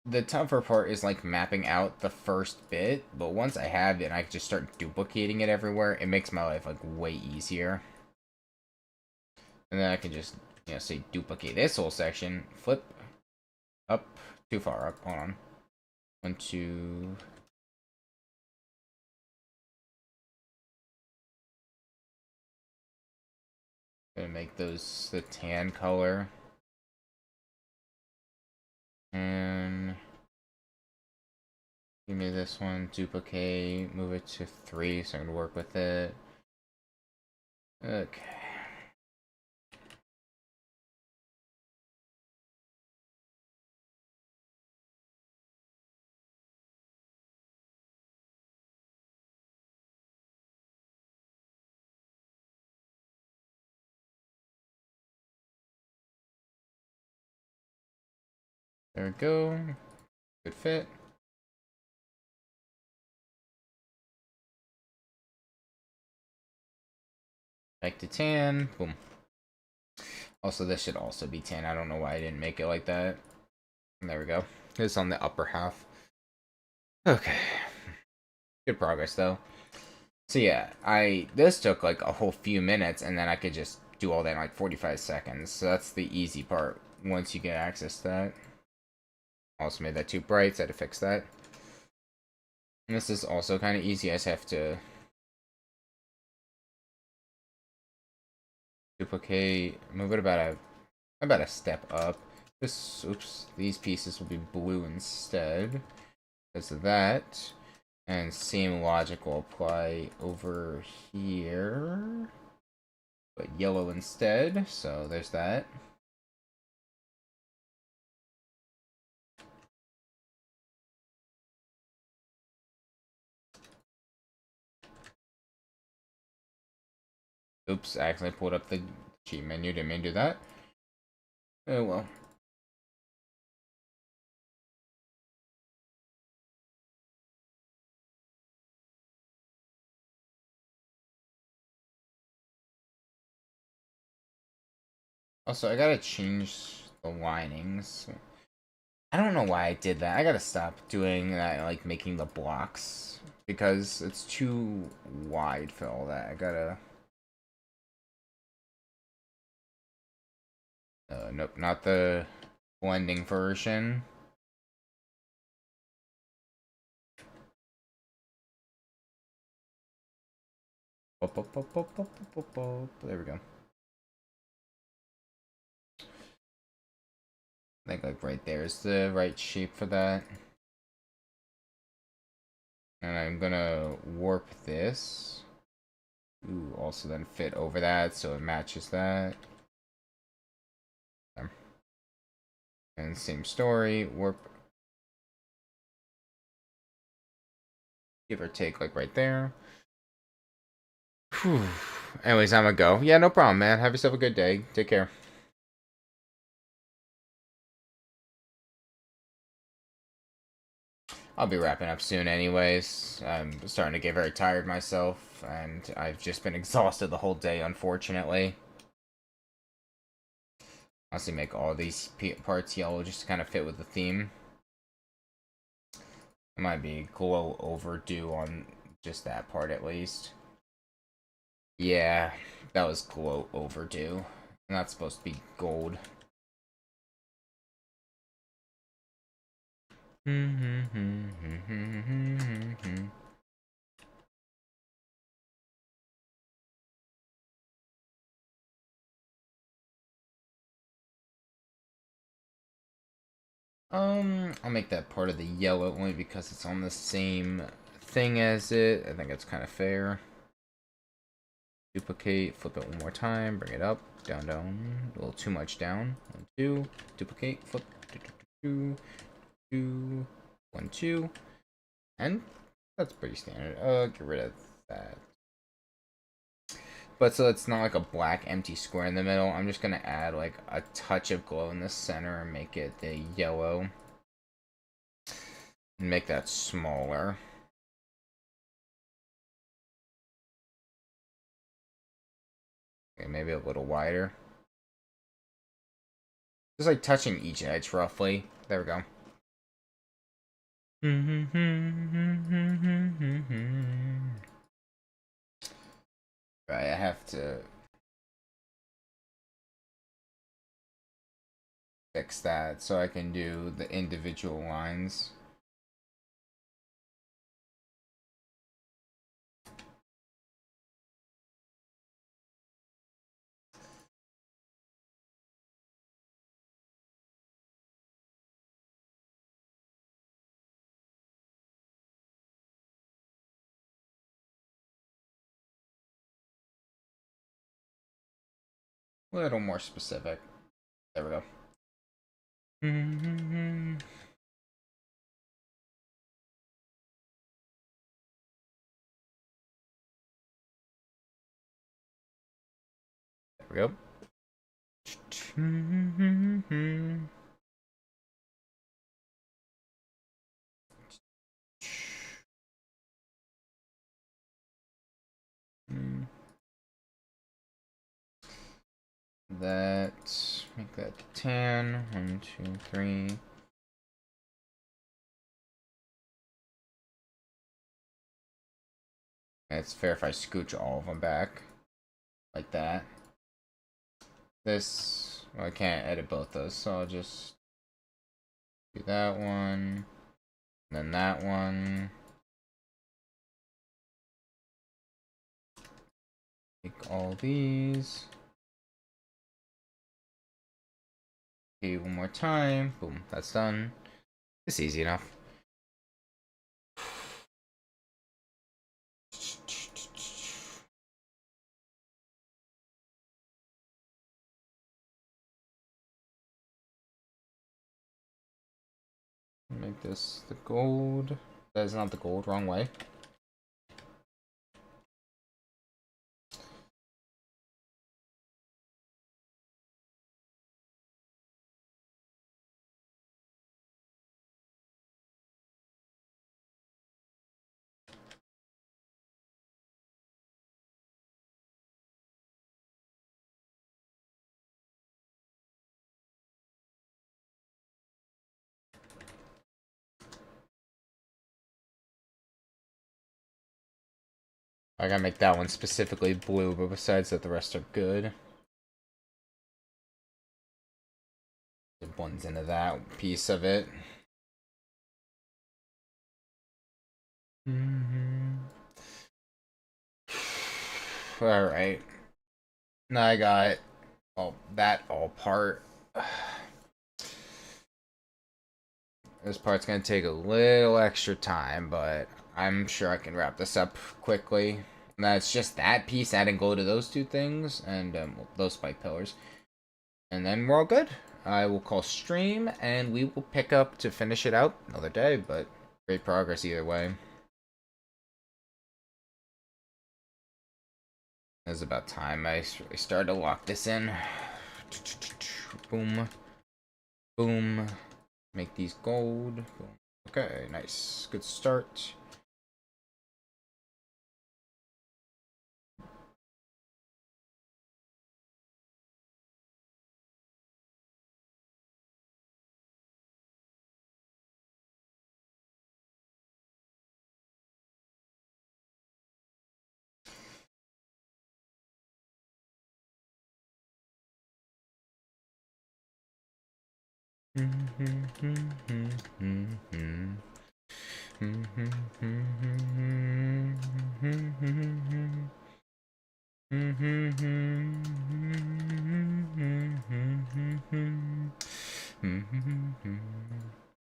[SPEAKER 1] the tougher part is like mapping out the first bit, but once I have it and I can just start duplicating it everywhere, it makes my life like way easier. And then I can just, say duplicate this whole section, flip up, too far up, hold on. 1, 2. Gonna make those the tan color. And give me this one, duplicate, move it to 3 so I can work with it. Okay. There we go. Good fit. Back to tan. Boom. Also, this should also be tan. I don't know why I didn't make it like that. And there we go. It's on the upper half. Okay. Good progress, though. So yeah, this took like a whole few minutes, and then I could just do all that in like 45 seconds. So that's the easy part once you get access to that. Also made that too bright, so I had to fix that. And this is also kind of easy. I just have to duplicate, move it about a step up. Oops, these pieces will be blue instead because of that. And same logic will apply over here, but yellow instead. So there's that. Oops, I accidentally pulled up the cheat menu. Didn't mean to do that. Oh well. Also, I gotta change the linings. I don't know why I did that. I gotta stop doing that, like making the blocks, because it's too wide for all that. I gotta. Nope, not the blending version. There we go. I think like right there is the right shape for that. And I'm gonna warp this. Ooh, also then fit over that so it matches that. And same story, warp. Give or take like right there. Whew. Anyways, I'm gonna go. Yeah, no problem, man. Have yourself a good day. Take care. I'll be wrapping up soon anyways. I'm starting to get very tired myself, and I've just been exhausted the whole day, unfortunately. Honestly, make all these parts yellow just to kind of fit with the theme. It might be glow overdue on just that part at least. Yeah, that was glow overdue. Not supposed to be gold. I'll make that part of the yellow only because it's on the same thing as it. I think it's kind of fair. Duplicate, flip it one more time, bring it up, down, down. A little too much down. 1, 2, duplicate, flip, 2, 2, 1, 2. And that's pretty standard. Get rid of that. But so it's not like a black empty square in the middle. I'm just gonna add like a touch of glow in the center and make it the yellow. And make that smaller. Okay, maybe a little wider. Just like touching each edge roughly. There we go. Right, I have to fix that so I can do the individual lines. A little more specific. There we go. There we go. That, make that 10. 1, 2, 3. It's fair if I scooch all of them back. Like that. This, well, I can't edit both those, so I'll just Do that one. Then that one. Take all these. Okay, one more time. Boom, that's done. It's easy enough. Make this the gold. That is not the gold, wrong way. I gotta make that one specifically blue, but besides that, the rest are good. The one's into that piece of it. Alright. Now I got that all part. This part's gonna take a little extra time, but I'm sure I can wrap this up quickly. That's just that piece, adding gold to those two things, and those spike pillars. And then we're all good. I will call stream, and we will pick up to finish it out another day, but great progress either way. It's about time I started to lock this in. Boom. Boom. Make these gold. Boom. Okay, nice. Good start.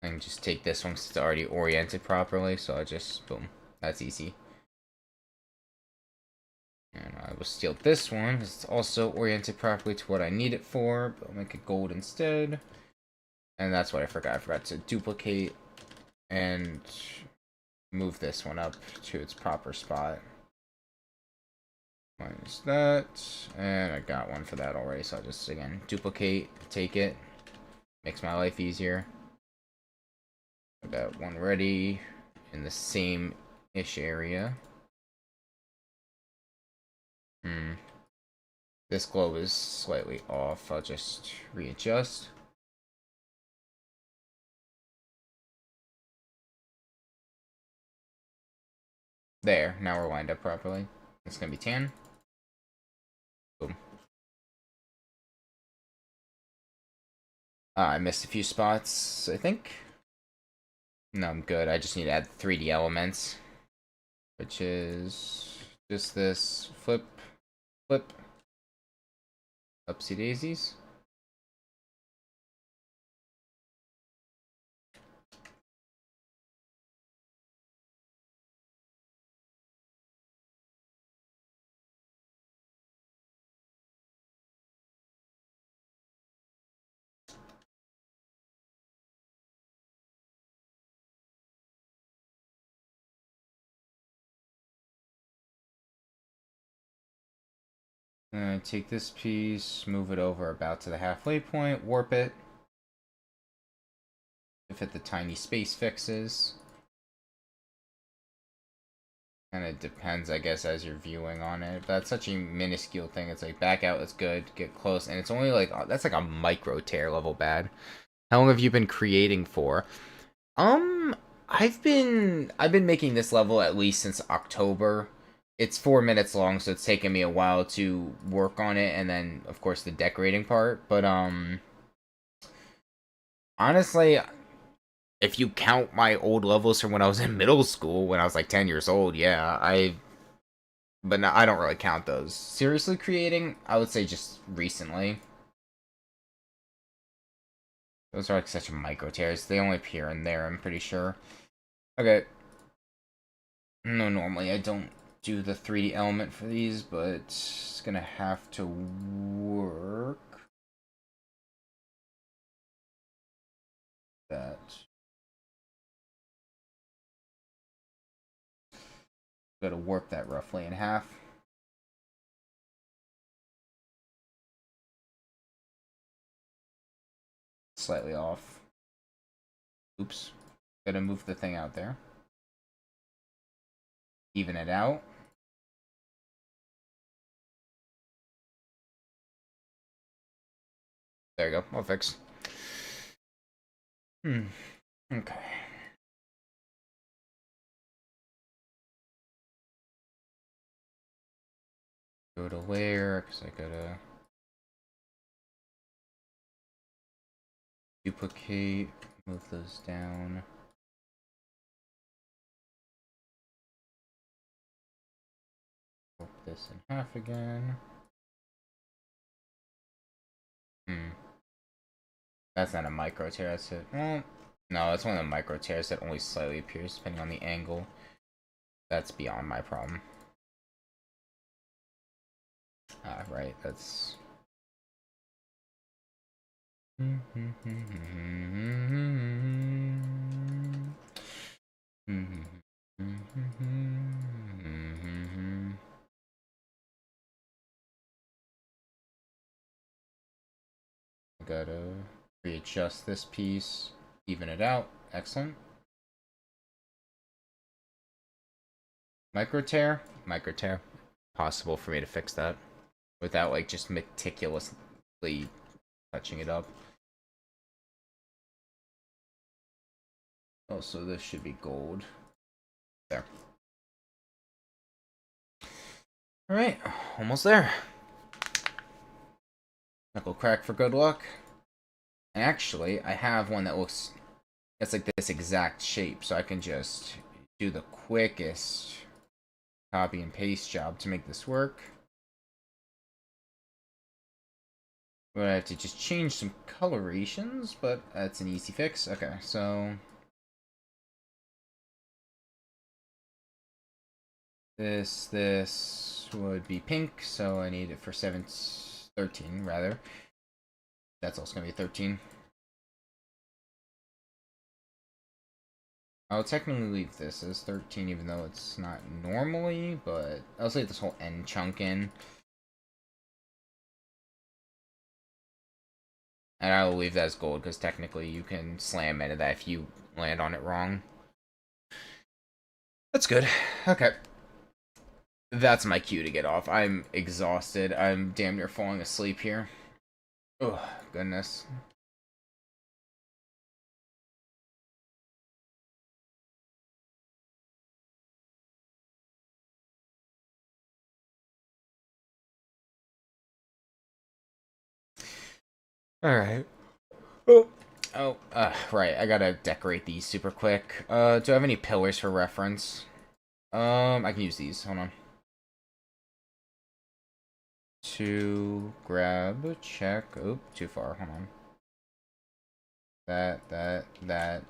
[SPEAKER 1] And just take this one because it's already oriented properly, so I just, boom, that's easy. And I will steal this one because it's also oriented properly to what I need it for, but I'll make it gold instead. And that's what I forgot. I forgot to duplicate and move this one up to its proper spot. Minus that, and I got one for that already, so I'll just, again, duplicate, take it, makes my life easier. I got one ready in the same-ish area. This globe is slightly off, I'll just readjust. There, now we're lined up properly. It's gonna be tan. Boom. I missed a few spots, I think. No, I'm good. I just need to add 3D elements, which is just this flip, flip, upsy daisies. Take this piece, move it over about to the halfway point, warp it to fit the tiny space fixes. And it depends, I guess, as you're viewing on it. But that's such a minuscule thing. It's like, back out, that's good, get close. And it's only like, that's like a micro tear level bad. How long have you been creating for? I've been making this level at least since October. It's 4 minutes long, so it's taken me a while to work on it, and then of course the decorating part. But honestly, If you count my old levels from when I was in middle school, when I was like 10 years old, yeah, but no, I don't really count those. Seriously creating, I would say just recently. Those are like such micro tears. They only appear in there, I'm pretty sure. Okay. No, normally I don't do the 3D element for these, but it's gonna have to work. That. Gotta warp that roughly in half. Slightly off. Oops. Gotta move the thing out there. Even it out. There you go. All fixed. Okay. Go to layer, because I gotta duplicate, move those down. Warp this in half again. That's not a micro tear, that's it. Well, no, it's one of the micro tears that only slightly appears depending on the angle. That's beyond my problem. Ah, right, that's... Gotta readjust this piece, even it out. Excellent. Micro tear? Micro tear. Possible for me to fix that without like just meticulously touching it up. Oh, so this should be gold. There. Alright, almost there. Knuckle crack for good luck. And actually, I have one that looks... That's like this exact shape, so I can just do the quickest copy and paste job to make this work. But I have to just change some colorations, but that's an easy fix. Okay, so... This would be pink, so I need it for 13, rather. That's also going to be 13. I'll technically leave this as 13, even though it's not normally, but I'll leave this whole end chunk in. And I'll leave that as gold, because technically you can slam into that if you land on it wrong. That's good. Okay. That's my cue to get off. I'm exhausted. I'm damn near falling asleep here. Oh, goodness. Alright. Right. I gotta decorate these super quick. Do I have any pillars for reference? I can use these. Hold on. To grab, check. Oop, too far. Hold on. That.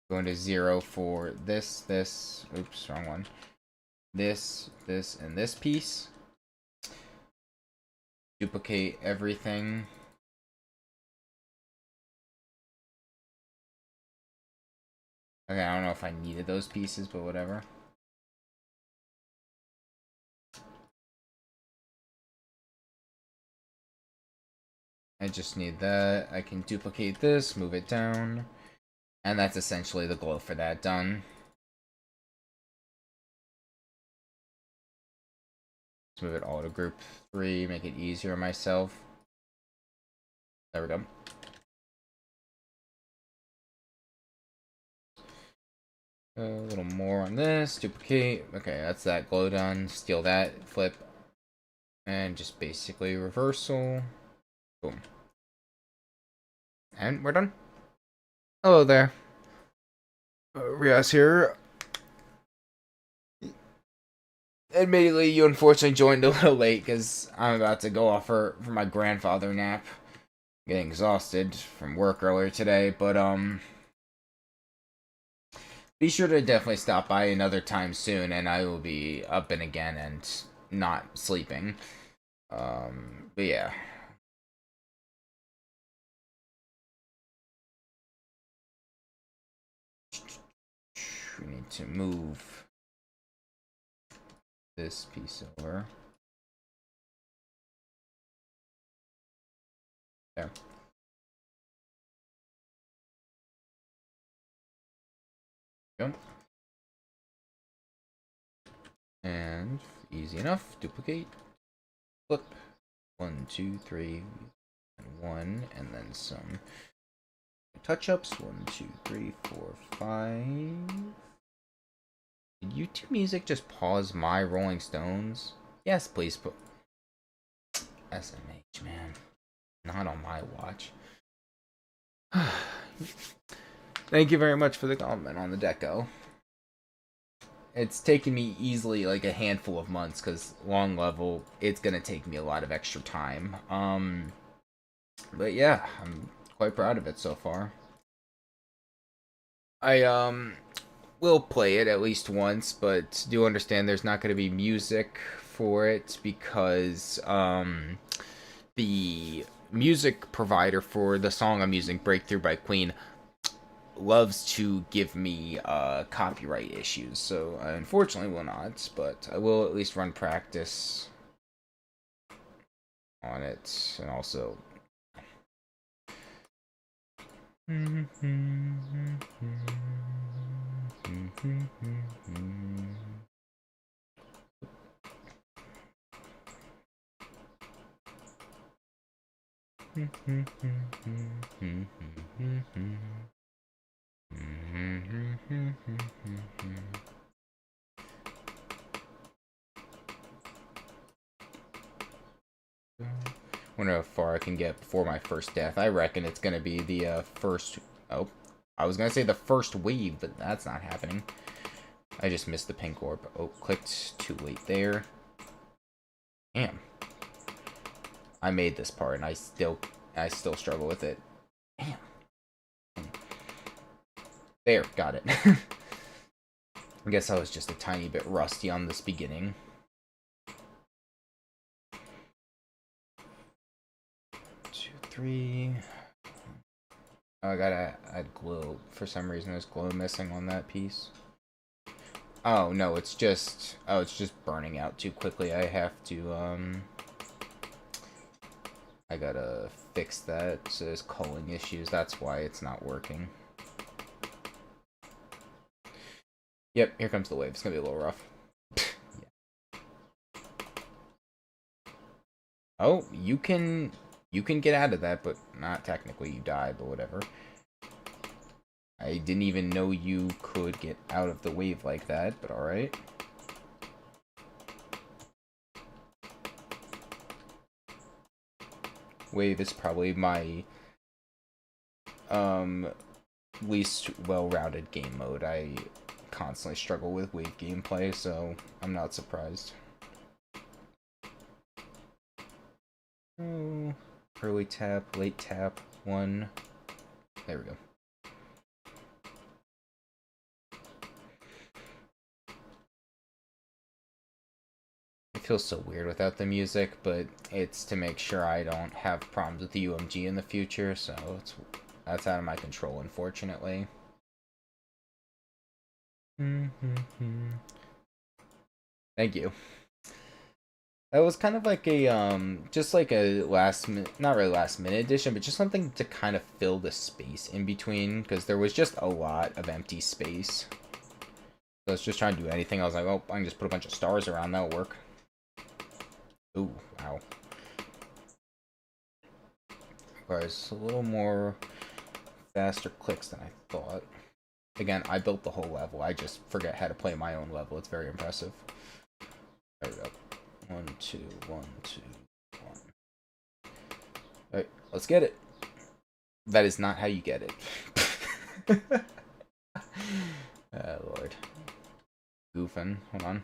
[SPEAKER 1] Going to 0 for this. Oops, wrong one. This, and this piece. Duplicate everything. Okay, I don't know if I needed those pieces, but whatever. I just need that. I can duplicate this, move it down. And that's essentially the glow for that done. Let's move it all to group 3, make it easier on myself. There we go. A little more on this, duplicate. Okay, that's that glow done. Steal that, flip, and just basically reversal. Boom. And we're done. Hello there. Rias here. Admittedly, you unfortunately joined a little late because I'm about to go off for my grandfather nap. Getting exhausted from work earlier today, but be sure to definitely stop by another time soon, and I will be up and again and not sleeping. But yeah. We need to move this piece over. There. Go. And easy enough. Duplicate. Flip. 1, 2, 3, and 1, and then some touch-ups. 1, 2, 3, 4, 5. Did YouTube Music just pause my Rolling Stones? Yes, please put SMH, man. Not on my watch. Thank you very much for the comment on the deco. It's taken me easily like a handful of months because long level, it's gonna take me a lot of extra time. But yeah, I'm quite proud of it so far. I will play it at least once, but do understand there's not going to be music for it because the music provider for the song I'm using, Breakthrough by Queen, loves to give me copyright issues. So I unfortunately will not, but I will at least run practice on it, and also wonder how far I can get before my first death. I reckon it's gonna be the first. Oh, I was gonna say the first wave, but that's not happening. I just missed the pink orb. Oh, clicked too late there. Damn. I made this part, and I still struggle with it. Damn. There, got it. I guess I was just a tiny bit rusty on this beginning. 2, 3. Oh, I gotta add glow. For some reason, there's glow missing on that piece. Oh, no, it's just... Oh, it's just burning out too quickly. I have to, I gotta fix that. So there's culling issues. That's why it's not working. Yep, here comes the wave. It's gonna be a little rough. Yeah. Oh, you can get out of that, but not technically. You die, but whatever. I didn't even know you could get out of the wave like that, but alright. Wave is probably my least well-rounded game mode. I constantly struggle with wave gameplay, so I'm not surprised. Oh, early tap, late tap, 1. There we go. It feels so weird without the music, but it's to make sure I don't have problems with the UMG in the future, so that's out of my control, unfortunately. Thank you. That was kind of like a, just like a last minute, not really last minute addition, but just something to kind of fill the space in between, because there was just a lot of empty space. So I was just trying to do anything. I was like, oh, I can just put a bunch of stars around, that'll work. Ooh, wow. Requires a little more faster clicks than I thought. Again, I built the whole level. I just forget how to play my own level. It's very impressive. There we go. 1, 2, 1, 2, 1. Alright, let's get it. That is not how you get it. Lord. Goofing. Hold on.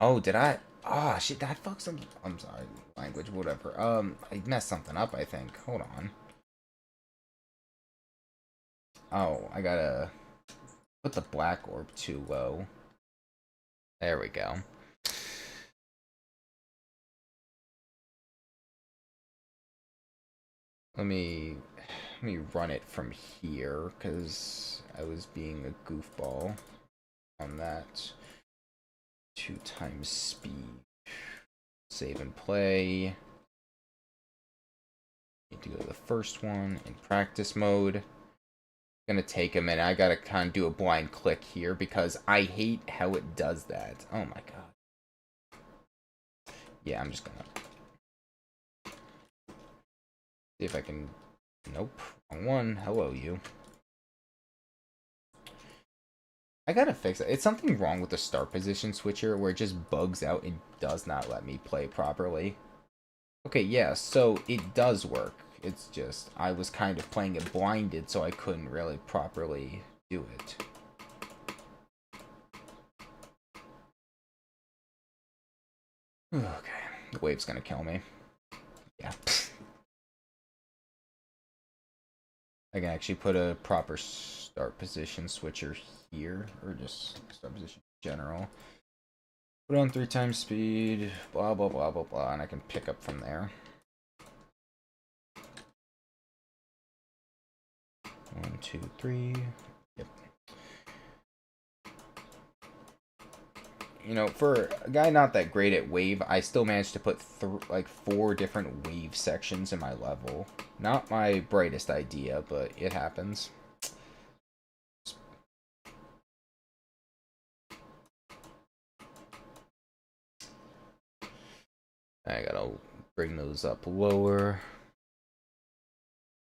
[SPEAKER 1] Oh, did I? Oh, shit, that fucked some... I'm sorry, language, whatever. I messed something up, I think. Hold on. Oh, I gotta put the black orb too low. There we go. Let me run it from here, because I was being a goofball on that. 2 times speed. Save and play. Need to go to the first one in practice mode. Gonna take a minute. I gotta kind of do a blind click here because I hate how it does that. Oh my god. Yeah, I'm just gonna see if I can. Nope, wrong one. Hello, you. I gotta fix it. It's something wrong with the start position switcher where it just bugs out and does not let me play properly. Okay, yeah, so it does work. It's just I was kind of playing it blinded, so I couldn't really properly do it. Okay, the wave's gonna kill me. Yeah. I can actually put a proper start position switcher here, or just start position in general. Put on 3 times speed, blah blah blah blah blah, and I can pick up from there. 1, 2, 3. Yep. You know, for a guy not that great at wave, I still managed to put like 4 different wave sections in my level. Not my brightest idea, but it happens. I gotta bring those up lower.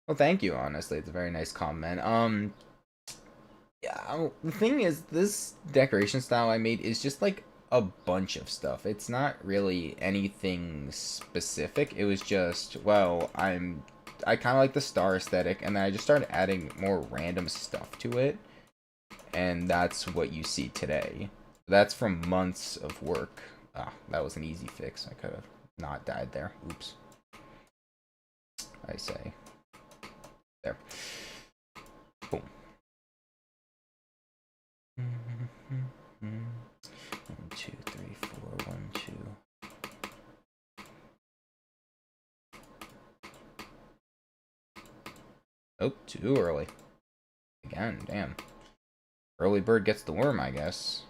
[SPEAKER 1] Well, thank you, honestly. It's a very nice comment. Yeah, the thing is, this decoration style I made is just like a bunch of stuff. It's not really anything specific. It was just, well, I kind of like the star aesthetic, and then I just started adding more random stuff to it, and that's what you see today. That's from months of work. Ah, that was an easy fix. I could have not died there. Oops. I say. There. Boom. 1, 2, 3, 4, 1, 2. Oh, too early. Again, damn. Early bird gets the worm, I guess.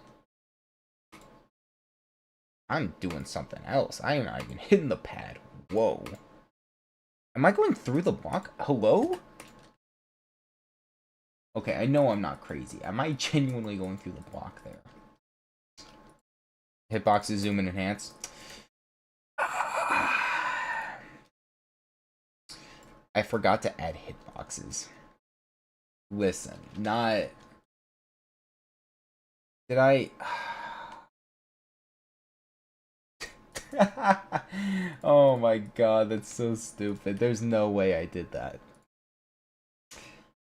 [SPEAKER 1] I'm doing something else. I am not even hitting the pad. Whoa. Am I going through the block? Hello? Okay, I know I'm not crazy. Am I genuinely going through the block there? Hitboxes, zoom and enhance. I forgot to add hitboxes. Listen, not... Did I... Oh my god, that's so stupid. There's no way I did that.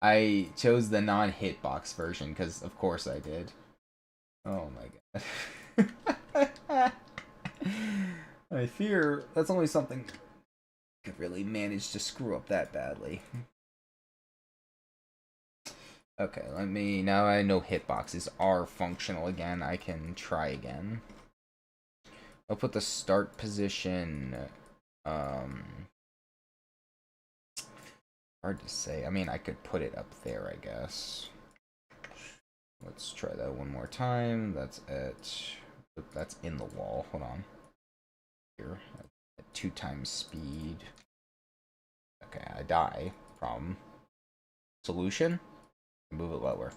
[SPEAKER 1] I chose the non-hitbox version, because of course I did. Oh my god. I fear that's only something I could really manage to screw up that badly. Okay, let me... Now I know hitboxes are functional again, I can try again. I'll put the start position... Hard to say. I mean, I could put it up there, I guess. Let's try that one more time. That's in the wall. Hold on. Here. At 2 times speed. Okay, I die. Problem. Solution? Move it lower.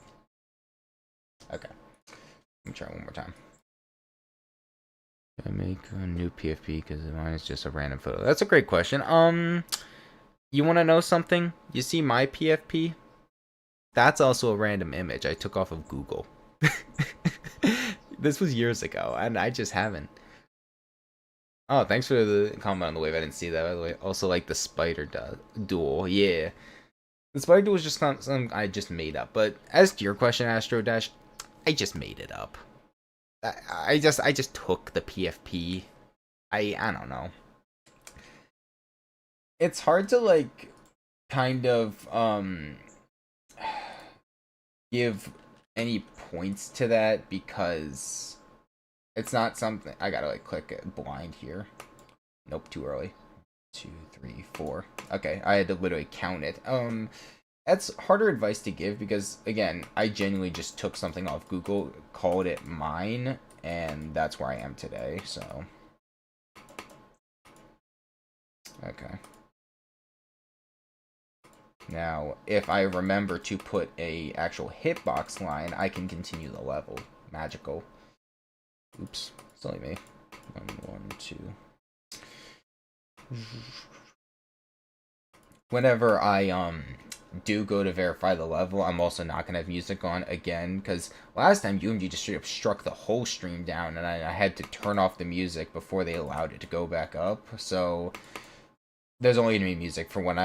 [SPEAKER 1] Okay. Let me try one more time. I make a new PFP because mine is just a random photo. That's a great question. You want to know something? You see my PFP? That's also a random image I took off of Google. This was years ago, and I just haven't. Oh, thanks for the comment on the wave. I didn't see that, by the way. Also, like the spider duel. Yeah. The spike duel was just something I just made up. But as to your question, Astro Dash, I just made it up. I just took the PFP. I don't know. It's hard to like kind of give any points to that because it's not something I gotta like click it blind here. Nope, too early. 2, 3, 4. Okay, I had to literally count it. That's harder advice to give because again, I genuinely just took something off Google, called it mine, and that's where I am today. So, okay. Now, if I remember to put a actual hitbox line, I can continue the level. Magical. Oops, it's only me. 1, 1, 2. Whenever I do go to verify the level, I'm also not gonna have music on again because last time UMG just straight up struck the whole stream down, and I had to turn off the music before they allowed it to go back up. So there's only gonna be music for when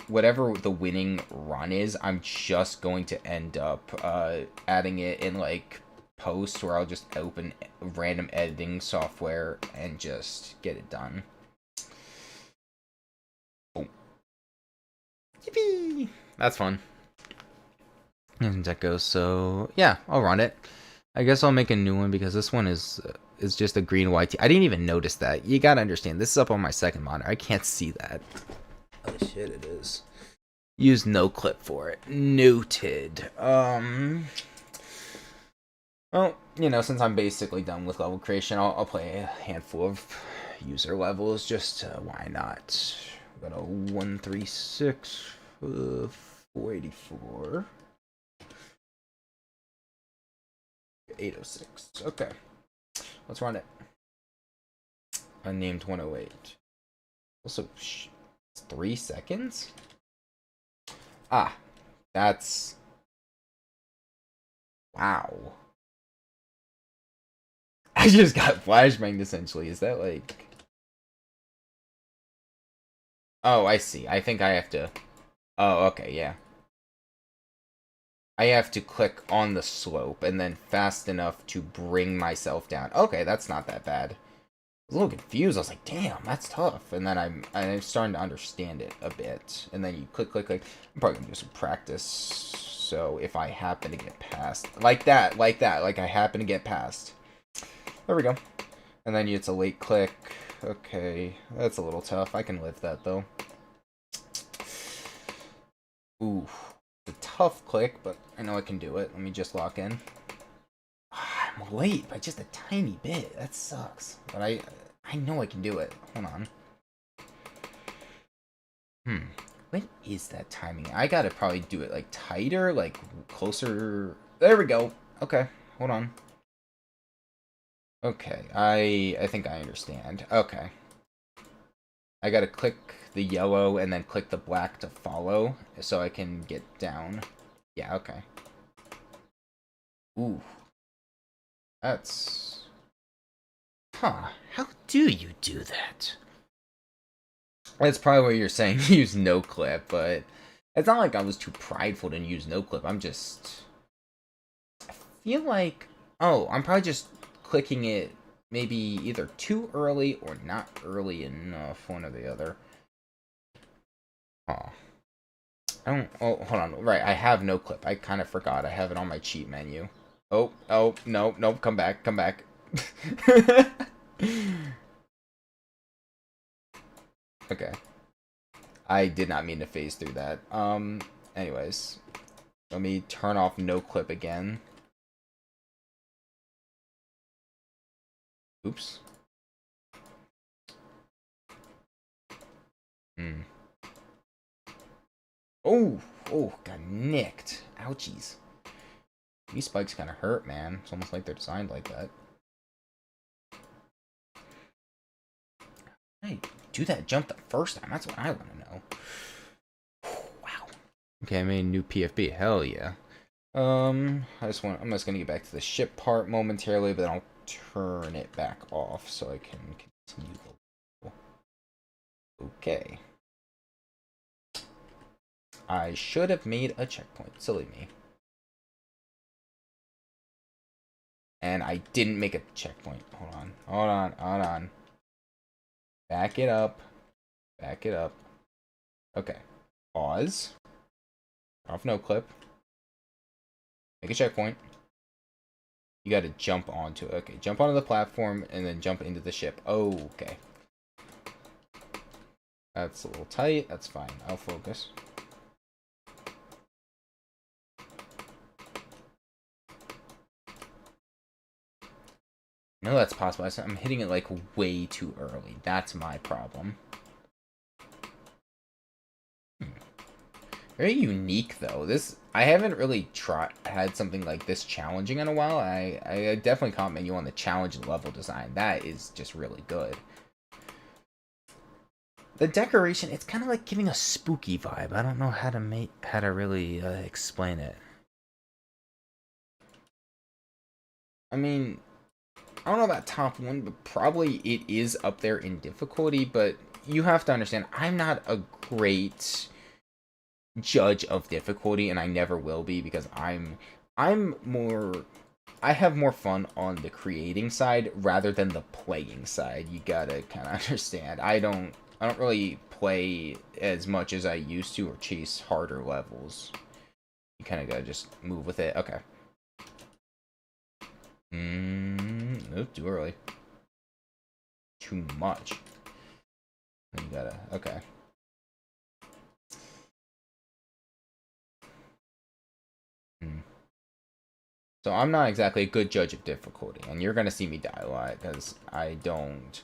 [SPEAKER 1] whatever the winning run is. I'm just going to end up adding it in like post where I'll just open random editing software and just get it done. Oh. Yippee! That's fun. And deco, so yeah, I'll run it. I guess I'll make a new one because this one is just a green white. I didn't even notice that. You gotta understand, this is up on my second monitor. I can't see that. Oh shit, it is. Use no clip for it. Noted. Well, you know, since I'm basically done with level creation, I'll play a handful of user levels. Just why not? We got a 136, 484. 806. Okay. Let's run it. Unnamed 108. Also, it's 3 seconds? Ah, that's... Wow. I just got flashbanged, essentially. Is that like... Oh, I see. I think I have to... Oh, okay, yeah. I have to click on the slope and then fast enough to bring myself down. Okay, that's not that bad. I was a little confused. I was like, damn, that's tough. And then I'm starting to understand it a bit. And then you click, click, click. I'm probably going to do some practice. So if I happen to get past... Like that. Like I happen to get past. There we go. And then it's a late click. Okay, that's a little tough. I can live that, though. Ooh. A tough click, but I know I can do it. Let me just lock in. I'm late by just a tiny bit. That sucks. But I know I can do it. Hold on. What is that timing? I gotta probably do it like tighter, like closer. There we go. Okay, hold on. Okay, I think I understand. Okay. I gotta click the yellow and then click the black to follow so I can get down. Yeah, okay. Ooh. That's... Huh. How do you do that? That's probably what you're saying. Use no clip, but it's not like I was too prideful to use no clip. I'm just... I feel like... Oh, I'm probably just clicking it maybe either too early or not early enough. One or the other. Oh. I don't... Oh, hold on. Right, I have no clip. I kind of forgot. I have it on my cheat menu. Oh, no, nope, come back. Okay. I did not mean to phase through that. Anyways. Let me turn off no clip again. Oops. Oh, got nicked. Ouchies. These spikes kind of hurt, man. It's almost like they're designed like that. Hey, do that jump the first time? That's what I want to know. Wow. Okay, I made a new PFP. Hell yeah. I'm just gonna get back to the ship part momentarily, but then I'll turn it back off so I can continue the level. Okay. I should have made a checkpoint. Silly me. And I didn't make a checkpoint. Hold on. Hold on. Hold on. Back it up. Back it up. Okay. Pause. Off no clip. Make a checkpoint. You gotta jump onto it. Okay, jump onto the platform and then jump into the ship. Oh, okay. That's a little tight. That's fine. I'll focus. No, that's possible. I'm hitting it like way too early. That's my problem. Very unique though. I haven't really had something like this challenging in a while. I definitely compliment you on the challenge and level design. That is just really good. The decoration, it's kind of like giving a spooky vibe. I don't know how to really explain it. I mean, I don't know about top one, but probably it is up there in difficulty. But you have to understand, I'm not a great judge of difficulty, and I never will be, because I have more fun on the creating side rather than the playing side. You gotta kind of understand. I don't really play as much as I used to or chase harder levels. You kind of gotta just move with it. Okay. Nope, too early. Too much. You gotta, okay. So I'm not exactly a good judge of difficulty, and you're gonna see me die a lot, because I don't.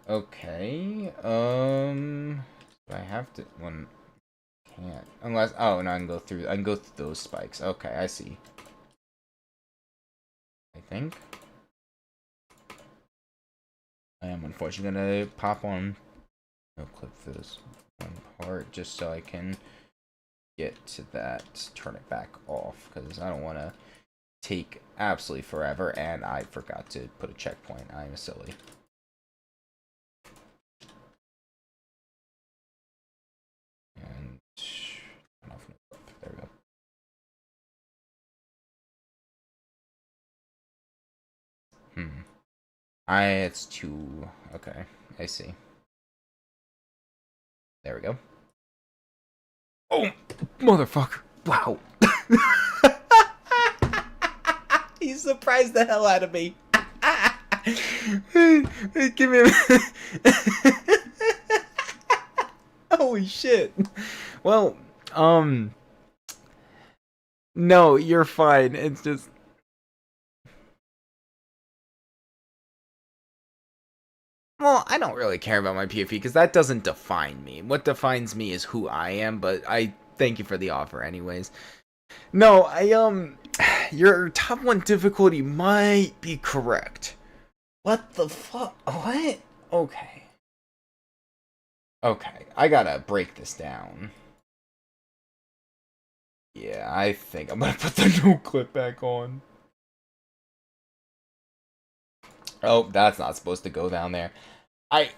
[SPEAKER 1] Okay, I have to, can't, unless, oh, no, I can go through those spikes. Okay, I see. I think. I am unfortunately gonna pop on no clip for this one part, just so I can get to that, turn it back off, because I don't want to take absolutely forever, and I forgot to put a checkpoint. I'm silly. And turn off no clip. There we go. It's too, okay, I see. There we go. Oh, motherfucker. Wow. He surprised the hell out of me. Give me a Holy shit. Well, no, you're fine. It's just... Well, I don't really care about my PFE because that doesn't define me. What defines me is who I am, but I thank you for the offer anyways. No, your top one difficulty might be correct. What the fuck? What? Okay. Okay, I gotta break this down. Yeah, I think I'm gonna put the no clip back on. Oh, that's not supposed to go down there. I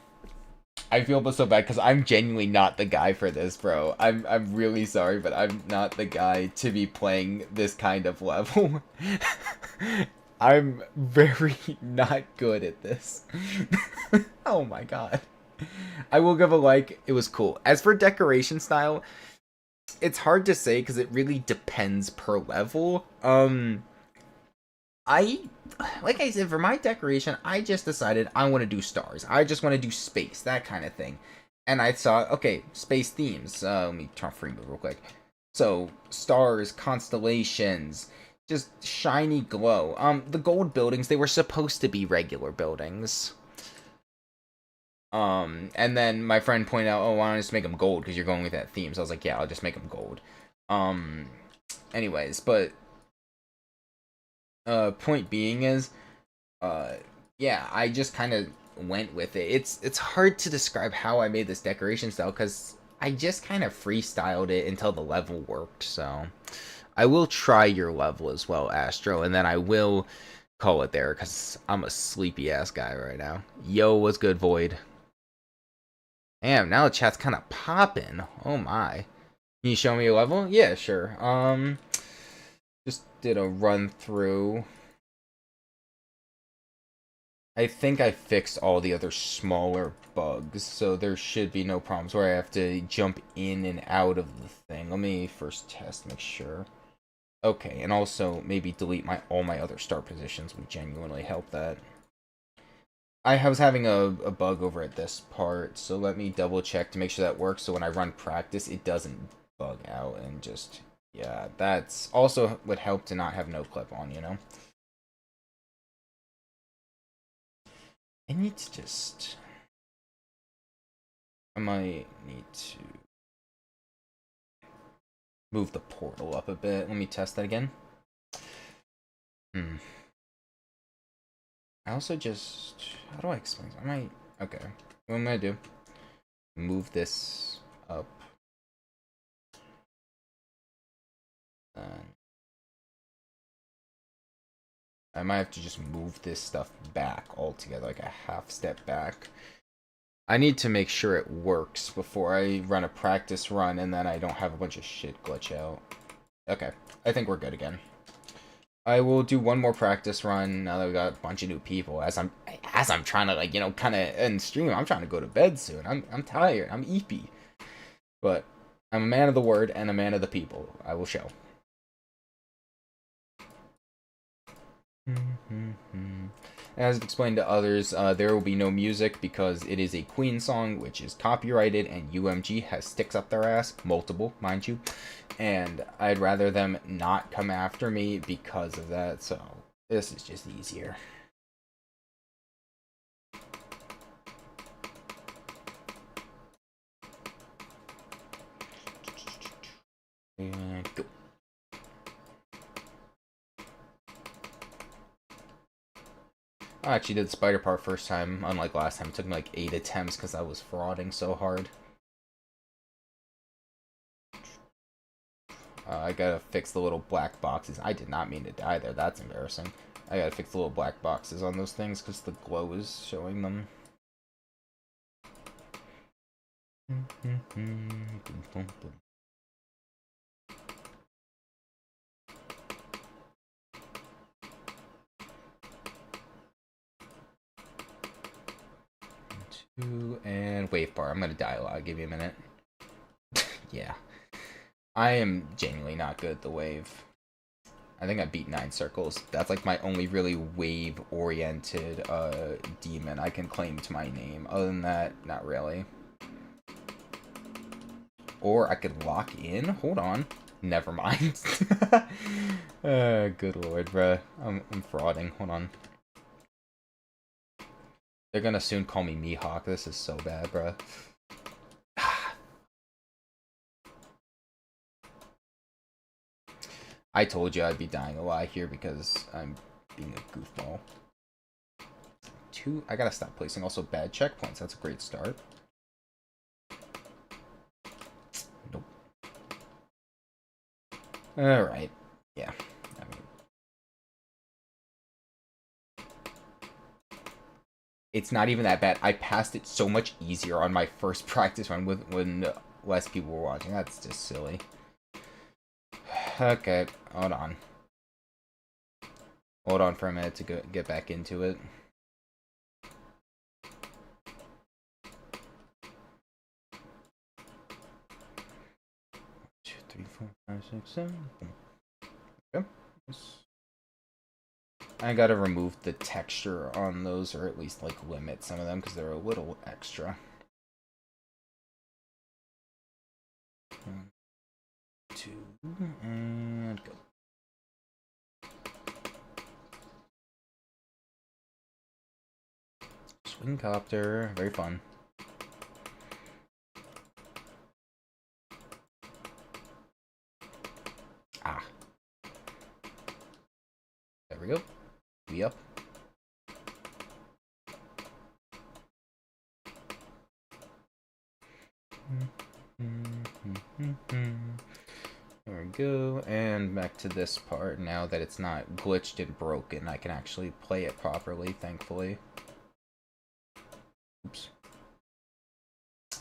[SPEAKER 1] feel so bad because I'm genuinely not the guy for this, bro. I'm really sorry, but I'm not the guy to be playing this kind of level. I'm very not good at this. Oh my god. I will give a like. It was cool. As for decoration style, it's hard to say because it really depends per level. Like I said, for my decoration, I just decided I want to do stars. I just want to do space, that kind of thing. And I thought, okay, space themes. Let me turn free move real quick. So, stars, constellations, just shiny glow. The gold buildings, they were supposed to be regular buildings. And then my friend pointed out, oh, why don't I just make them gold, because you're going with that theme. So I was like, yeah, I'll just make them gold. Anyways, but point being is, yeah, I just kind of went with it. It's hard to describe how I made this decoration style, because I just kind of freestyled it until the level worked. So I will try your level as well, Astro, and then I will call it there, because I'm a sleepy ass guy right now. Yo, what's good, Void? Damn, now the chat's kind of popping. Oh my. Can you show me a level? Yeah, sure. Just did a run through. I think I fixed all the other smaller bugs, so there should be no problems where I have to jump in and out of the thing. Let me first test, make sure. Okay, and also maybe delete all my other start positions would genuinely help that. I was having a bug over at this part, so let me double check to make sure that works, so when I run practice, it doesn't bug out and just, yeah, that's also would help to not have no clip on, you know? I need to just... I might need to move the portal up a bit. Let me test that again. I also just... How do I explain this? I might... Okay. What am I gonna do? Move this up. I might have to just move this stuff back altogether, like a half step back. I need to make sure it works before I run a practice run and then I don't have a bunch of shit glitch out. Okay, I think we're good again. I will do one more practice run now that we got a bunch of new people. As I'm trying to, like, you know, kind of end stream. I'm trying to go to bed soon. I'm tired. I'm eepy. But I'm a man of the word and a man of the people. I will show. As explained to others, there will be no music because it is a Queen song, which is copyrighted, and UMG has sticks up their ass, multiple, mind you, and I'd rather them not come after me because of that, so this is just easier. And go. I actually did the spider part first time, unlike last time. It took me like 8 attempts because I was frauding so hard. I gotta fix the little black boxes. I did not mean to die there. That's embarrassing. I gotta fix the little black boxes on those things because the glow is showing them. And wave bar. I'm gonna dialogue. Give me a minute. Yeah. I am genuinely not good at the wave. I think I beat 9 circles. That's like my only really wave-oriented demon I can claim to my name. Other than that, not really. Or I could lock in? Hold on. Never mind. Good lord, bruh. I'm frauding. Hold on. They're gonna soon call me Mihawk. This is so bad, bruh. I told you I'd be dying a lot here because I'm being a goofball. 2, I gotta stop placing also bad checkpoints. That's a great start. Nope. Alright. Yeah. I mean, it's not even that bad. I passed it so much easier on my first practice run when less people were watching. That's just silly. Okay, hold on. Hold on for a minute to get back into it. Two, 3, 4, 5, 6, 7. Okay. I gotta remove the texture on those, or at least like limit some of them because they're a little extra. 1, 2, and go. Swing copter, very fun. Ah. There we go. We up. There we go, and back to this part. Now that it's not glitched and broken, I can actually play it properly, thankfully. Oops.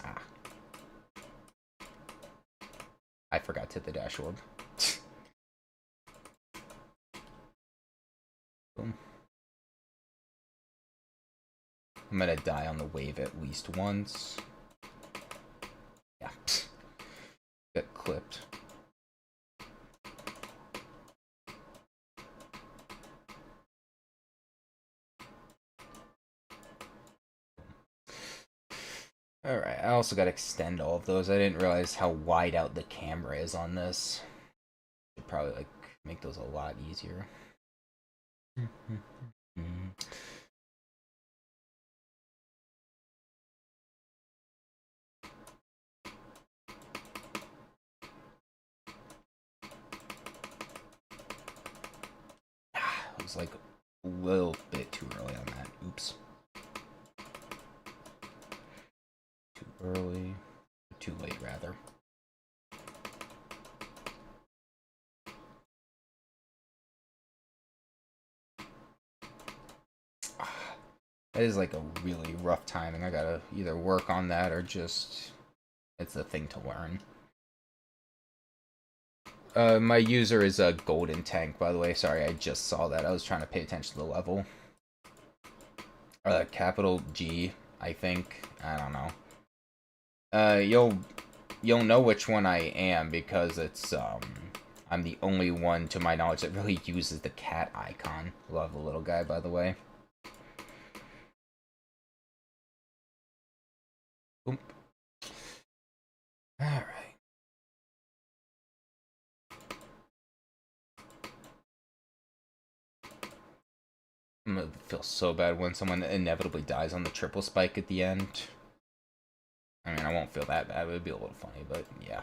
[SPEAKER 1] Ah. I forgot to hit the dash orb. Boom. I'm gonna die on the wave at least once. Yeah. Get clipped. Alright, I also gotta extend all of those. I didn't realize how wide out the camera is on this. Should probably like make those a lot easier. It was like a little bit too early on that. Oops. Too early. Too late, rather. That is like a really rough timing. I gotta either work on that or just... It's a thing to learn. My user is a golden tank, by the way. Sorry, I just saw that. I was trying to pay attention to the level. Capital G, I think. I don't know. You'll know which one I am because it's I'm the only one to my knowledge that really uses the cat icon. Love the little guy, by the way. Oop. All right. I'm gonna feel so bad when someone inevitably dies on the triple spike at the end. I mean, I won't feel that bad. It would be a little funny, but yeah.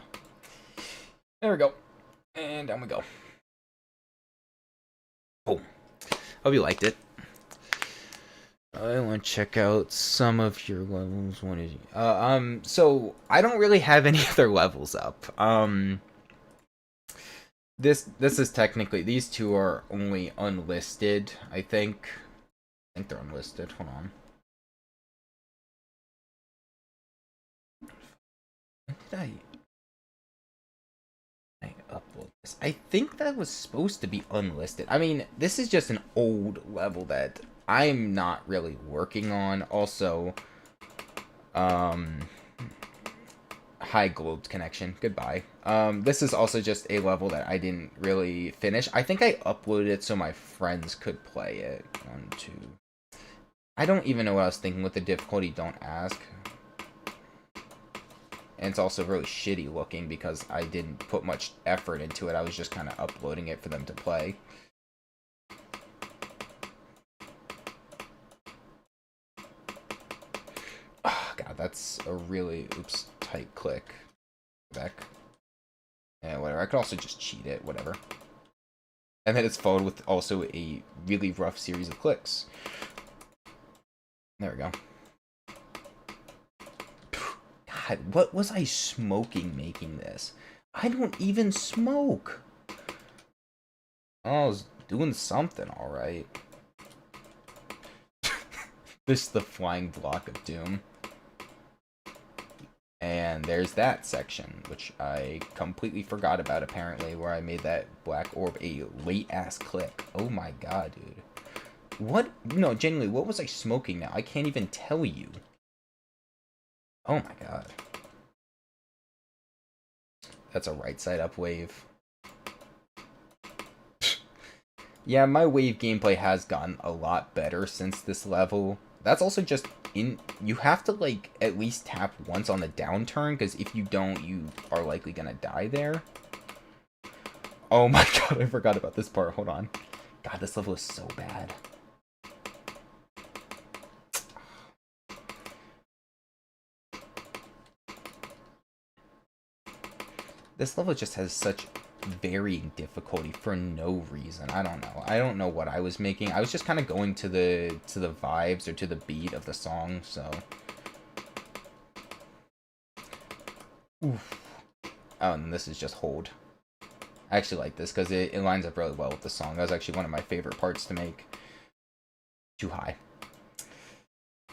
[SPEAKER 1] There we go. And down we go. Boom. Hope you liked it. I want to check out some of your levels. What is so I don't really have any other levels up. This is technically, these two are only unlisted, I think. I think they're unlisted. Hold on. When did I upload this? I think that was supposed to be unlisted. I mean, this is just an old level that I'm not really working on. Also, high globed connection. Goodbye. This is also just a level that I didn't really finish. I think I uploaded it so my friends could play it. 1, 2. I don't even know what I was thinking with the difficulty. Don't ask. And it's also really shitty looking because I didn't put much effort into it. I was just kind of uploading it for them to play. Oh, God, that's a really, oops, tight click. Back. Yeah, whatever. I could also just cheat it, whatever. And then it's followed with also a really rough series of clicks. There we go. God, what was I smoking making this? I don't even smoke. Oh, I was doing something alright. This is the flying block of doom. And there's that section, which I completely forgot about, apparently, where I made that black orb a late-ass click. Oh my god, dude. What? No, genuinely, what was I smoking now? I can't even tell you. Oh my god. That's a right-side-up wave. Yeah, my wave gameplay has gotten a lot better since this level. That's also just in... You have to, like, at least tap once on the downturn, because if you don't, you are likely gonna die there. Oh my god, I forgot about this part. Hold on. God, this level is so bad. This level just has such varying difficulty for no reason. I don't know. I don't know what I was making. I was just kind of going to the vibes or to the beat of the song, so. Oof. Oh, and this is just hold. I actually like this because it lines up really well with the song. That was actually one of my favorite parts to make. Too high.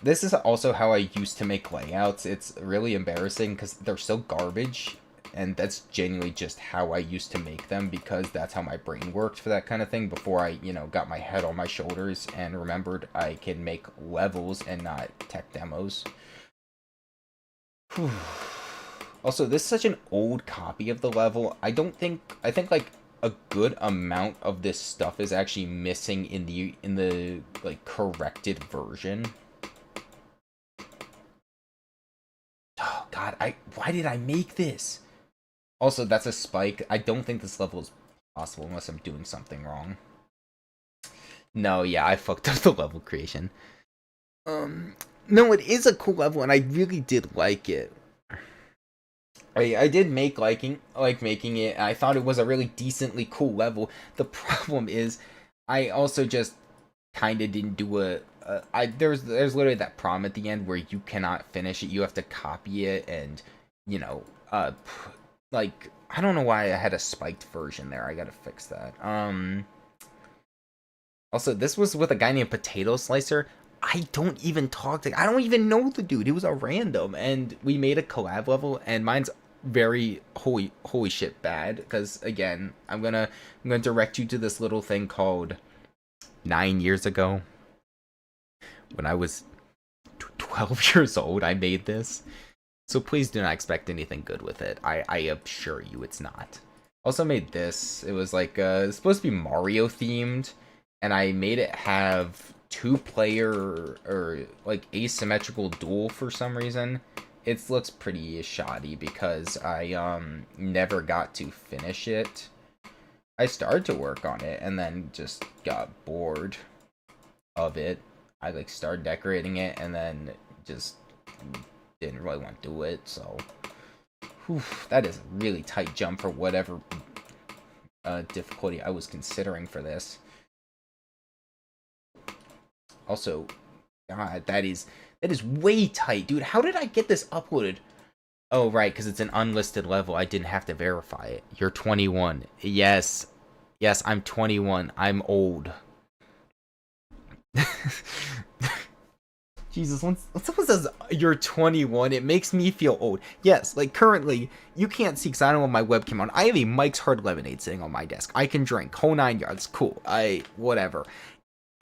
[SPEAKER 1] This is also how I used to make layouts. It's really embarrassing because they're so garbage. and that's genuinely just how I used to make them, because that's how my brain worked for that kind of thing before I, got my head on my shoulders and remembered I can make levels and not tech demos. Also, this is such an old copy of the level. I think like a good amount of this stuff is actually missing in the like corrected version. Oh god, why did I make this? Also, that's a spike. I don't think this level is possible unless I'm doing something wrong. No, yeah, I fucked up the level creation. No, it is a cool level, and I really did like it. I did making it. I thought it was a really decently cool level. The problem is, I also just kind of didn't do there's literally that problem at the end where you cannot finish it. You have to copy it, and like I don't know why I had a spiked version there. I gotta fix that. Also, this was with a guy named Potato Slicer. I don't even know the dude. He was a random, and we made a collab level, and mine's very holy shit bad, because again, I'm gonna direct you to this little thing called 9 years ago. When I was 12 years old, I made this. So please do not expect anything good with it. I assure you it's not. Also made this. It was like it's supposed to be Mario themed, and I made it have 2-player or like asymmetrical duel for some reason. It looks pretty shoddy because I never got to finish it. I started to work on it and then just got bored of it. I like started decorating it and then just didn't really want to do it. So that is a really tight jump for whatever difficulty I was considering for this. Also, God, that is way tight, dude. How did I get this uploaded? Oh, right, because it's an unlisted level. I didn't have to verify it. You're 21. Yes. Yes, I'm 21. I'm old. Jesus, when someone says you're 21, it makes me feel old. Yes, like currently, you can't see because I don't have my webcam on. I have a Mike's Hard Lemonade sitting on my desk. I can drink. Whole 9 yards. Cool. Whatever.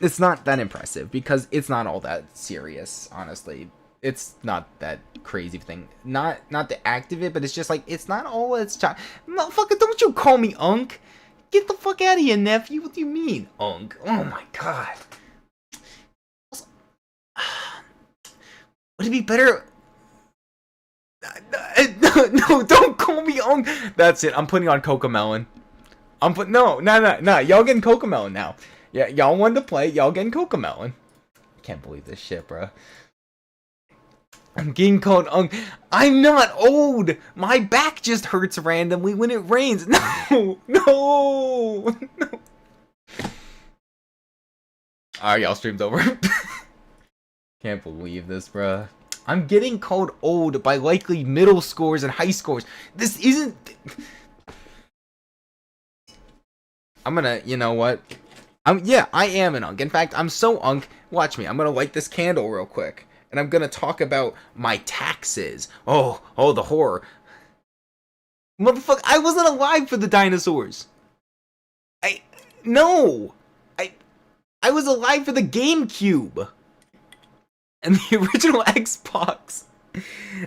[SPEAKER 1] It's not that impressive because it's not all that serious, honestly. It's not that crazy thing. Not the act of it, but it's just like, it's not all it's motherfucker, don't you call me Unk. Get the fuck out of here, nephew. What do you mean, Unk? Oh my god. Would it be better? No, don't call me Unk. That's it. I'm putting on Cocomelon. No. Y'all getting Cocomelon now. Yeah, y'all wanted to play. Y'all getting Cocomelon. I can't believe this shit, bro. I'm getting called Unk. I'm not old. My back just hurts randomly when it rains. No. Alright, y'all, stream's over. Can't believe this, bruh. I'm getting called old by likely middle scores and high scores. This isn't... I'm gonna, you know what? Yeah, I am an Unk. In fact, I'm so Unk. Watch me. I'm gonna light this candle real quick. And I'm gonna talk about my taxes. Oh, the horror. Motherfucker, I wasn't alive for the dinosaurs. No! I was alive for the GameCube. And the original Xbox.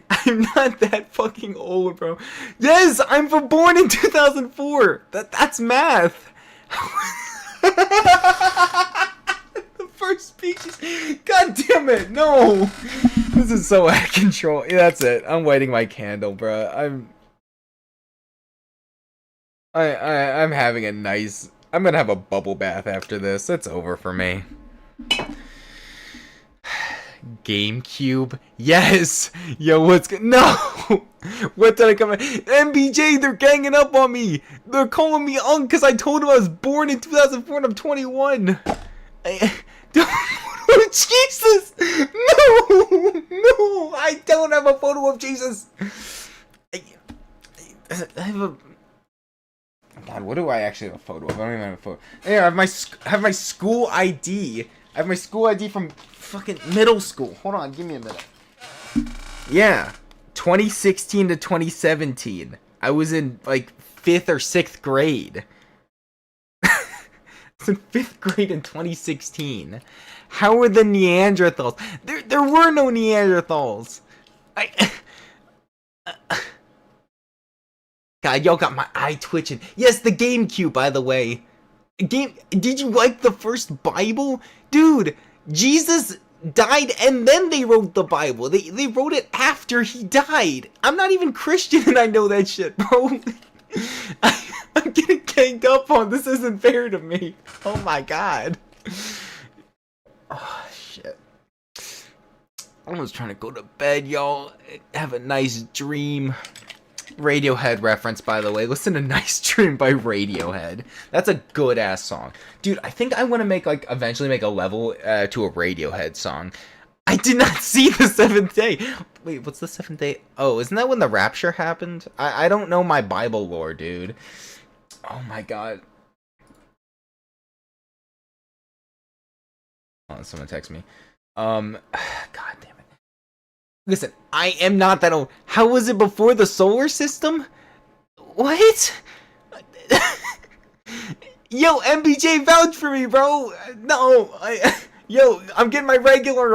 [SPEAKER 1] I'm not that fucking old, bro. Yes, I'm born in 2004. That's math. The first species. God damn it, no. This is so out of control. Yeah, that's it. I'm lighting my candle, bro. I'm having a nice... I'm gonna have a bubble bath after this. It's over for me. GameCube? Yes! Yo, what's good? No! What did I come... MBJ, they're ganging up on me! They're calling me Unk because I told them I was born in 2004 and I'm 21! Oh, Jesus! No! I don't have a photo of Jesus! I have a... God, what do I actually have a photo of? I don't even have a photo. Yeah, I have my school ID. I have my school ID from fucking middle school. Hold on, give me a minute. Yeah, 2016 to 2017. I was in, like, 5th or 6th grade. I was in 5th grade in 2016. How were the Neanderthals? There were no Neanderthals. God, y'all got my eye twitching. Yes, the GameCube, by the way. Did you like the first Bible? Dude, Jesus died and then they wrote the Bible. They wrote it after he died. I'm not even Christian and I know that shit, bro. I'm getting ganged up on. This isn't fair to me. Oh my god. Oh, shit. I was trying to go to bed, y'all. Have a nice dream. Radiohead reference, by the way. Listen to Nice Dream by Radiohead. That's a good ass song. Dude, I think I want to make, like, eventually make a level to a Radiohead song. I did not see the 7th day. Wait, what's the 7th day? Oh, isn't that when the rapture happened? I don't know my Bible lore, dude. Oh my god. Oh, someone text me. God damn it. Listen, I am not that old. How was it before the solar system? What? Yo, MBJ, vouch for me, bro. No, yo, I'm getting my regular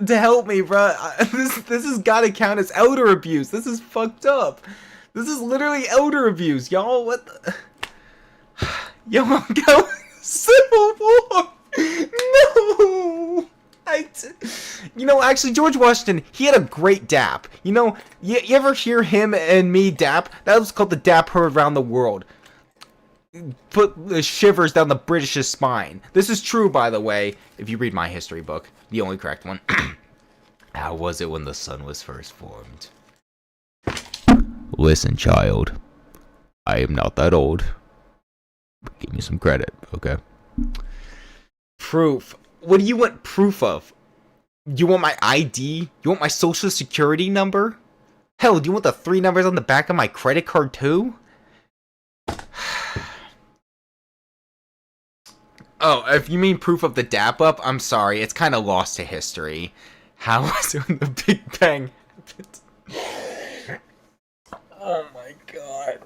[SPEAKER 1] to help me, bro. This has got to count as elder abuse. This is fucked up. This is literally elder abuse, y'all. What the? Yo, I'm going Civil War. No. You know, actually, George Washington, he had a great dap. You know, you ever hear him and me dap? That was called the dap heard around the world. Put the shivers down the British's spine. This is true, by the way, if you read my history book. The only correct one. How was it when the sun was first formed? Listen, child. I am not that old. Give me some credit, okay? Proof. What do you want proof of? You want my ID? You want my social security number? Hell, do you want the 3 numbers on the back of my credit card too? Oh, if you mean proof of the dap up, I'm sorry, it's kind of lost to history. How was it when the Big Bang happened? Oh my god.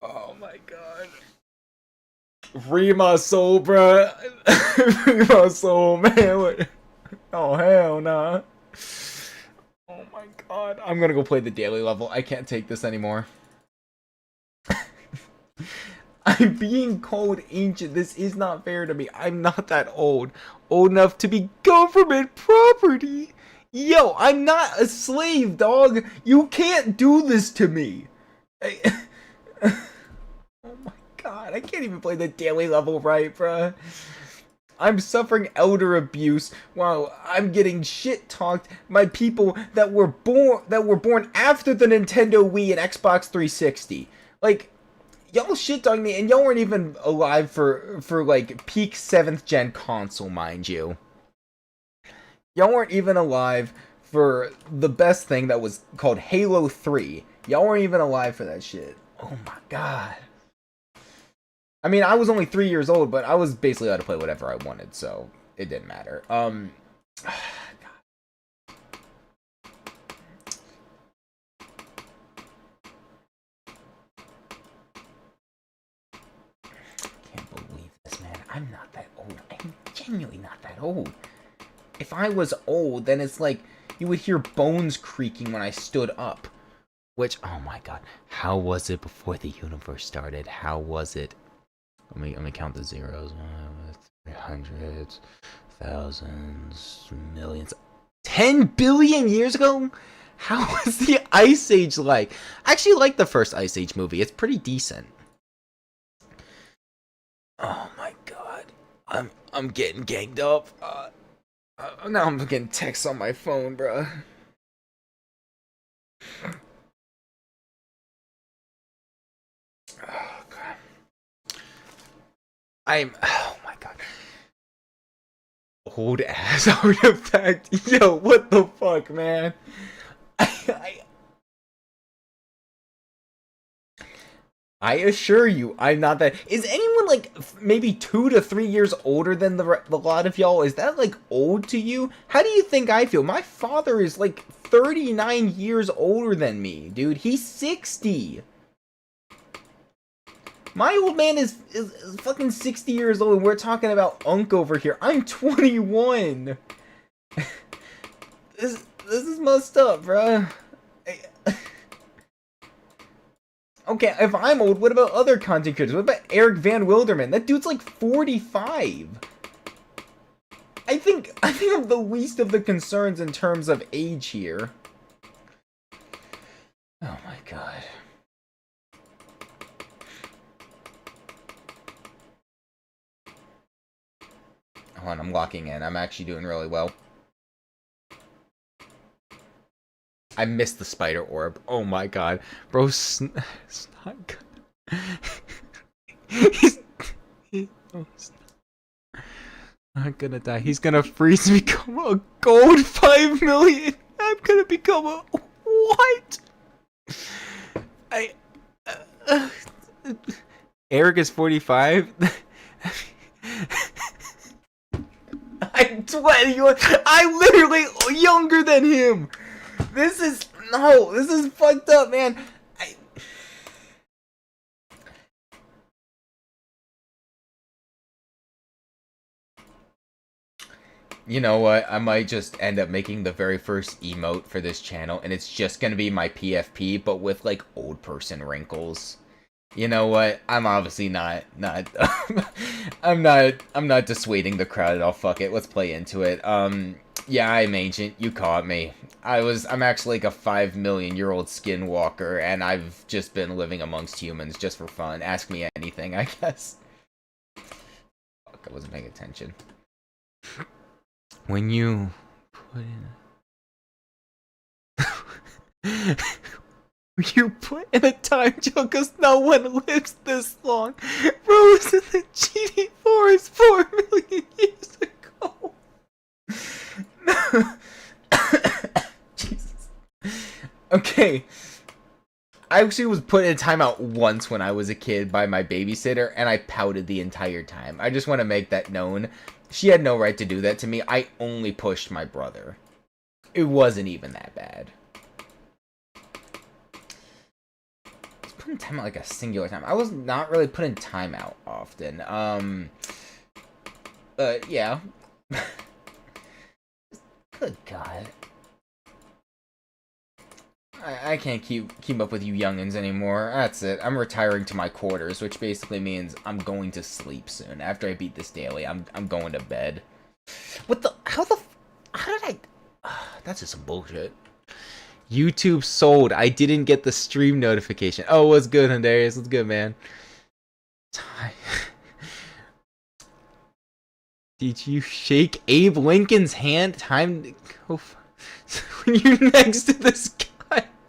[SPEAKER 1] Oh my god. Free my soul, bruh. Free my soul, man. Oh, hell nah. Oh my god. I'm gonna go play the daily level. I can't take this anymore. I'm being called ancient. This is not fair to me. I'm not that old. Old enough to be government property. Yo, I'm not a slave, dog. You can't do this to me. Oh my god, I can't even play the daily level right, bruh. I'm suffering elder abuse while I'm getting shit talked by people that were born after the Nintendo Wii and Xbox 360. Like, y'all shit talking me, and y'all weren't even alive for like peak 7th gen console, mind you. Y'all weren't even alive for the best thing that was called Halo 3. Y'all weren't even alive for that shit. Oh my god. I mean, I was only 3 years old, but I was basically allowed to play whatever I wanted, so it didn't matter. God. Can't believe this, man. I'm not that old. I'm genuinely not that old. If I was old, then it's like you would hear bones creaking when I stood up. Which, oh my god. How was it before the universe started? How was it? Let me count the zeros. Hundreds, thousands, millions. 10 billion years ago? How was the Ice Age like? I actually like the first Ice Age movie. It's pretty decent. Oh my god. I'm getting ganged up. Now I'm getting texts on my phone, bruh. Oh god. Oh my god. Old ass artifact. Yo, what the fuck, man? I assure you, I'm not that. Is anyone like maybe 2 to 3 years older than the lot of y'all? Is that like old to you? How do you think I feel? My father is like 39 years older than me, dude. He's 60. My old man is fucking 60 years old, and we're talking about Unk over here. I'm 21. This is messed up, bruh. Okay, if I'm old, what about other content creators? What about Eric Van Wilderman? That dude's like 45. I think I'm the least of the concerns in terms of age here. Oh my god. Hold on, I'm locking in. I'm actually doing really well. I missed the spider orb. Oh my god. Bro, it's not good. He's not gonna die. He's gonna freeze and become a gold 5 million. I'm gonna become a... What? Eric is 45? I'm 21. I'm literally younger than him. This is fucked up, man. You know what? I might just end up making the very first emote for this channel, and it's just gonna be my PFP, but with like old person wrinkles. You know what? I'm obviously not I'm not dissuading the crowd at all. Fuck it. Let's play into it. Yeah, I'm ancient. You caught me. I'm actually like a 5 million year old skinwalker, and I've just been living amongst humans just for fun. Ask me anything, I guess. Fuck, I wasn't paying attention. When you put in you put in a time jump because no one lives this long. Rose in the GD Forest 4 million years ago. Jesus. Okay. I actually was put in a timeout once when I was a kid by my babysitter, and I pouted the entire time. I just want to make that known. She had no right to do that to me. I only pushed my brother. It wasn't even that bad. Put in timeout like a singular time. I was not really put in timeout often. But yeah. Good God. I can't keep up with you youngins anymore. That's it. I'm retiring to my quarters, which basically means I'm going to sleep soon. After I beat this daily, I'm going to bed. What the? How did I? That's just some bullshit. YouTube sold. I didn't get the stream notification. Oh, what's good, Hondarius? What's good, man? Did you shake Abe Lincoln's hand? Time to go. When you're next to this guy.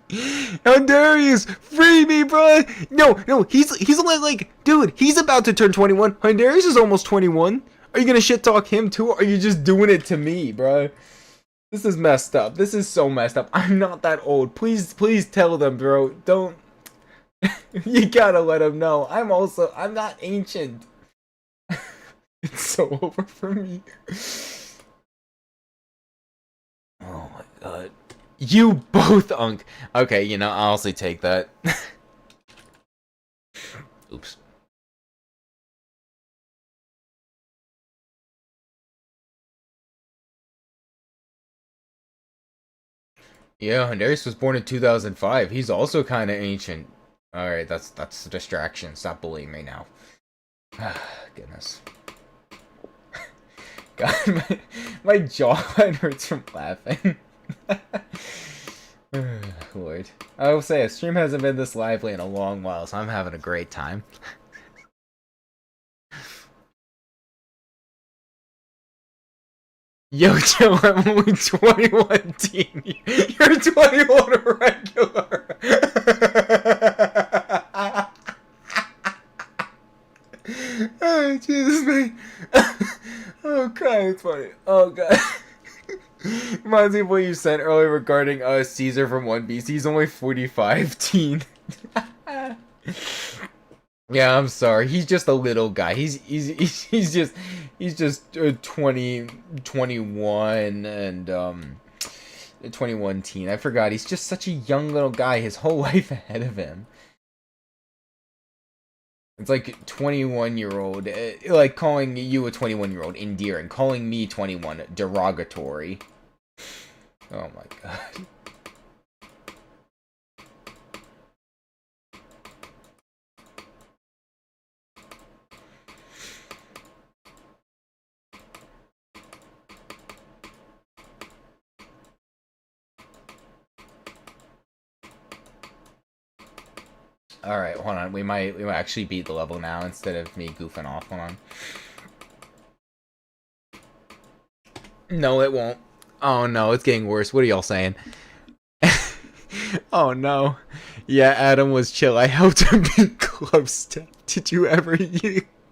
[SPEAKER 1] Hondarius, free me, bro. No, he's only like, dude, he's about to turn 21. Hondarius is almost 21. Are you gonna shit talk him too, or are you just doing it to me, bro? This is messed up. This is so messed up. I'm not that old. Please tell them, bro. Don't. You gotta let them know. I'm not ancient. It's so over for me. Oh my god. You both, Unk. Okay, you know, I'll also take that. Oops. Yeah, Hondarius was born in 2005. He's also kind of ancient. Alright, that's a distraction. Stop bullying me now. Goodness. God, my jawline hurts from laughing. Lord. I will say, a stream hasn't been this lively in a long while, so I'm having a great time. Yo, Joe, I'm only 21 teen. You're 21 regular. Oh, Jesus, man. Oh, God, it's funny. Oh, God. Reminds me of what you said earlier regarding Caesar from One Piece. He's only 45 teen. Yeah, I'm sorry. He's just a little guy. He's just 20, 21, and 21 teen. I forgot. He's just such a young little guy. His whole life ahead of him. It's like 21-year-old, like calling you a 21-year-old endearing, calling me 21 derogatory. Oh my god. All right, hold on. We might actually beat the level now instead of me goofing off. Hold on. No, it won't. Oh no, it's getting worse. What are y'all saying? Oh no. Yeah, Adam was chill. I helped him beat Club Step. Did you ever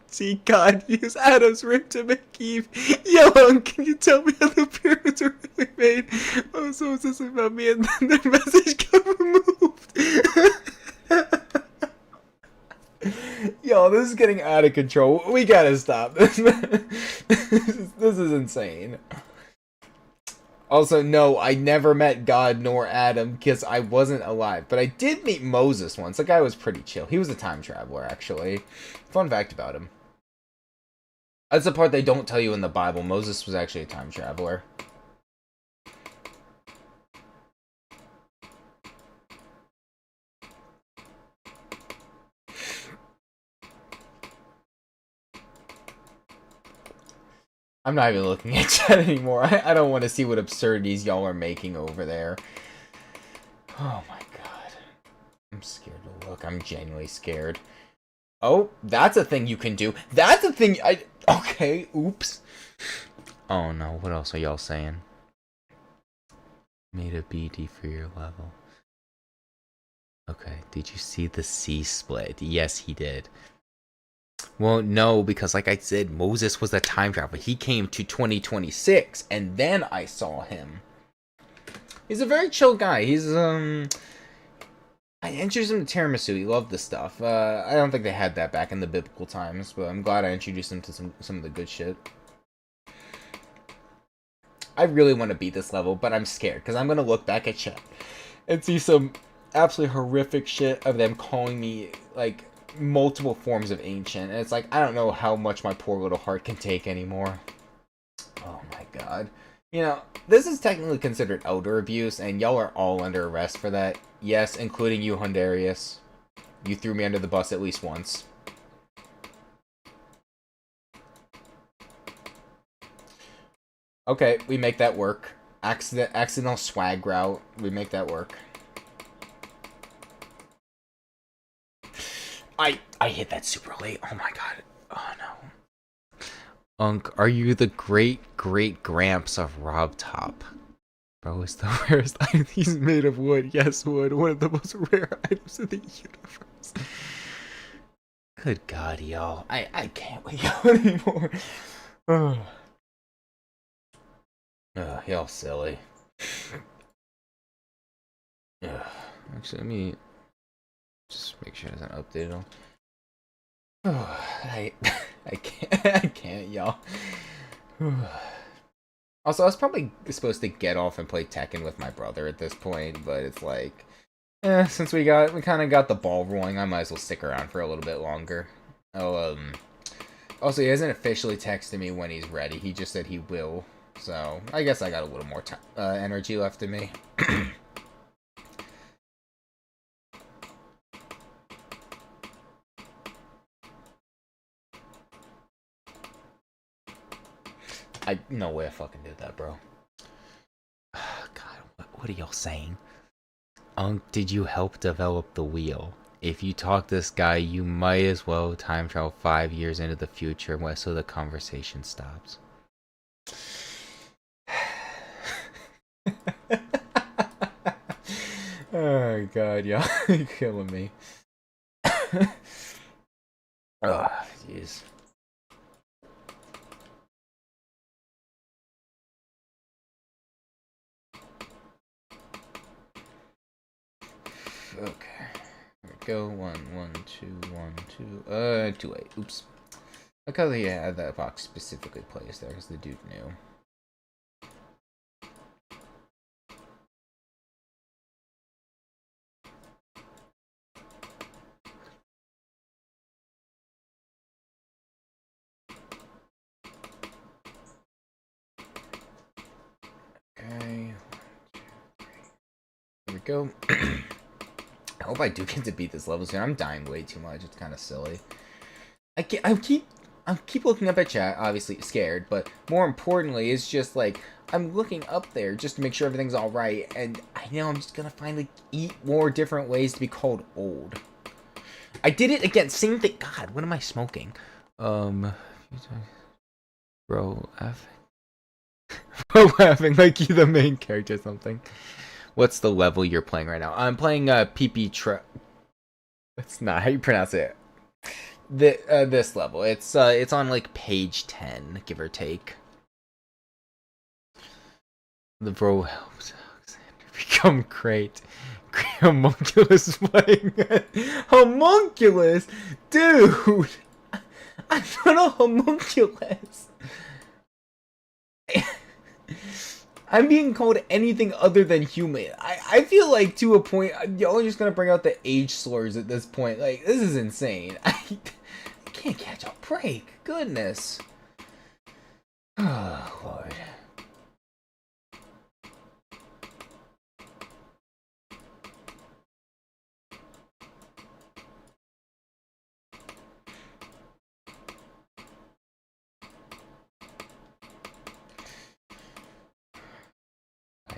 [SPEAKER 1] see God use Adam's ring to make Eve? Yo, can you tell me how the pyramids were really made? Oh, so is this about me? And then their message got removed. Yo, this is getting out of control. We gotta stop this. This is insane. Also, no, I never met God nor Adam because I wasn't alive. But I did meet Moses once. The guy was pretty chill. He was a time traveler, actually. Fun fact about him. That's the part they don't tell you in the Bible. Moses was actually a time traveler. I'm not even looking at chat anymore. I don't want to see what absurdities y'all are making over there. Oh my god. I'm scared to look. I'm genuinely scared. Oh, that's a thing you can do. That's a thing okay, oops. Oh no, what else are y'all saying? Made a BD for your level. Okay, did you see the C split? Yes, he did. Well, no, because like I said, Moses was a time traveler. He came to 2026, and then I saw him. He's a very chill guy. He's, I introduced him to tiramisu. He loved the stuff. I don't think they had that back in the biblical times, but I'm glad I introduced him to some of the good shit. I really want to beat this level, but I'm scared, because I'm going to look back at chat and see some absolutely horrific shit of them calling me, like, multiple forms of ancient, and it's like, I don't know how much my poor little heart can take anymore. Oh my god. You know, this is technically considered elder abuse, and y'all are all under arrest for that. Yes, including you, Hundarius. You threw me under the bus at least once. Okay, we make that work. Accidental swag route, we make that work. I hit that super late. Oh my god. Oh no. Unc, are you the great gramps of Rob Top? Bro, it's the rarest item. He's made of wood. Yes, wood. One of the most rare items in the universe. Good god, y'all. I can't wake up anymore. Y'all silly. Actually, let me just make sure it's not updated. I can't, y'all. Also, I was probably supposed to get off and play Tekken with my brother at this point, but it's like, since we kind of got the ball rolling, I might as well stick around for a little bit longer. Oh, also, he hasn't officially texted me when he's ready. He just said he will, so I guess I got a little more energy left in me. No way I fucking did that, bro. God, what are y'all saying? Unc, did you help develop the wheel? If you talk this guy, you might as well time travel 5 years into the future so the conversation stops. Oh god, y'all you're killing me. Oh, jeez. Okay. Here we go. 1, 1, 2, 1, 2. 2, 8. Oops. Because he had that box specifically placed there, because the dude knew. we go. I hope I do get to beat this level soon. I'm dying way too much. It's kind of silly. I keep looking up at chat, obviously scared, but more importantly, it's just like I'm looking up there just to make sure everything's all right, and I know I'm just gonna finally eat more different ways to be called old. I did it again, same thing. God, what am I smoking? Bro, laughing like you're the main character or something. What's the level you're playing right now? I'm playing PP. That's not how you pronounce it. This level. It's on like page 10, give or take. The bro helps Alexander become great. Homunculus playing Homunculus? Dude! I'm not a homunculus. I'm being called anything other than human. I feel like to a point, y'all are just gonna bring out the age slurs at this point. Like, this is insane. I can't catch a break. Goodness. Oh, Lord.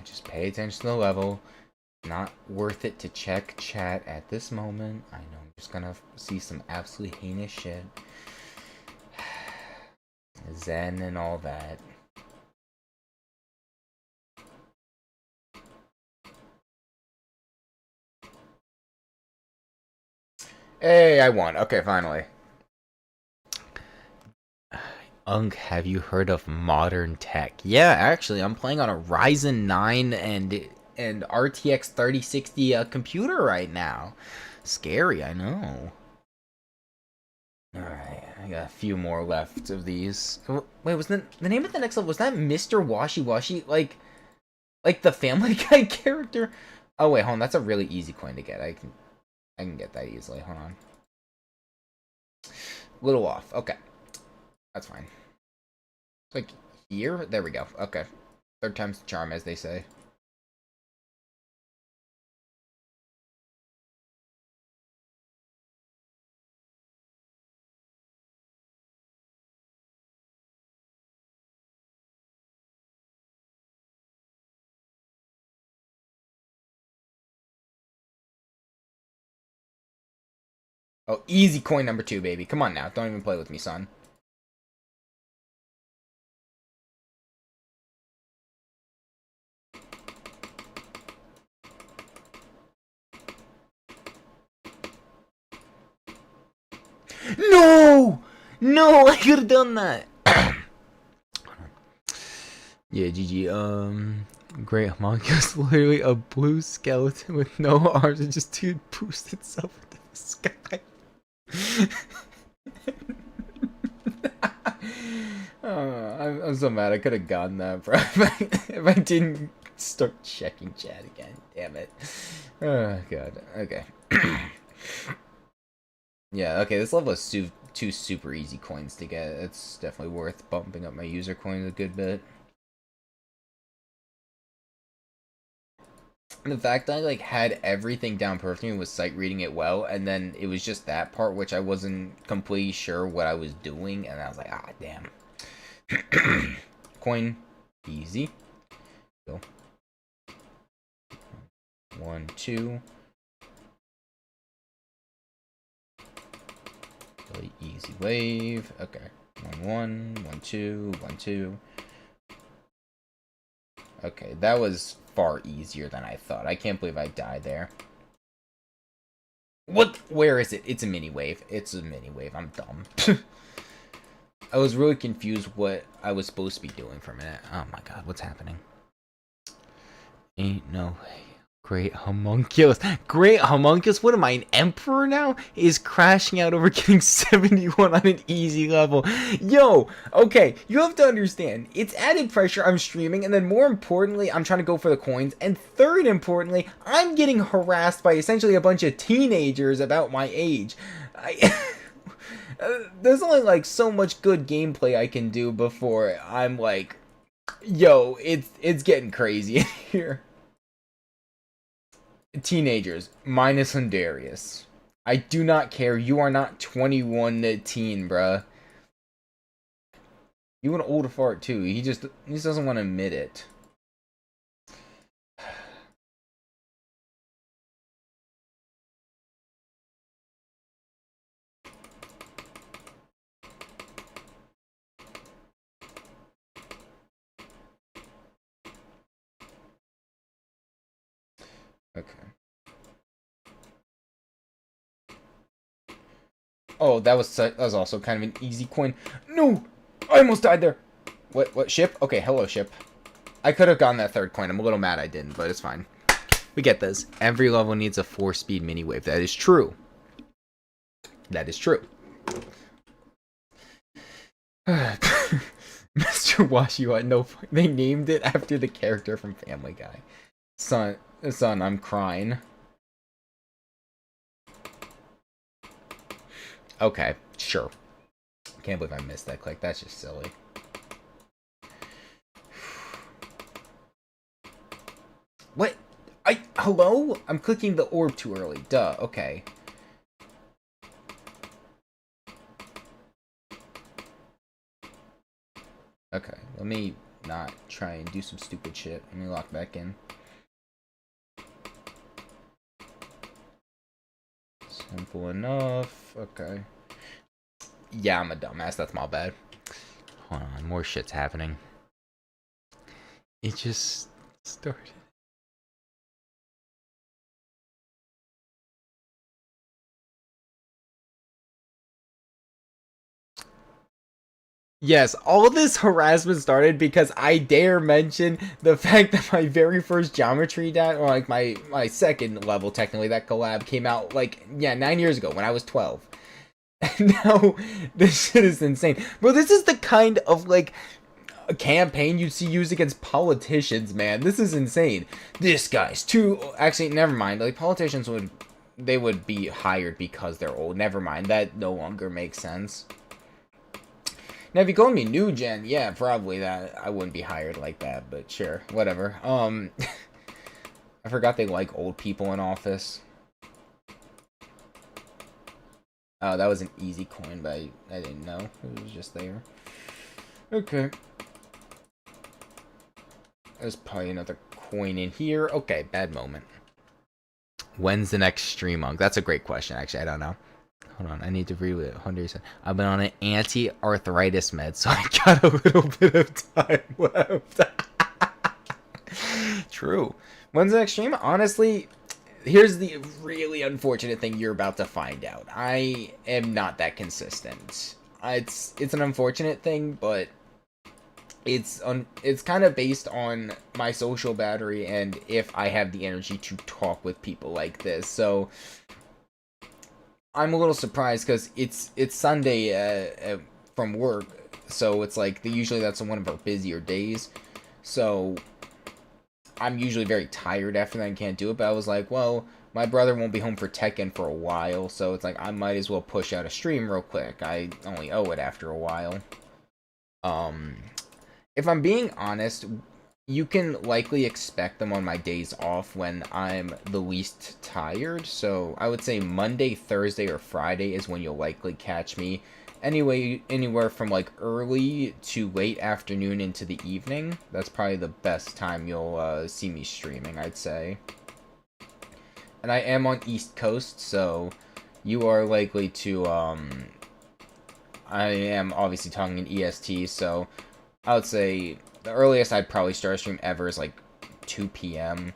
[SPEAKER 1] Just pay attention to the level. Not worth it to check chat at this moment. I know I'm just gonna see some absolutely heinous shit. Zen and all that. Hey, I won. Okay, finally. Have you heard of modern tech? Yeah, actually, I'm playing on a Ryzen 9 and RTX 3060 computer right now. Scary, I know. Alright, I got a few more left of these. Wait, was the name of the next level, was that Mr. Washi Washi? Like the Family Guy character? Oh wait, hold on, that's a really easy coin to get. I can get that easily. Hold on. Little off. Okay. That's fine. Like here? There we go. Okay. Third time's the charm, as they say. Oh, easy coin number 2, baby. Come on now. Don't even play with me, son. No! No, I could have done that. Yeah, GG. Great homunculus, literally a blue skeleton with no arms and just dude boost itself into the sky. Oh, I'm so mad. I could have gotten that, bro. If I didn't start checking chat again. Damn it. Oh, God. Okay. Yeah, okay, this level is two super easy coins to get. It's definitely worth bumping up my user coins a good bit. And the fact that I like had everything down perfectly and was sight reading it well, and then it was just that part which I wasn't completely sure what I was doing, and I was like, ah, damn. Coin, easy. Go. 1, 2. Really easy wave. Okay. 1, 1, 1, 2, 1, 2. Okay, that was far easier than I thought. I can't believe I died there. What? Where is it? It's a mini wave. It's a mini wave. I'm dumb. I was really confused what I was supposed to be doing for a minute. Oh my god, what's happening? Ain't no way. Great homunculus. Great homunculus? What am I, an emperor now? Is crashing out over getting 71 on an easy level. Yo, okay, you have to understand. It's added pressure. I'm streaming, and then more importantly, I'm trying to go for the coins. And third importantly, I'm getting harassed by essentially a bunch of teenagers about my age. There's only like so much good gameplay I can do before I'm like, yo, it's getting crazy in here. Teenagers, minus Hundarius. I do not care. You are not 21 to teen, bruh. You an old fart too. He just doesn't want to admit it. Okay. Oh, that was also kind of an easy coin. No! I almost died there. What ship? Okay, hello ship. I could have gotten that third coin. I'm a little mad I didn't, but it's fine. We get this. Every level needs a 4-speed mini wave. That is true. That is true. Mr. Washiwa, no, they named it after the character from Family Guy. Son, I'm crying. Okay, sure. Can't believe I missed that click. That's just silly. What? Hello? I'm clicking the orb too early. Duh, okay. Okay, let me not try and do some stupid shit. Let me lock back in. Simple enough. Okay. Yeah, I'm a dumbass. That's my bad. Hold on, more shit's happening. It just started. Yes, all this harassment started because I dare mention the fact that my very first geometry dad, or like my second level technically, that collab came out like, yeah, 9 years ago when I was 12. And now this shit is insane. Bro, this is the kind of like a campaign you'd see used against politicians, man. This is insane. This guy's too, actually, never mind. Like politicians would be hired because they're old. Never mind. That no longer makes sense. Now, if you call me new gen, yeah, probably that I wouldn't be hired like that, but sure, whatever. I forgot they like old people in office. Oh, that was an easy coin, but I didn't know. It was just there. Okay. There's probably another coin in here. Okay, bad moment. When's the next stream, Monk? That's a great question, actually. I don't know. Hold on, I need to read what Hunter said. I've been on an anti-arthritis med, so I got a little bit of time left. True. When's the next stream? Honestly, here's the really unfortunate thing you're about to find out. I am not that consistent. It's an unfortunate thing, but it's kind of based on my social battery and if I have the energy to talk with people like this. So I'm a little surprised because it's Sunday from work, so it's like usually that's one of our busier days. So I'm usually very tired after that and can't do it. But I was like, well, my brother won't be home for Tekken for a while, so it's like I might as well push out a stream real quick. I only owe it after a while. If I'm being honest, you can likely expect them on my days off when I'm the least tired. So I would say Monday, Thursday, or Friday is when you'll likely catch me. Anyway, anywhere from like early to late afternoon into the evening. That's probably the best time you'll see me streaming, I'd say. And I am on East Coast, so you are likely to, I am obviously talking in EST, so I would say the earliest I'd probably start a stream ever is like 2 p.m.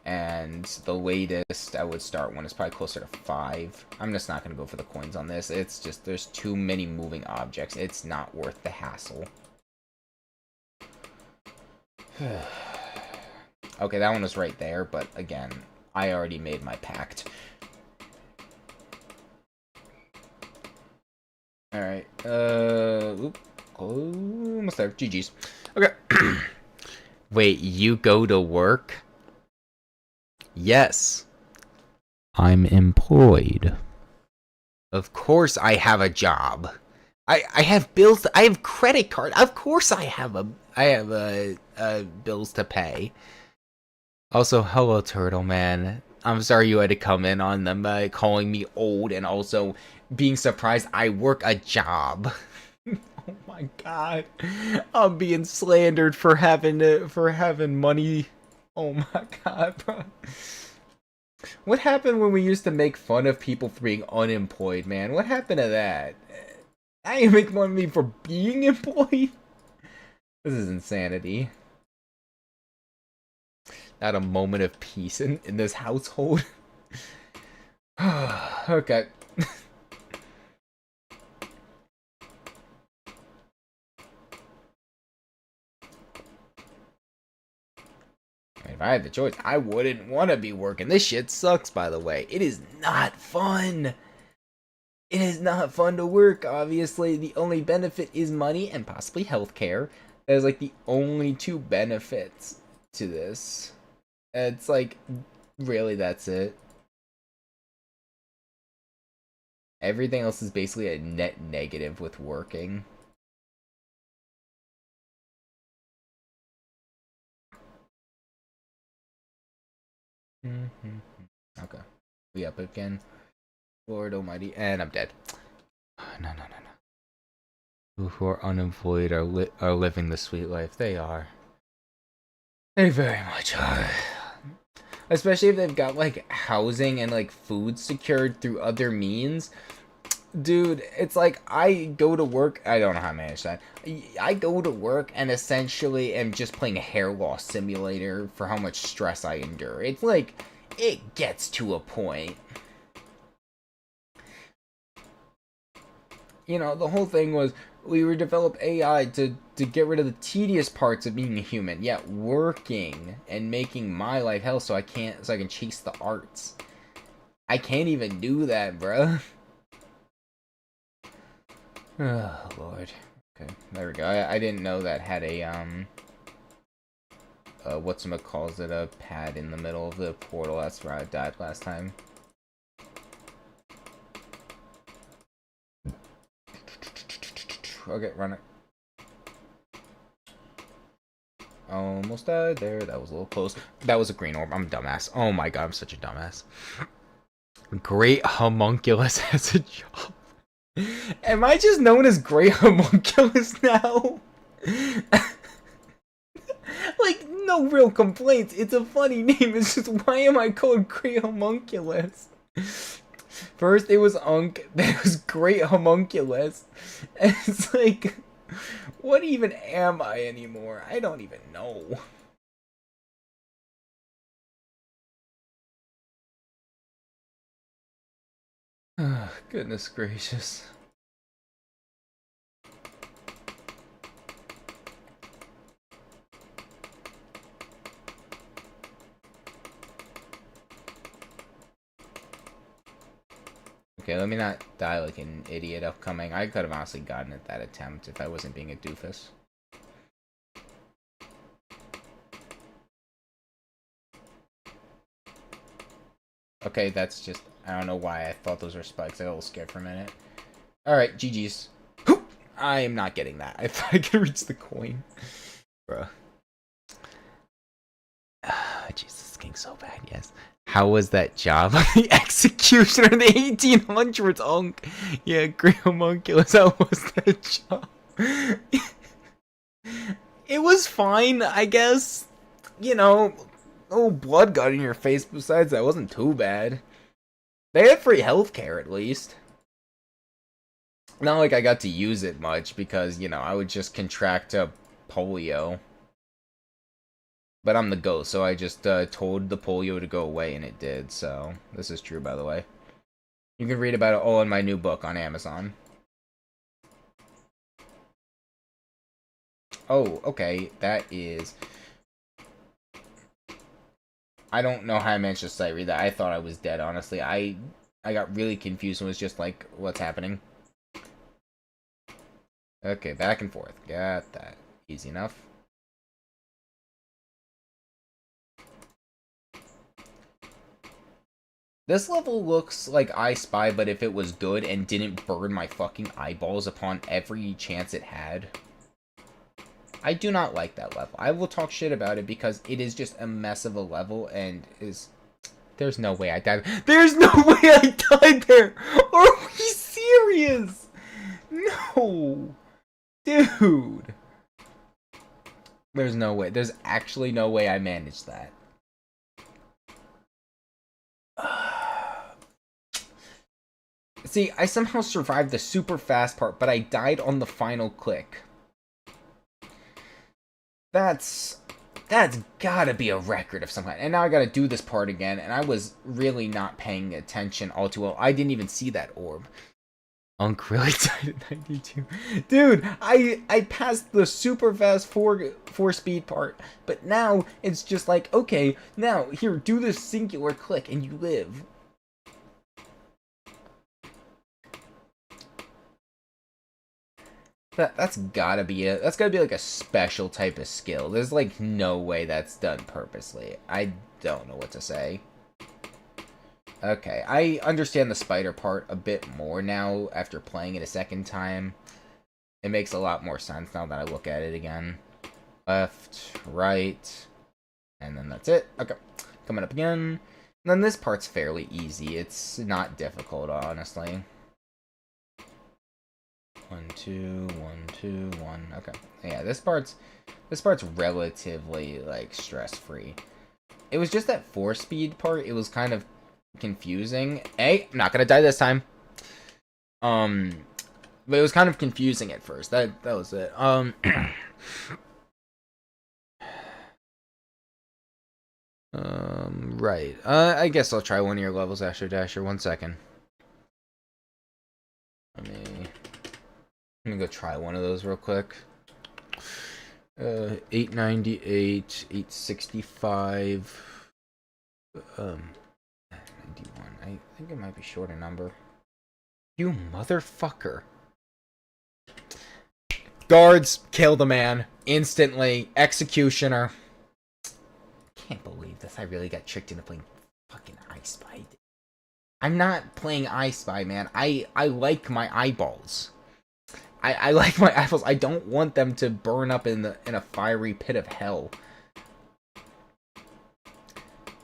[SPEAKER 1] And the latest I would start one is probably closer to 5. I'm just not going to go for the coins on this. It's just, there's too many moving objects. It's not worth the hassle. Okay, that one was right there, but again, I already made my pact. Alright, almost there. GG's. Okay. Wait, you go to work? Yes. I'm employed. Of course I have a job. I have bills. I have credit card. Of course I have bills to pay. Also, hello, Turtle Man. I'm sorry you had to come in on them by calling me old and also being surprised I work a job. Oh my god. I'm being slandered for having money. Oh my god, bro. What happened when we used to make fun of people for being unemployed, man? What happened to that? I ain't make fun of me for being employed? This is insanity. Not a moment of peace in this household. Okay. If I had the choice, I wouldn't want to be working. This shit sucks, by the way. It is not fun. It is not fun to work, obviously. The only benefit is money and possibly healthcare. That is like the only two benefits to this. It's like, really, that's it. Everything else is basically a net negative with working. Okay. We up again. Lord almighty. And I'm dead. No. Who are unemployed are living the sweet life. They are. They very much are. Especially if they've got, like, housing and, like, food secured through other means. Dude, it's like, I go to work, I don't know how to manage that. I go to work and essentially am just playing a hair loss simulator for how much stress I endure. It's like, it gets to a point. You know, the whole thing was, we were develop AI to get rid of the tedious parts of being a human, yet working and making my life hell so I can chase the arts. I can't even do that, bruh. Oh, Lord. Okay, there we go. I didn't know that had a, whatchamacallit, a pad in the middle of the portal. That's where I died last time. Okay, run it. Almost died there. That was a little close. That was a green orb. I'm a dumbass. Oh my god, I'm such a dumbass. Great homunculus has a job. Am I just known as Great Homunculus now? Like, no real complaints. It's a funny name. It's just, why am I called Great Homunculus? First it was Unk, then it was Great Homunculus. And it's like, what even am I anymore? I don't even know. Oh, goodness gracious. Okay, let me not die like an idiot upcoming. I could have honestly gotten at that attempt if I wasn't being a doofus. Okay, that's just... I don't know why I thought those were spikes. I got a little scared for a minute. Alright, GG's. I am not getting that. I thought I could reach the coin. Bruh. Jesus, king so bad, yes. How was that job? The executioner in the 1800s, Unk. Yeah, Great Homunculus, how was that job? It was fine, I guess. You know, no blood got in your face. Besides, that wasn't too bad. They had free healthcare, at least. Not like I got to use it much, because, you know, I would just contract polio. But I'm the ghost, so I just told the polio to go away, and it did, so... This is true, by the way. You can read about it all in my new book on Amazon. Oh, okay, that is... I don't know how I managed to sight read that. I thought I was dead, honestly. I got really confused and was just like, what's happening? Okay, back and forth. Got that. Easy enough. This level looks like I Spy, but if it was good and didn't burn my fucking eyeballs upon every chance it had. I do not like that level. I will talk shit about it because it is just a mess of a level and is... There's no way I died. There's no way I died there! Are we serious? No! Dude! There's no way. There's actually no way I managed that. See, I somehow survived the super fast part, but I died on the final click. That's gotta be a record of some kind. And now I gotta do this part again, and I was really not paying attention all too well. I didn't even see that orb. Unk really died at 92. Dude, I passed the super fast four speed part, but now it's just like, okay, now here, do this singular click and you live. That's gotta be like a special type of skill. There's like no way that's done purposely. I don't know what to say. Okay, I understand the spider part a bit more now after playing it a second time. It makes a lot more sense now that I look at it again. Left, right, and then that's it. Okay, coming up again. And then this part's fairly easy. It's not difficult, honestly. 1, 2, 1, 2, 1. Okay. Yeah, this part's relatively like stress-free. It was just that 4-speed part. It was kind of confusing. Hey, I'm not gonna die this time. But it was kind of confusing at first. That was it. Right. I guess I'll try one of your levels, Asher Dasher. 1 second. Let me go try one of those real quick. 898, 865, 91. I think it might be short a number. You motherfucker. Guards, kill the man. Instantly. Executioner. Can't believe this. I really got tricked into playing fucking I Spy. I'm not playing I Spy, man. I like my eyeballs. I like my eyeballs. I don't want them to burn up in a fiery pit of hell.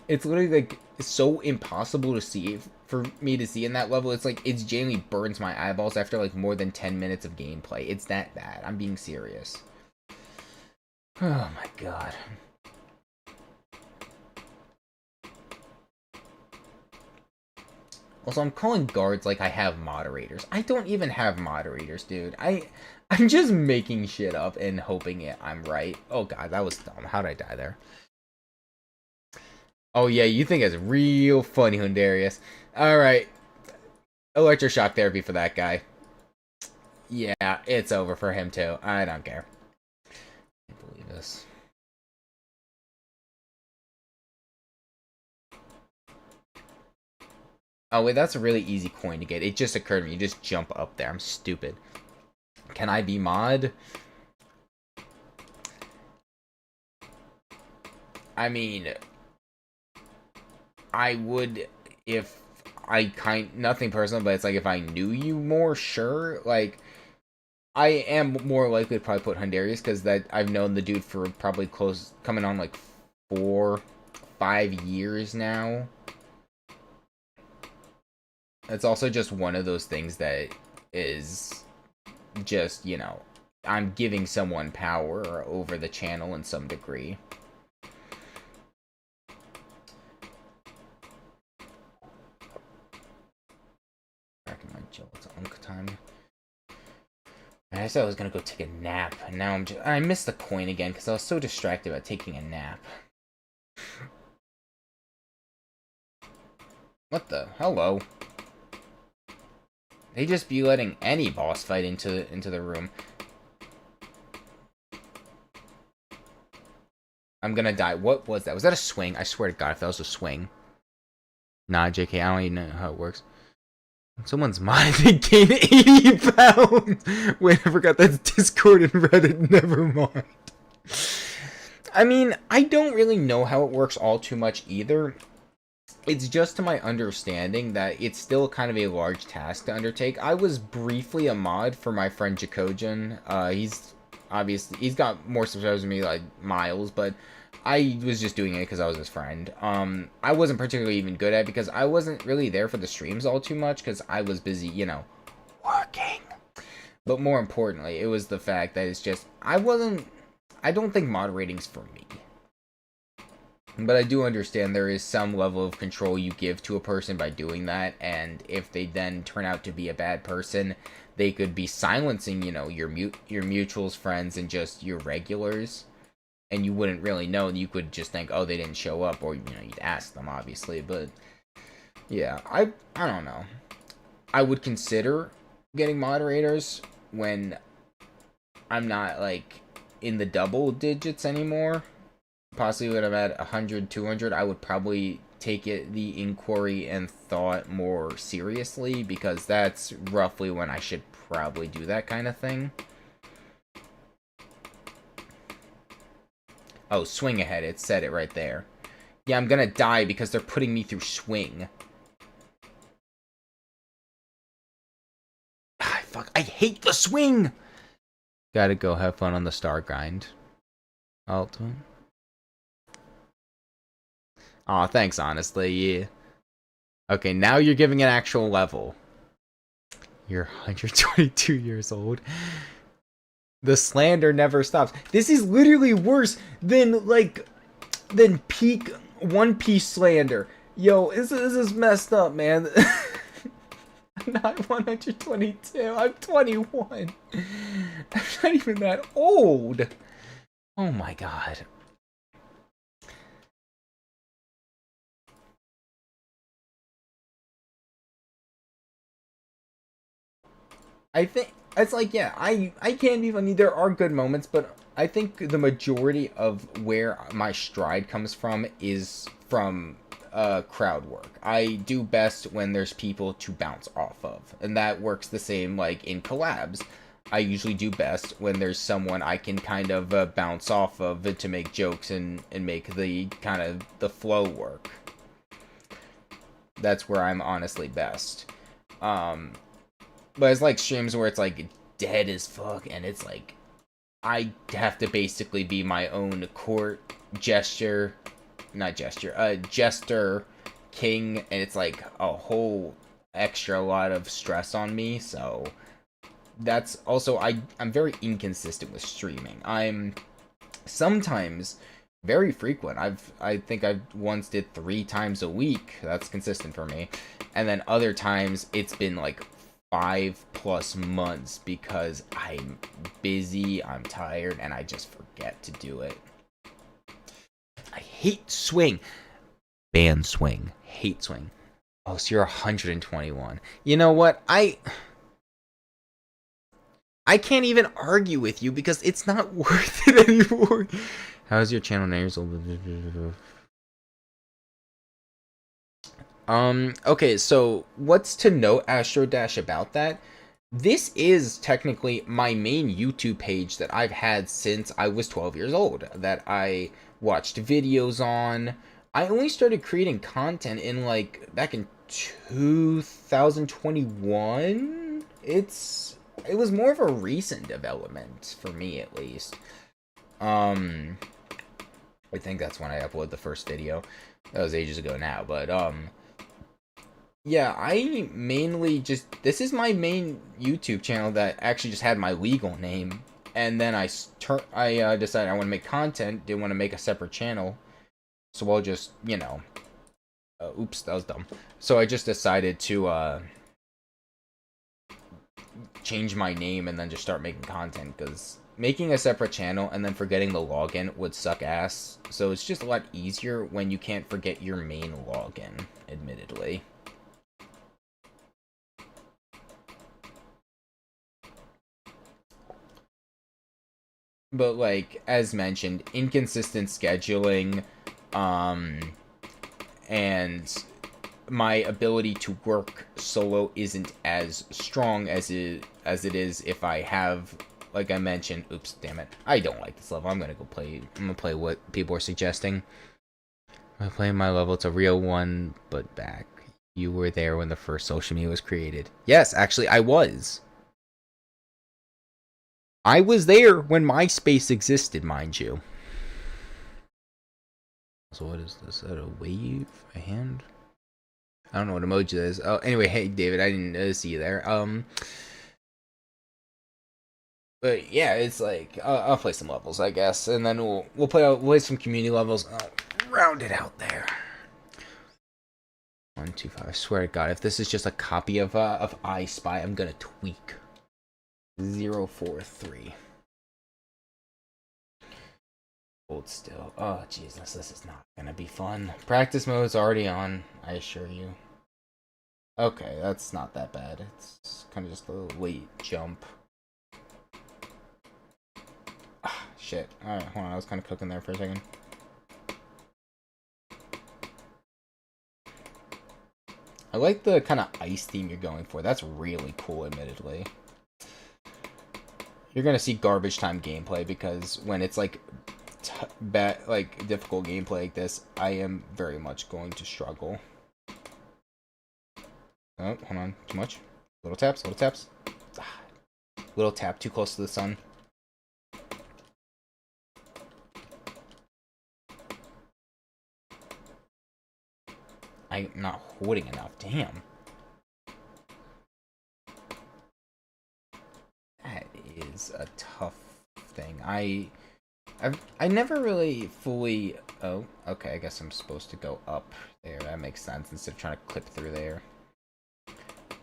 [SPEAKER 1] It's literally like so impossible to see for me to see in that level. It's like it genuinely burns my eyeballs after like more than 10 minutes of gameplay. It's that bad. I'm being serious. Oh my god. Also, I'm calling guards like I have moderators. I don't even have moderators, dude. I'm just making shit up and hoping I'm right. Oh god, that was dumb. How'd I die there? Oh yeah, you think it's real funny, Hundarius. Alright. Electroshock therapy for that guy. Yeah, it's over for him too. I don't care. I can't believe this. Oh wait, that's a really easy coin to get. It just occurred to me. You just jump up there. I'm stupid. Can I be mod? I mean, I would if nothing personal, but it's like if I knew you more, sure. Like, I am more likely to probably put Hundarius because that I've known the dude for probably coming on like 4, 5 years now. It's also just one of those things that is just, you know, I'm giving someone power over the channel in some degree. Back in my jail, it's unk time. I said I was gonna go take a nap, and now I missed the coin again because I was so distracted about taking a nap. What the? Hello. They just be letting any boss fight into the room. I'm gonna die. What was that? Was that a swing? I swear to God, if that was a swing. Nah, JK, I don't even know how it works. Someone's mind, they gain 80 pounds! Wait, I forgot that's Discord and Reddit, never mind. I mean, I don't really know how it works all too much either. It's just to my understanding that it's still kind of a large task to undertake. I was briefly a mod for my friend Jacojan. He's got more subscribers than me, like miles, but I was just doing it because I was his friend. I wasn't particularly even good at it because I wasn't really there for the streams all too much because I was busy, you know, working. But more importantly, it was the fact that it's just, I don't think moderating's for me. But I do understand there is some level of control you give to a person by doing that, and if they then turn out to be a bad person, they could be silencing, you know, your mutuals, friends, and just your regulars, and you wouldn't really know, and you could just think, oh, they didn't show up, or, you know, you'd ask them, obviously, but, yeah, I don't know. I would consider getting moderators when I'm not, like, in the double digits anymore. Possibly when I'm at 100, 200, I would probably take the inquiry and thought more seriously, because that's roughly when I should probably do that kind of thing. Oh, swing ahead, it said it right there. Yeah, I'm gonna die because they're putting me through swing. Ah, fuck, I hate the swing! Gotta go have fun on the star grind. Alt. Aw, thanks, honestly, yeah. Okay, now you're giving an actual level. You're 122 years old. The slander never stops. This is literally worse than, like, than peak One Piece slander. Yo, this is messed up, man. I'm not 122, I'm 21. I'm not even that old. Oh my god. I think it's like, yeah, I can be funny. There are good moments, but I think the majority of where my stride comes from is from crowd work. I do best when there's people to bounce off of, and that works the same like in collabs. I usually do best when there's someone I can kind of bounce off of to make jokes and make the kind of the flow work. That's where I'm honestly best. But it's like streams where it's like dead as fuck, and it's like I have to basically be my own court jester king, and it's like a whole extra lot of stress on me. So that's also I'm very inconsistent with streaming. I'm sometimes very frequent. I think I once did 3 times a week. That's consistent for me. And then other times it's been like 5+ months because I'm busy, I'm tired, and I just forget to do it. I hate swing. Ban swing. Hate swing. Oh, so you're 121. You know what? I can't even argue with you because it's not worth it anymore. How's your channel names? Okay, so what's to note, Astro Dash, about that? This is technically my main YouTube page that I've had since I was 12 years old, that I watched videos on. I only started creating content in, like, back in 2021. It was more of a recent development, for me at least. I think that's when I uploaded the first video. That was ages ago now, but, yeah, I mainly just... This is my main YouTube channel that actually just had my legal name. And then I decided I want to make content, didn't want to make a separate channel. So I'll just, you know... oops, that was dumb. So I just decided to, change my name and then just start making content. Because making a separate channel and then forgetting the login would suck ass. So it's just a lot easier when you can't forget your main login, admittedly. But, like, as mentioned, inconsistent scheduling, and my ability to work solo isn't as strong as it is if I have, like I mentioned, oops, damn it, I don't like this level, I'm gonna play what people are suggesting. I'm playing my level, it's a real one, but back. You were there when the first social media was created. Yes, actually, I was. I was there when MySpace existed, mind you. So what is this? Is that a wave? A hand? I don't know what emoji that is. Oh, anyway, hey David, I didn't see you there. But yeah, it's like I'll play some levels, I guess, and then we'll play some community levels. I'll round it out there. 1, 2, 5. I swear to God, if this is just a copy of I Spy, I'm gonna tweak. 0, 4, 3. Hold still. Oh Jesus, this is not gonna be fun. Practice mode is already on. I assure you. Okay, that's not that bad. It's kind of just a little late jump. Ah, shit. Alright, hold on. I was kind of cooking there for a second. I like the kind of ice theme you're going for. That's really cool, admittedly. You're gonna see garbage time gameplay because when it's like difficult gameplay like this, I am very much going to struggle. Oh, hold on. Too much. Little taps, little taps. Ah, little tap too close to the sun. I'm not holding enough. Damn. That is a tough thing. I never really fully... Oh, okay. I guess I'm supposed to go up there. That makes sense instead of trying to clip through there.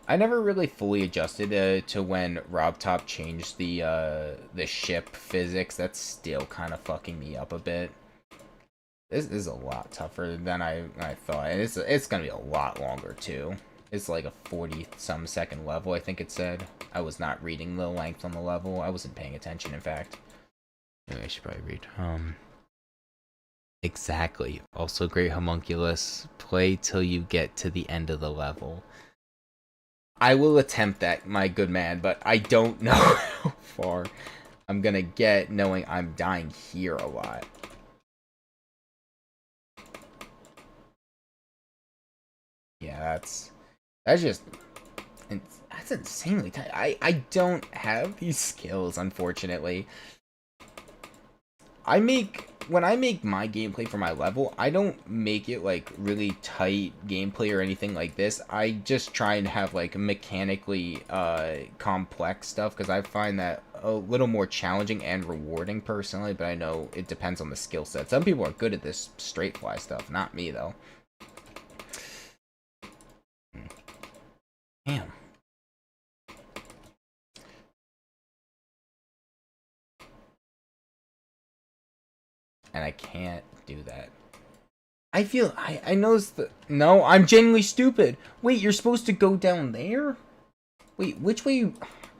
[SPEAKER 1] I never really fully adjusted to when RobTop changed the ship physics. That's still kind of fucking me up a bit. This is a lot tougher than I thought, and it's gonna be a lot longer too. It's like a 40-some second level, I think it said. I was not reading the length on the level. I wasn't paying attention, in fact. Anyway, I should probably read. Exactly. Also, great homunculus. Play till you get to the end of the level. I will attempt that, my good man, but I don't know how far I'm gonna get knowing I'm dying here a lot. Yeah, that's just that's insanely tight. I don't have these skills, unfortunately. When I make my gameplay for my level, I don't make it like really tight gameplay or anything like this. I just try and have like mechanically complex stuff because I find that a little more challenging and rewarding personally, but I know it depends on the skill set. Some people are good at this straight fly stuff, not me though. Damn. And I can't do that. I noticed the... No, I'm genuinely stupid. Wait, you're supposed to go down there? Wait, which way you...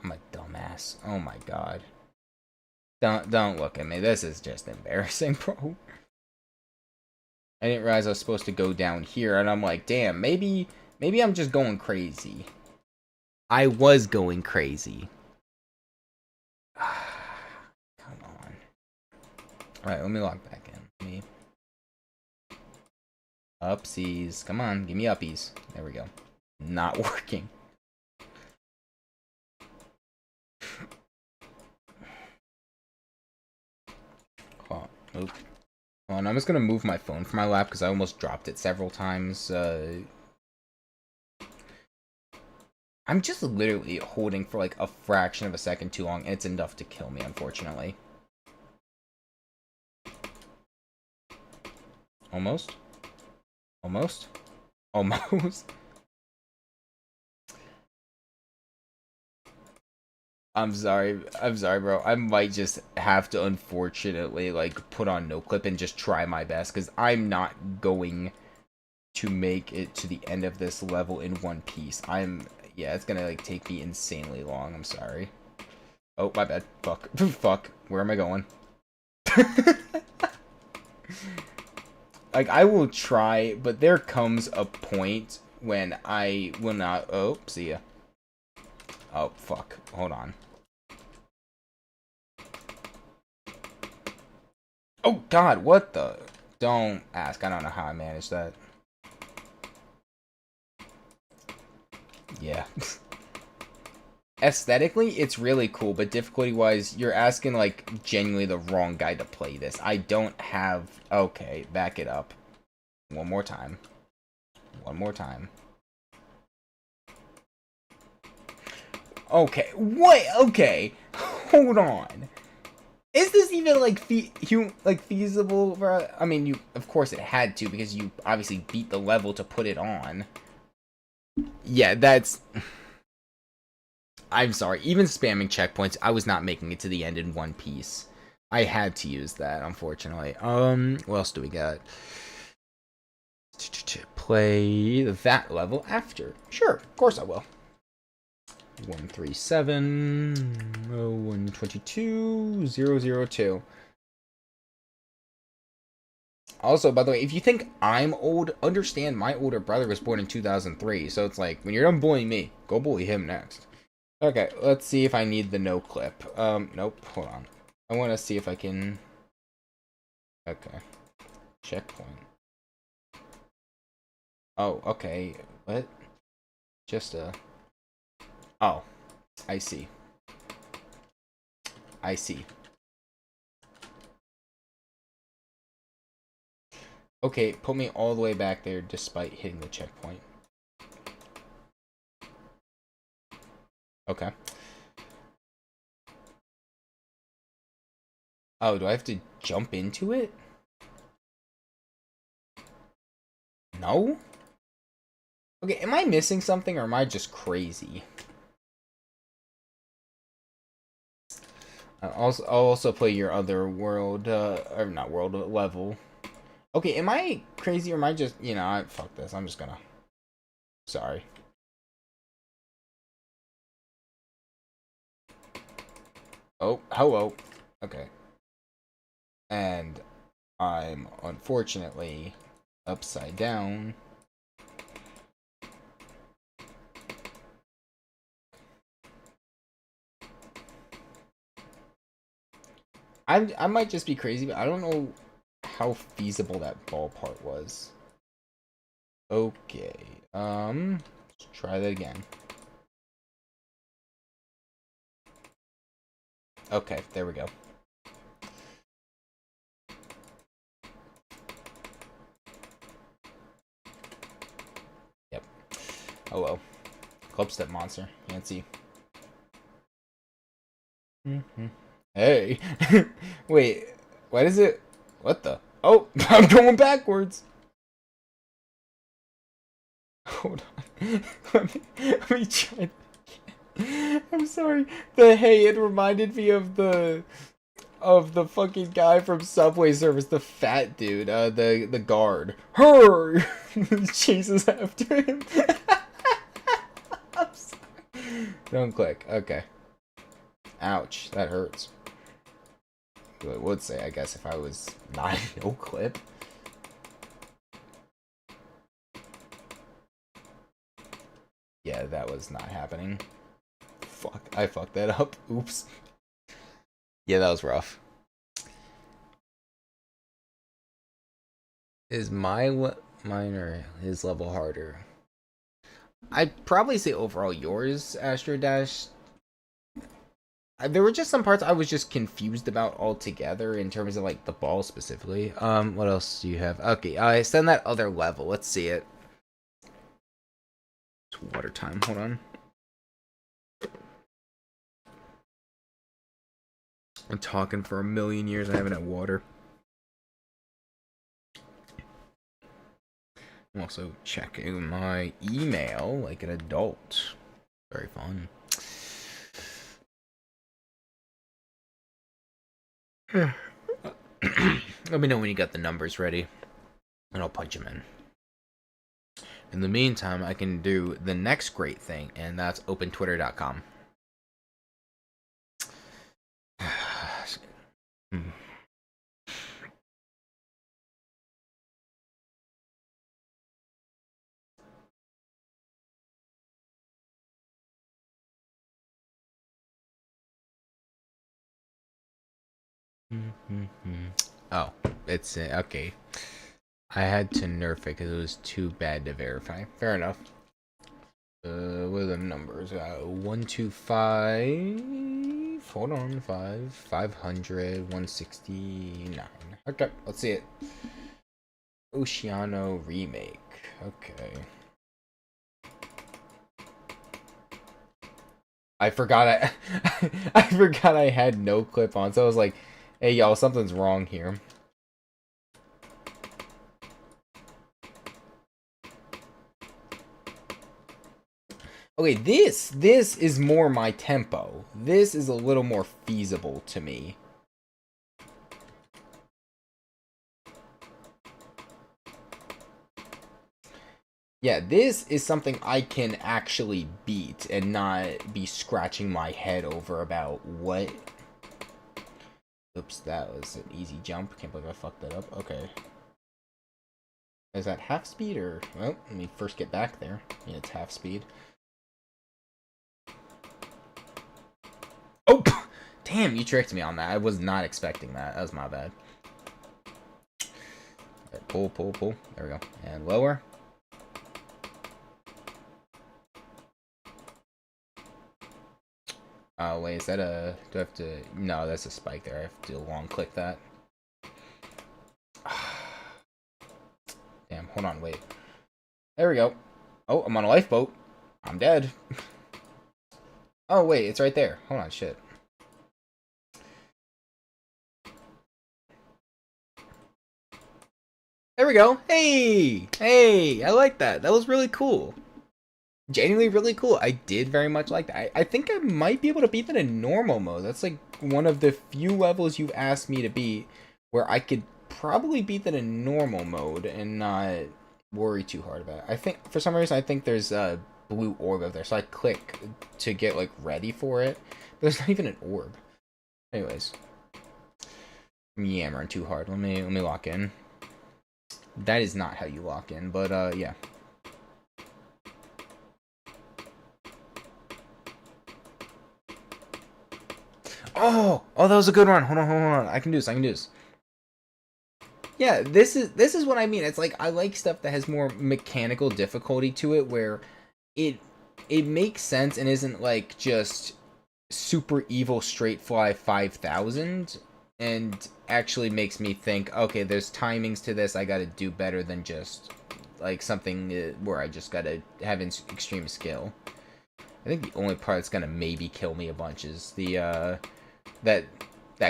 [SPEAKER 1] I'm a dumbass. Oh my god. Don't look at me. This is just embarrassing, bro. I didn't realize I was supposed to go down here, and I'm like, damn, maybe I'm just going crazy. I was going crazy. Come on. Alright, let me log back in. Let me... Upsies. Come on, give me uppies. There we go. Not working. Hold on. Oop. Hold on, I'm just gonna move my phone from my lap because I almost dropped it several times. I'm just literally holding for like a fraction of a second too long, and it's enough to kill me, unfortunately. Almost. Almost. Almost. I'm sorry, bro. I might just have to, unfortunately, like, put on no clip and just try my best, because I'm not going to make it to the end of this level in one piece. Yeah, it's gonna, like, take me insanely long. I'm sorry. Oh, my bad. Fuck. Fuck. Where am I going? Like, I will try, but there comes a point when I will not... Oh, see ya. Oh, fuck. Hold on. Oh, God, what the... Don't ask. I don't know how I managed that. Yeah. Aesthetically, it's really cool, but difficulty-wise, you're asking, like, genuinely the wrong guy to play this. I don't have... Okay, back it up. One more time. One more time. Okay. What? Okay. Hold on. Is this even like feasible? Bro? I mean, you of course it had to because you obviously beat the level to put it on. Yeah, that's. I'm sorry. Even spamming checkpoints, I was not making it to the end in one piece. I had to use that, unfortunately. What else do we got? Play that level after. Sure, of course I will. 137 122 002. Also, by the way, if you think I'm old, understand my older brother was born in 2003. So it's like, when you're done bullying me, go bully him next. Okay, let's see if I need the no clip. Nope, hold on. I want to see if I can... Okay. Checkpoint. Oh, okay. What? Just a... Oh. I see. I see. Okay, put me all the way back there despite hitting the checkpoint. Okay. Oh, do I have to jump into it? No? Okay, am I missing something or am I just crazy? I'll also play your other world, or not world, level. Okay, am I crazy or am I just, you know, fuck this, I'm just gonna... Sorry. Oh, hello. Okay. And I'm unfortunately upside down. I might just be crazy, but I don't know how feasible that ball part was. Okay. Let's try that again. Okay, there we go. Yep. Hello. Clubstep monster. Can't see. Hey. Wait. What is it? What the? Oh, I'm going backwards. Hold on. Let me try. I'm sorry. The hey, it reminded me of the fucking guy from Subway Service, the fat dude, the guard. Her chases after him. I'm sorry. Don't click. Okay. Ouch, that hurts. I would say, I guess, if I was not no clip. Yeah, that was not happening. Fuck, I fucked that up. Oops. Yeah, that was rough. Is mine or his level harder? I'd probably say overall yours, Astro Dash. There were just some parts I was just confused about altogether in terms of like the ball specifically. What else do you have? Okay, I send that other level. Let's see it. It's water time. Hold on. I'm talking for a million years. I haven't had water. I'm also checking my email like an adult. Very fun. Let me know when you got the numbers ready, and I'll punch them in. In the meantime, I can do the next great thing, and that's opentwitter.com. Oh, it's okay. I had to nerf it because it was too bad to verify. Fair enough. What are the numbers? 125. Hold on, 500, 169. Okay, let's see it. Oceano remake. Okay. I forgot I forgot I had no clip on, so I was like, hey y'all, something's wrong here. Okay, this is more my tempo. This is a little more feasible to me. Yeah, this is something I can actually beat and not be scratching my head over about what. Oops, that was an easy jump. Can't believe I fucked that up. Okay. Is that half speed or... Well, let me first get back there. Yeah, it's half speed. Oh! Damn, you tricked me on that. I was not expecting that. That was my bad. Right, pull, pull, pull. There we go. And lower. Oh, wait, is that a... Do I have to... No, that's a spike there. I have to long click that. Damn, hold on, wait. There we go. Oh, I'm on a lifeboat. I'm dead. Oh, wait, it's right there. Hold on, shit. There we go. Hey! Hey! I like that. That was really cool. Genuinely really cool. I did very much like that. I think I might be able to beat that in normal mode. That's like one of the few levels you've asked me to beat where I could probably beat that in normal mode and not worry too hard about it. I think, for some reason, I think there's a blue orb up there. So I click to get like ready for it. But there's not even an orb. Anyways. I'm yammering too hard. Let me lock in. That is not how you lock in, but yeah. Oh, that was a good one. Hold on. I can do this. Yeah, this is what I mean. It's like I like stuff that has more mechanical difficulty to it, where it makes sense and isn't like just super evil straight fly 5,000, and actually makes me think, okay, there's timings to this. I got to do better than just like something where I just got to have extreme skill. I think the only part that's gonna maybe kill me a bunch is the that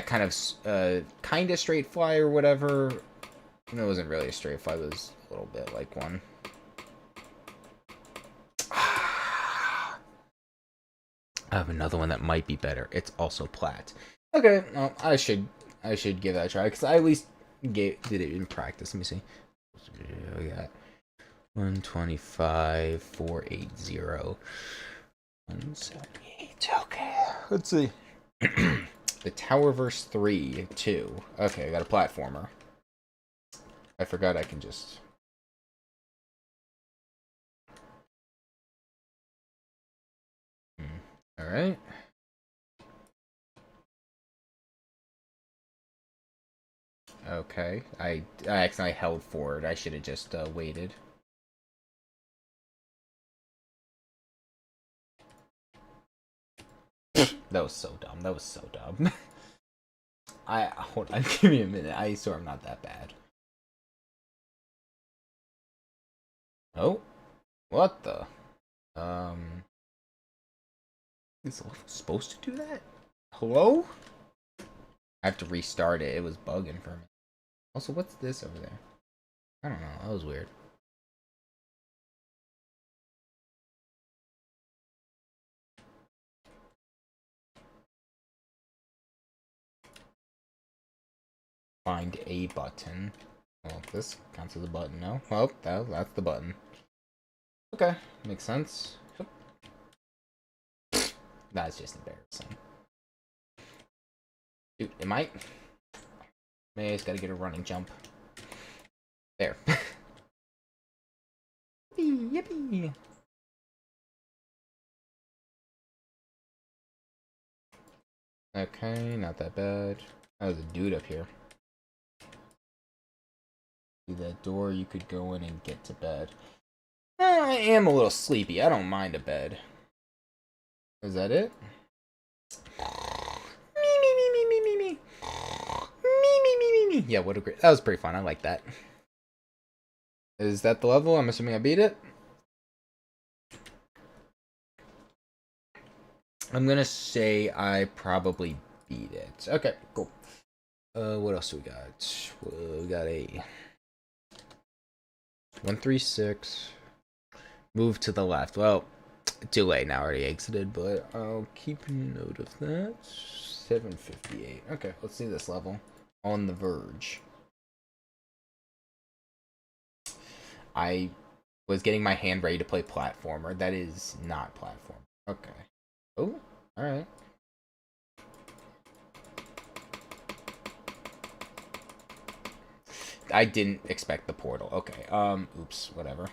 [SPEAKER 1] kind of straight fly or whatever. It wasn't really a straight fly, it was a little bit like one. I have another one that might be better. It's also plat. Okay, well, I should give that a try, because I at least did it in practice. Let me see. We got 125, 480, 178. Okay, let's see. The Towerverse 3, 2. Okay, I got a platformer. I forgot I can just... Alright. Okay. I accidentally held forward. I should have just waited. That was so dumb. Hold on, give me a minute. I swear I'm not that bad. Oh, what the? Is the level supposed to do that? Hello? I have to restart it. It was bugging for me. Also, what's this over there? I don't know. That was weird. Find a button. Well, this counts as a button, no? Well, that's the button. Okay, makes sense. That's just embarrassing. Dude, am I... Maybe I just gotta get a running jump. There. Yippee! Okay, not that bad. Oh, there's a dude up here. Through that door, you could go in and get to bed. I am a little sleepy. I don't mind a bed. Is that it? Me. Yeah, what a great... That was pretty fun. I like that. Is that the level? I'm assuming I beat it. I'm gonna say I probably beat it. Okay, cool. What else do we got? We got a 136. Move to the left. Well, too late now. Already exited, but I'll keep note of that. 758. Okay, let's see this level. On the verge. I was getting my hand ready to play platformer. That is not platform. Okay. Oh, alright. I didn't expect the portal. Okay. Oops, whatever.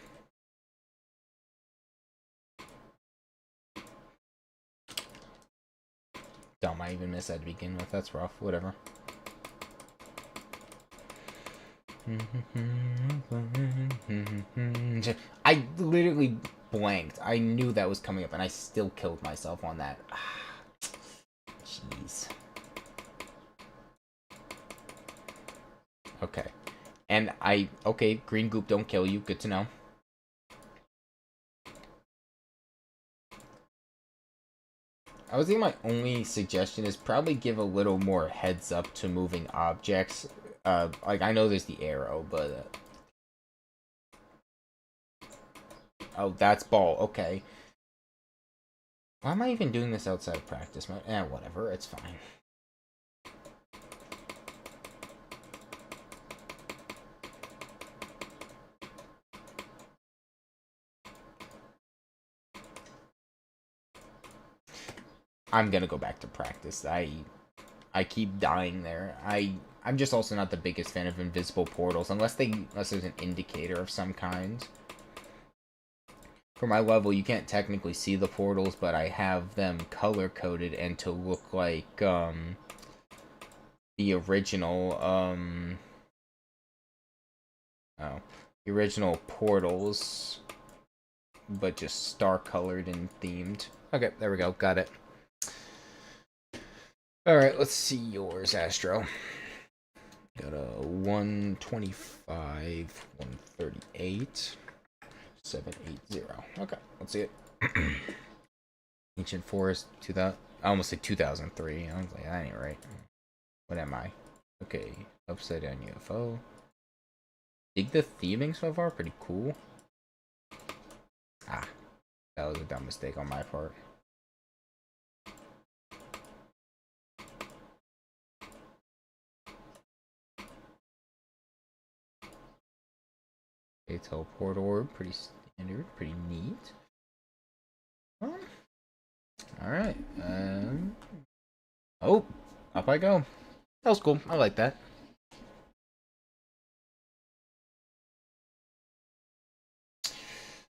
[SPEAKER 1] Dumb, I even missed that to begin with. That's rough. Whatever. I literally blanked. I knew that was coming up, and I still killed myself on that. Jeez. Okay. And okay, green goop don't kill you. Good to know. I was thinking my only suggestion is probably give a little more heads up to moving objects. Like, I know there's the arrow, but... Oh, that's ball. Okay. Why am I even doing this outside of practice mode? Whatever. It's fine. I'm gonna go back to practice. I keep dying there. I'm just also not the biggest fan of invisible portals unless there's an indicator of some kind. For my level, you can't technically see the portals, but I have them color coded and to look like the original the original portals, but just star colored and themed. Okay, there we go. Got it. Alright, let's see yours, Astro. Got a 125, 138, 780. Okay, let's see it. Ancient Forest, 2000. I almost said 2003. I was like, that ain't right. What am I? Okay, upside down UFO. Dig the theming so far, pretty cool. Ah, that was a dumb mistake on my part. Okay, teleport orb, pretty standard, pretty neat. Alright, oh, up I go. That was cool, I like that.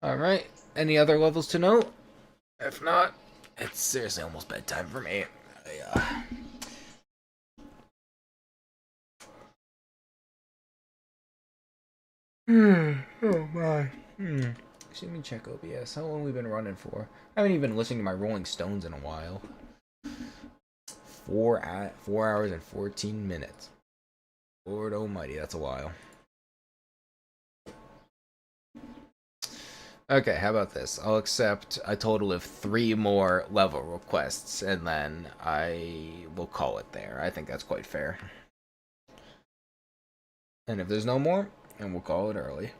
[SPEAKER 1] Alright, any other levels to note? If not, it's seriously almost bedtime for me. Oh my. Let me check OBS. How long have we been running for? I haven't even been listening to my Rolling Stones in a while. 4 hours and 14 minutes. Lord almighty, that's a while. Okay, how about this? I'll accept a total of 3 more level requests, and then I will call it there. I think that's quite fair. And if there's no more, then we'll call it early.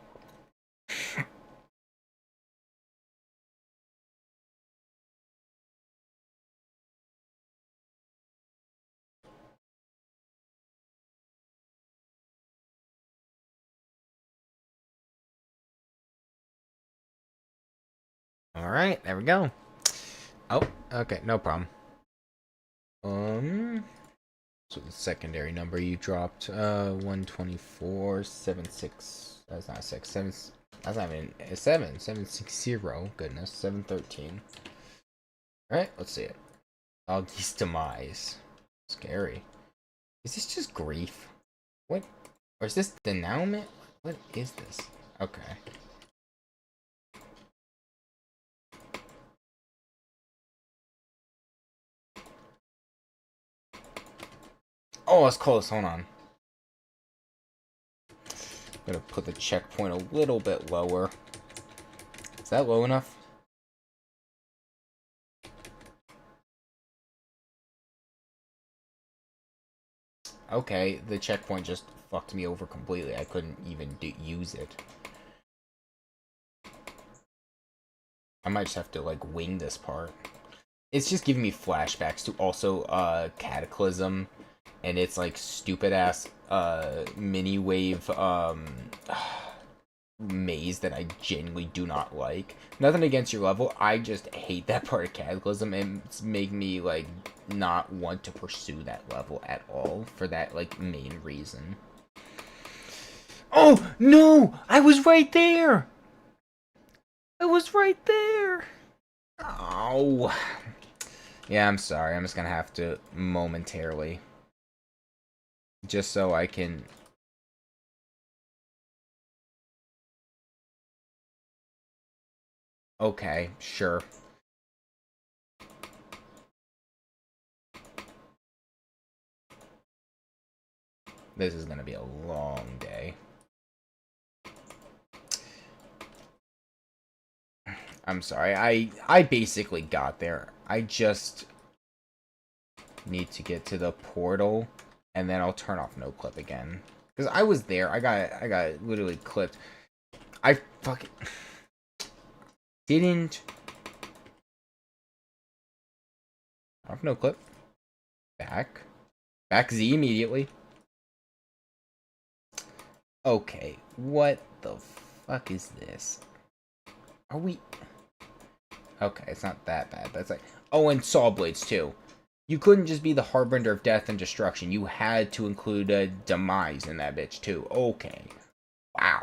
[SPEAKER 1] Alright, there we go. Oh, okay, no problem. So the secondary number you dropped, 124, 76. That's not 6, 7. That's not even 7. 760. Goodness, 713. Alright, let's see it. Augie's demise. Scary. Is this just grief? What? Or is this denouement? What is this? Okay. Oh, it's close. Hold on. I'm gonna put the checkpoint a little bit lower. Is that low enough? Okay, the checkpoint just fucked me over completely. I couldn't even use it. I might just have to, like, wing this part. It's just giving me flashbacks to also, Cataclysm. And it's, like, stupid-ass, mini-wave, maze that I genuinely do not like. Nothing against your level, I just hate that part of Cataclysm, and it's making me, like, not want to pursue that level at all for that, like, main reason. Oh, no! I was right there! I was right there! Oh. Yeah, I'm sorry. I'm just gonna have to momentarily. Just so I can... Okay, sure. This is gonna be a long day. I'm sorry. I basically got there. I just need to get to the portal, and then I'll turn off no clip again. Because I was there. I got literally clipped. I fucking didn't. Off no clip. Back. Back Z immediately. Okay, what the fuck is this? Are we... Okay, it's not that bad, but it's like... Oh, and saw blades, too. You couldn't just be the harbinger of death and destruction. You had to include a demise in that bitch, too. Okay. Wow.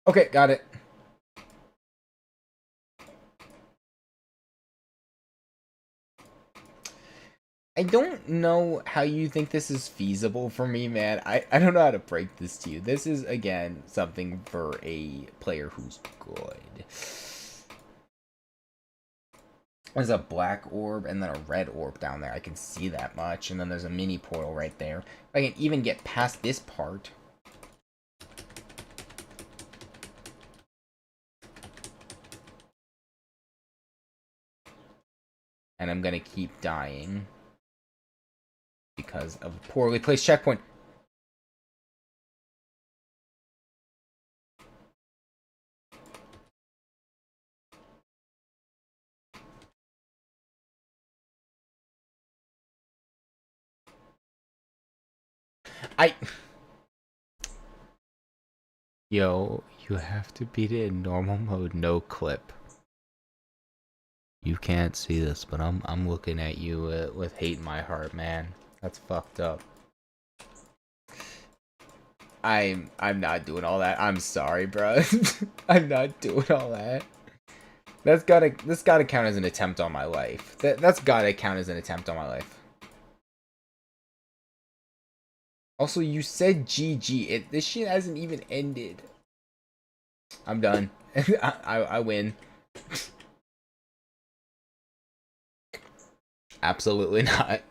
[SPEAKER 1] Okay, got it. I don't know how you think this is feasible for me, man. I don't know how to break this to you. This is, again, something for a player who's good. There's a black orb and then a red orb down there. I can see that much. And then there's a mini portal right there. If I can even get past this part. And I'm gonna keep dying. Because of a poorly placed checkpoint. Yo, you have to beat it in normal mode, no clip. You can't see this, but I'm looking at you with hate in my heart, man. That's fucked up. I'm not doing all that. I'm sorry, bro. I'm not doing all that. This gotta count as an attempt on my life. That's gotta count as an attempt on my life. Also, you said GG. This shit hasn't even ended. I'm done. I win. Absolutely not.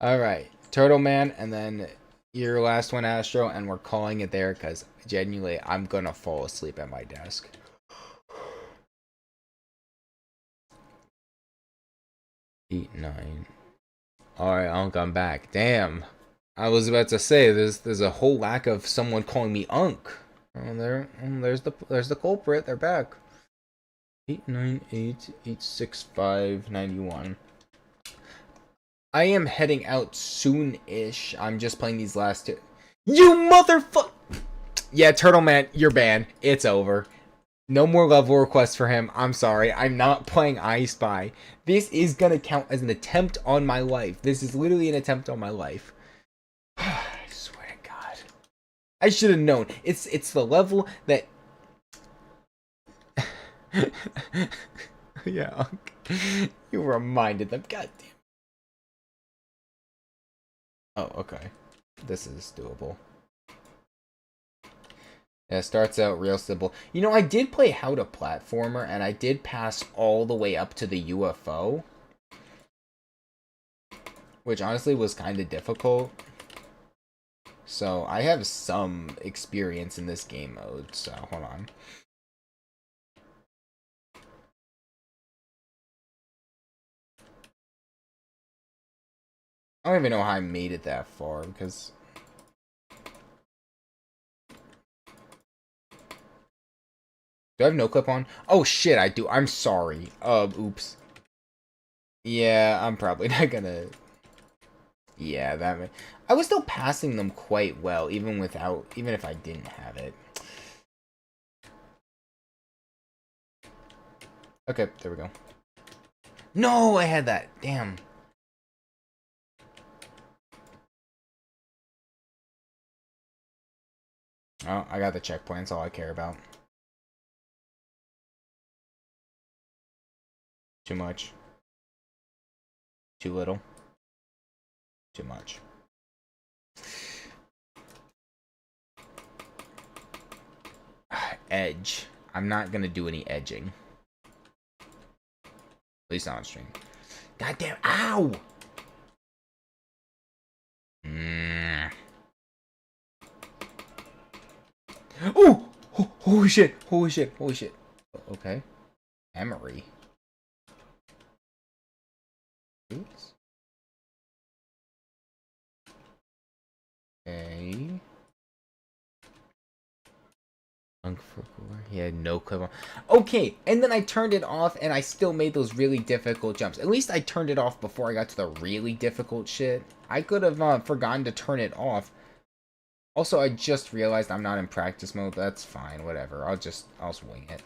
[SPEAKER 1] Alright. Turtle Man, and then your last one, Astro, and we're calling it there, because genuinely, I'm gonna fall asleep at my desk. 8, 9. Alright, Unc, I'm back. Damn. I was about to say, there's a whole lack of someone calling me Unc. Oh, there's the culprit. They're back. 898 865 91. I am heading out soon-ish. I'm just playing these last two. You motherfucker! Yeah, Turtle Man, you're banned. It's over. No more level requests for him. I'm sorry. I'm not playing I Spy. This is gonna count as an attempt on my life. This is literally an attempt on my life. I swear to God. I should have known. It's the level that... Yeah, you reminded them. God damn. Oh, okay. This is doable. Yeah, it starts out real simple. You know, I did play How to Platformer, and I did pass all the way up to the UFO. which honestly was kind of difficult. So I have some experience in this game mode, so hold on. I don't even know how I made it that far, because... Do I have no clip on? Oh shit, I do. I'm sorry. Oops. Yeah, I'm probably not gonna... Yeah, that... I was still passing them quite well, even if I didn't have it. Okay, there we go. No, I had that. Damn. Oh, I got the checkpoint. That's all I care about. Too much. Too little. Too much. Edge. I'm not gonna do any edging. At least not on stream. Goddamn! Ow! Oh! Holy shit! Holy shit! Holy shit! Okay. Emery. Oops. Okay. He had no clip on. Okay, and then I turned it off, and I still made those really difficult jumps. At least I turned it off before I got to the really difficult shit. I could have forgotten to turn it off. Also, I just realized I'm not in practice mode. That's fine, whatever. I'll swing it.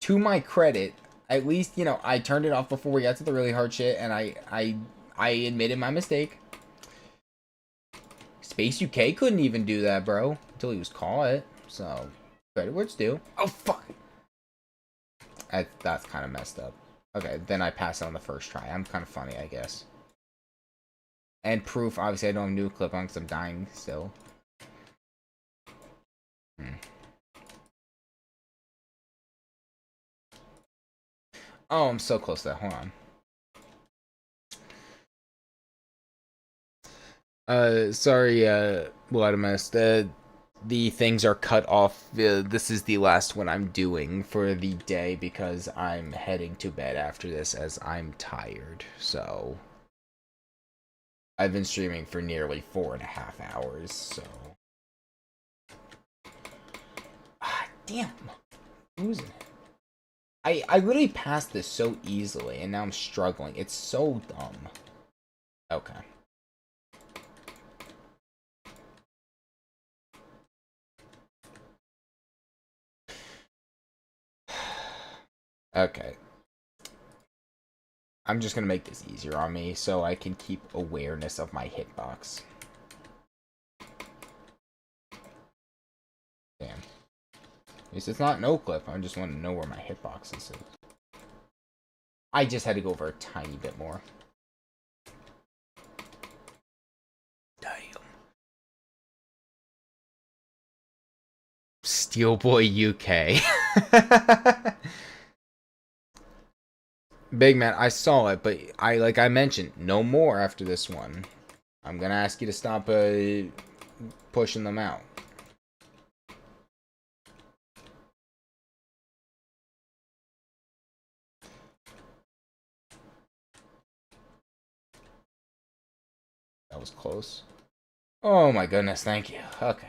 [SPEAKER 1] To my credit, at least, you know, I turned it off before we got to the really hard shit, and I admitted my mistake. Space UK couldn't even do that, bro, until he was caught. So, credit where it's due. Oh, fuck. That's kind of messed up. Okay, then I passed it on the first try. I'm kind of funny, I guess. And proof, obviously, I don't have new clip on because I'm dying still. Oh, I'm so close to that. Hold on. Sorry, Vladimir. The things are cut off. This is the last one I'm doing for the day because I'm heading to bed after this as I'm tired. So, I've been streaming for nearly 4.5 hours, so. Ah, damn. Losing it. I literally passed this so easily, and now I'm struggling. It's so dumb. Okay. Okay. I'm just gonna make this easier on me so I can keep awareness of my hitbox. Damn. At least it's not no clip. I just want to know where my hitbox is. I just had to go over a tiny bit more. Damn. Steelboy UK. Big man, I saw it, but like I mentioned, no more after this one. I'm gonna ask you to stop pushing them out. That was close. Oh my goodness, thank you. Okay.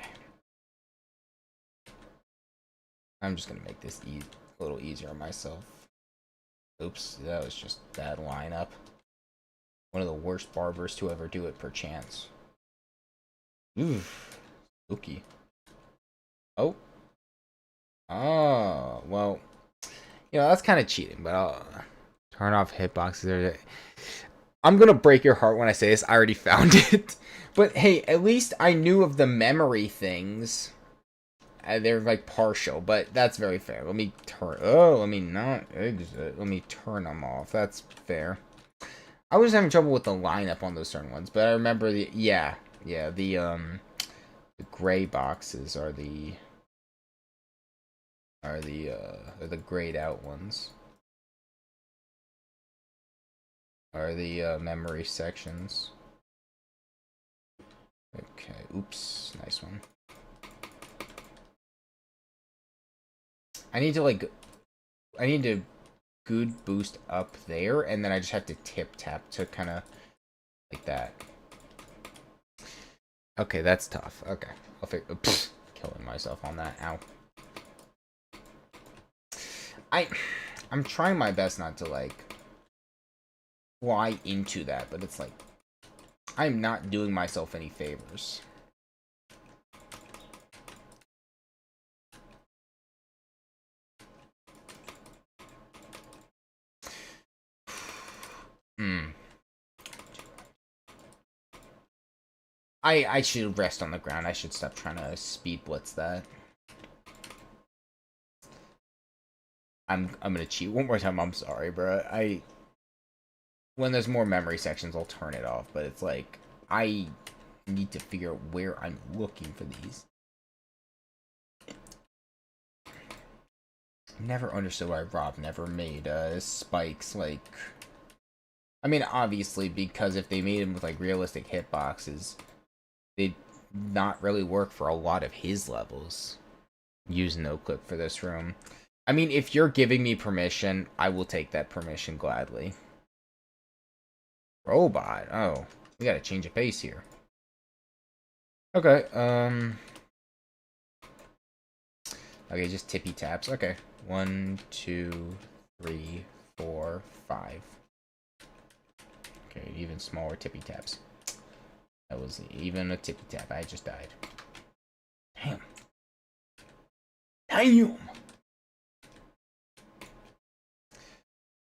[SPEAKER 1] I'm just gonna make this a little easier on myself. Oops, that was just bad lineup. One of the worst barbers to ever do it, perchance. Oof. Spooky. Oh. Oh, well. You know, that's kind of cheating, but I'll turn off hitboxes. I'm gonna break your heart when I say this. I already found it. But hey, at least I knew of the memory things. They're like partial, but that's very fair. Let me turn. Oh, let me not exit. Let me turn them off. That's fair. I was having trouble with the lineup on those certain ones, but I remember the the gray boxes are the are the grayed out ones. Are the memory sections. Okay, oops, nice one. I need to good boost up there, and then I just have to tip tap to kind of like that. Okay, that's tough. Okay, I'll figure. Killing myself on that. Ow. I'm trying my best not to like fly into that, but it's like I'm not doing myself any favors. I should rest on the ground. I should stop trying to speed blitz that. I'm gonna cheat one more time. I'm sorry, bro. When there's more memory sections, I'll turn it off. But it's like I need to figure out where I'm looking for these. Never understood why Rob never made spikes like. I mean, obviously, because if they made him with like realistic hitboxes, they'd not really work for a lot of his levels. Use no clip for this room. I mean, if you're giving me permission, I will take that permission gladly. Robot. Oh, we gotta change a pace here. Okay, okay, just tippy taps. Okay. 1, 2, 3, 4, 5. Okay, even smaller tippy taps. That was even a tippy tap. I just died. Damn. Damn!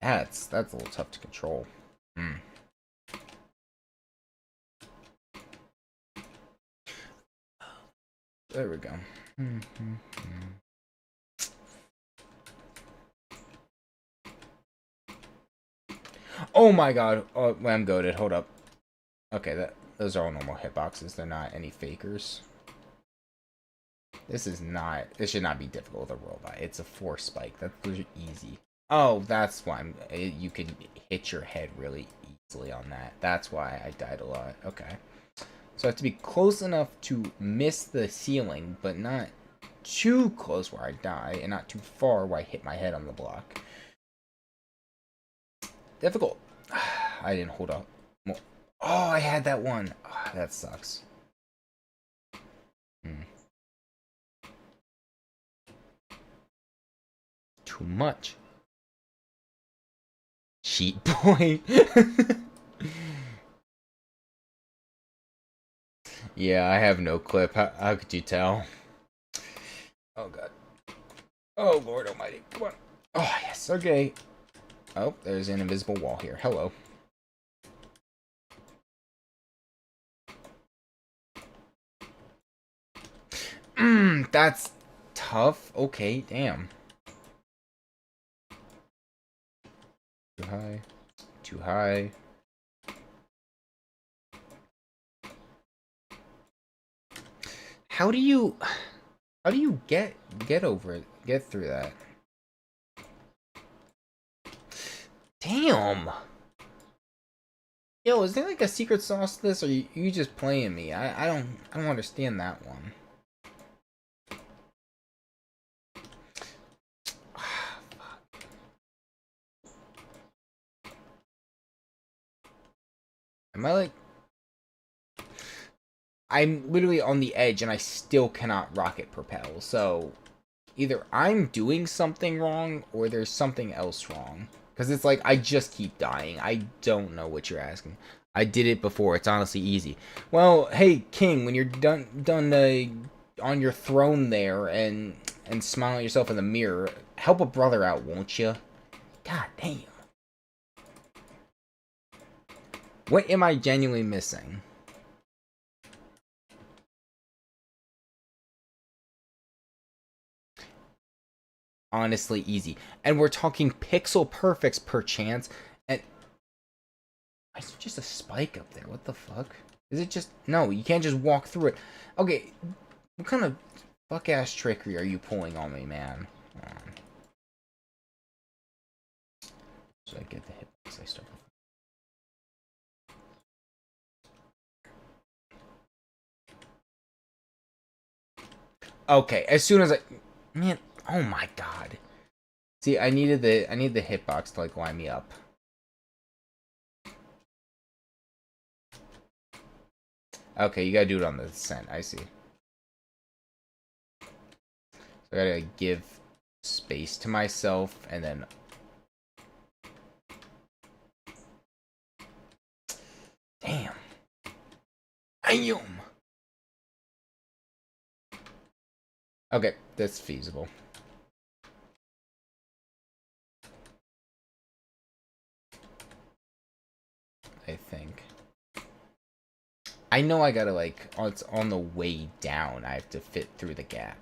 [SPEAKER 1] That's a little tough to control. There we go. Oh my god. Oh, I'm goated. Hold up. Okay, those are all normal hitboxes. They're not any fakers. This should not be difficult with a robot. It's a force spike. Those are easy. Oh, that's why you can hit your head really easily on that. That's why I died a lot. Okay. So I have to be close enough to miss the ceiling, but not too close where I die, and not too far where I hit my head on the block. Difficult. I didn't hold up. Oh, I had that one. Oh, that sucks. Too much. Cheat boy. Yeah, I have no clip. How could you tell? Oh, God. Oh, Lord almighty. Come on. Oh, yes. Okay. Oh, there's an invisible wall here. Hello. That's tough. Okay, damn. Too high. Too high. How do you get over it? Get through that? Damn. Yo, is there like a secret sauce to this, or you just playing me? I don't understand that one. Am I like... I'm literally on the edge and I still cannot rocket propel, so either I'm doing something wrong or there's something else wrong. Because it's like, I just keep dying. I don't know what you're asking. I did it before. It's honestly easy. Well, hey, King, when you're done on your throne there and smiling at yourself in the mirror, help a brother out, won't you? God damn. What am I genuinely missing? Honestly easy. And we're talking pixel perfects per chance. And it's just a spike up there. What the fuck? Is it just... No, you can't just walk through it. Okay, what kind of fuck-ass trickery are you pulling on me, man? So I get the hitbox I start with. Okay, as soon as I... Man, oh my god. See, I need the hitbox to, like, line me up. Okay, you gotta do it on the descent, I see. So I gotta give space to myself, and then... Damn. Damn! Okay, that's feasible. I think. I know I gotta, like, it's on the way down. I have to fit through the gap.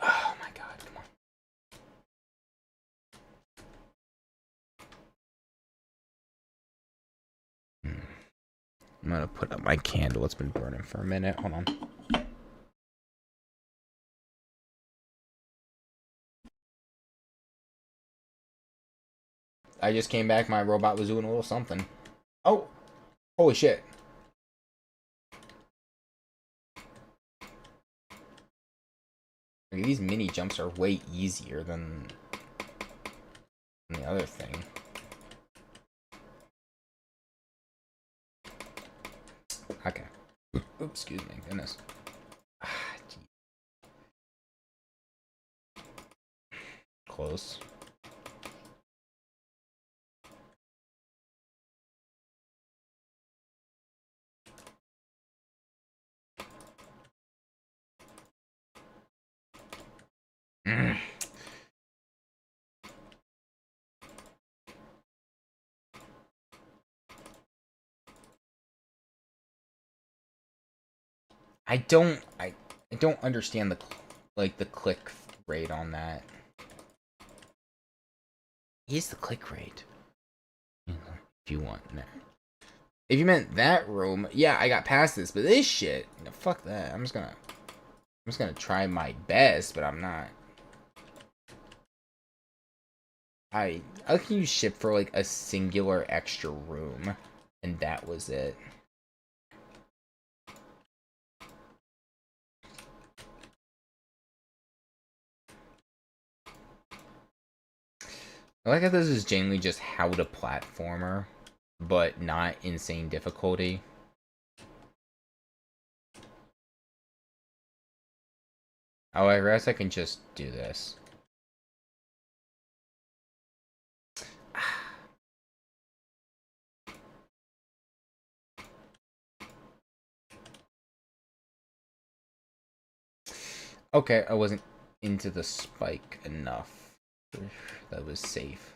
[SPEAKER 1] Oh my god, come on. I'm gonna put up my candle. It's been burning for a minute. Hold on. I just came back. My robot was doing a little something. Oh! Holy shit. Okay, these mini jumps are way easier than the other thing. Okay. Oops, excuse me. Goodness. Ah, close. Mm. I don't understand the click rate on that. Here's the click rate. If you want that. If you meant that room, yeah, I got past this, but this shit, no, fuck that. I'm just gonna try my best, but I'm not. I can use ship for like a singular extra room, and that was it. I like how this is genuinely just how to platformer, but not insane difficulty. Oh, I guess I can just do this. Okay, I wasn't into the spike enough. That was safe.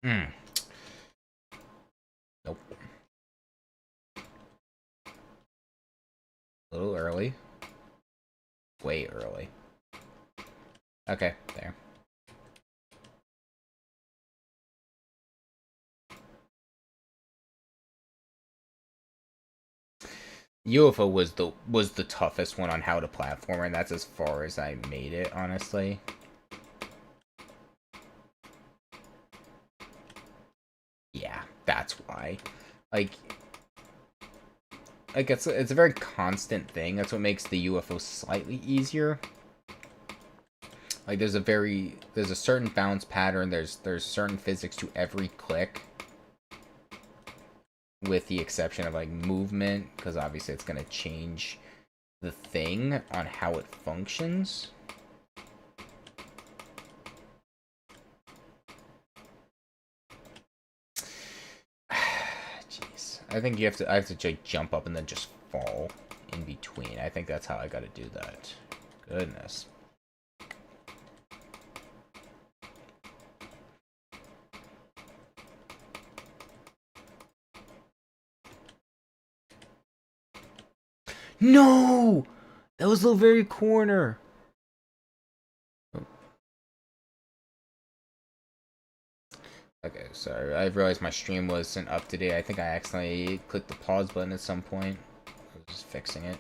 [SPEAKER 1] Hmm. Nope. A little early. Way early. Okay, there. UFO was the toughest one on how to platform, and that's as far as I made it, honestly. Yeah, that's why. Like it's a very constant thing. That's what makes the UFO slightly easier. Like there's a certain bounce pattern. There's certain physics to every click, with the exception of like movement, because obviously it's gonna change the thing on how it functions. Jeez, I think I have to jump up and then just fall in between. I think that's how I gotta do that. Goodness. No! That was the very corner. Okay, sorry. I realized my stream wasn't up to date. I think I accidentally clicked the pause button at some point. I was just fixing it.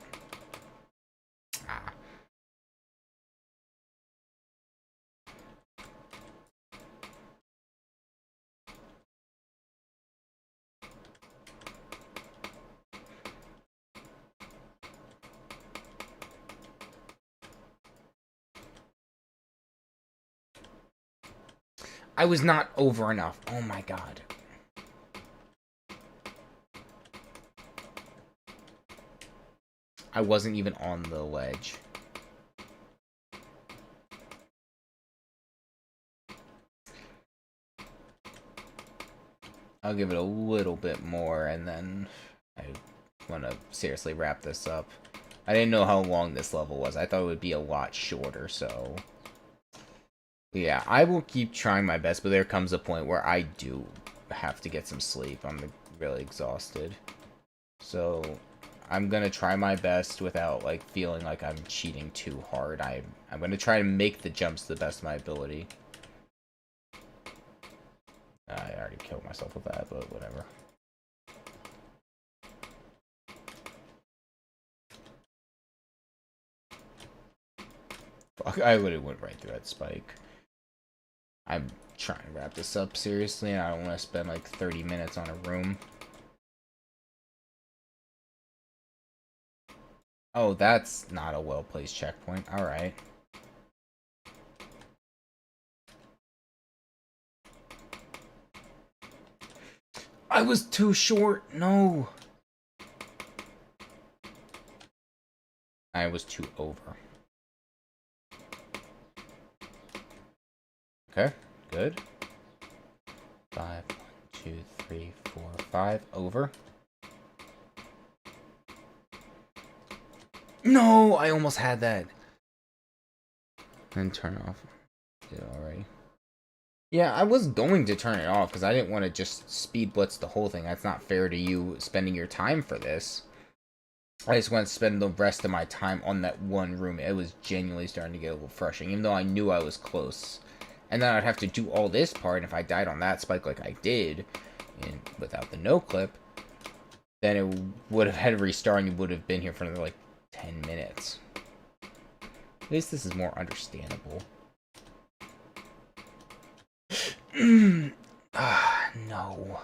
[SPEAKER 1] I was not over enough. Oh my god. I wasn't even on the ledge. I'll give it a little bit more, and then I want to seriously wrap this up. I didn't know how long this level was. I thought it would be a lot shorter, so... Yeah, I will keep trying my best, but there comes a point where I do have to get some sleep. I'm really exhausted. So, I'm gonna try my best without, like, feeling like I'm cheating too hard. I'm gonna try to make the jumps to the best of my ability. I already killed myself with that, but whatever. Fuck, I would have went right through that spike. I'm trying to wrap this up seriously, and I don't want to spend like 30 minutes on a room. Oh, that's not a well-placed checkpoint. Alright. I was too short. No. I was too over. Okay, good. 5, 1, 2, 3, 4, 5. Over. No, I almost had that. Then turn it off. Did it already. Yeah, I was going to turn it off because I didn't want to just speed blitz the whole thing. That's not fair to you spending your time for this. I just want to spend the rest of my time on that one room. It was genuinely starting to get a little frustrating, even though I knew I was close. And then I'd have to do all this part, and if I died on that spike like I did, and without the no-clip, then it would have had to restart, and you would have been here for another, like, 10 minutes. At least this is more understandable. No.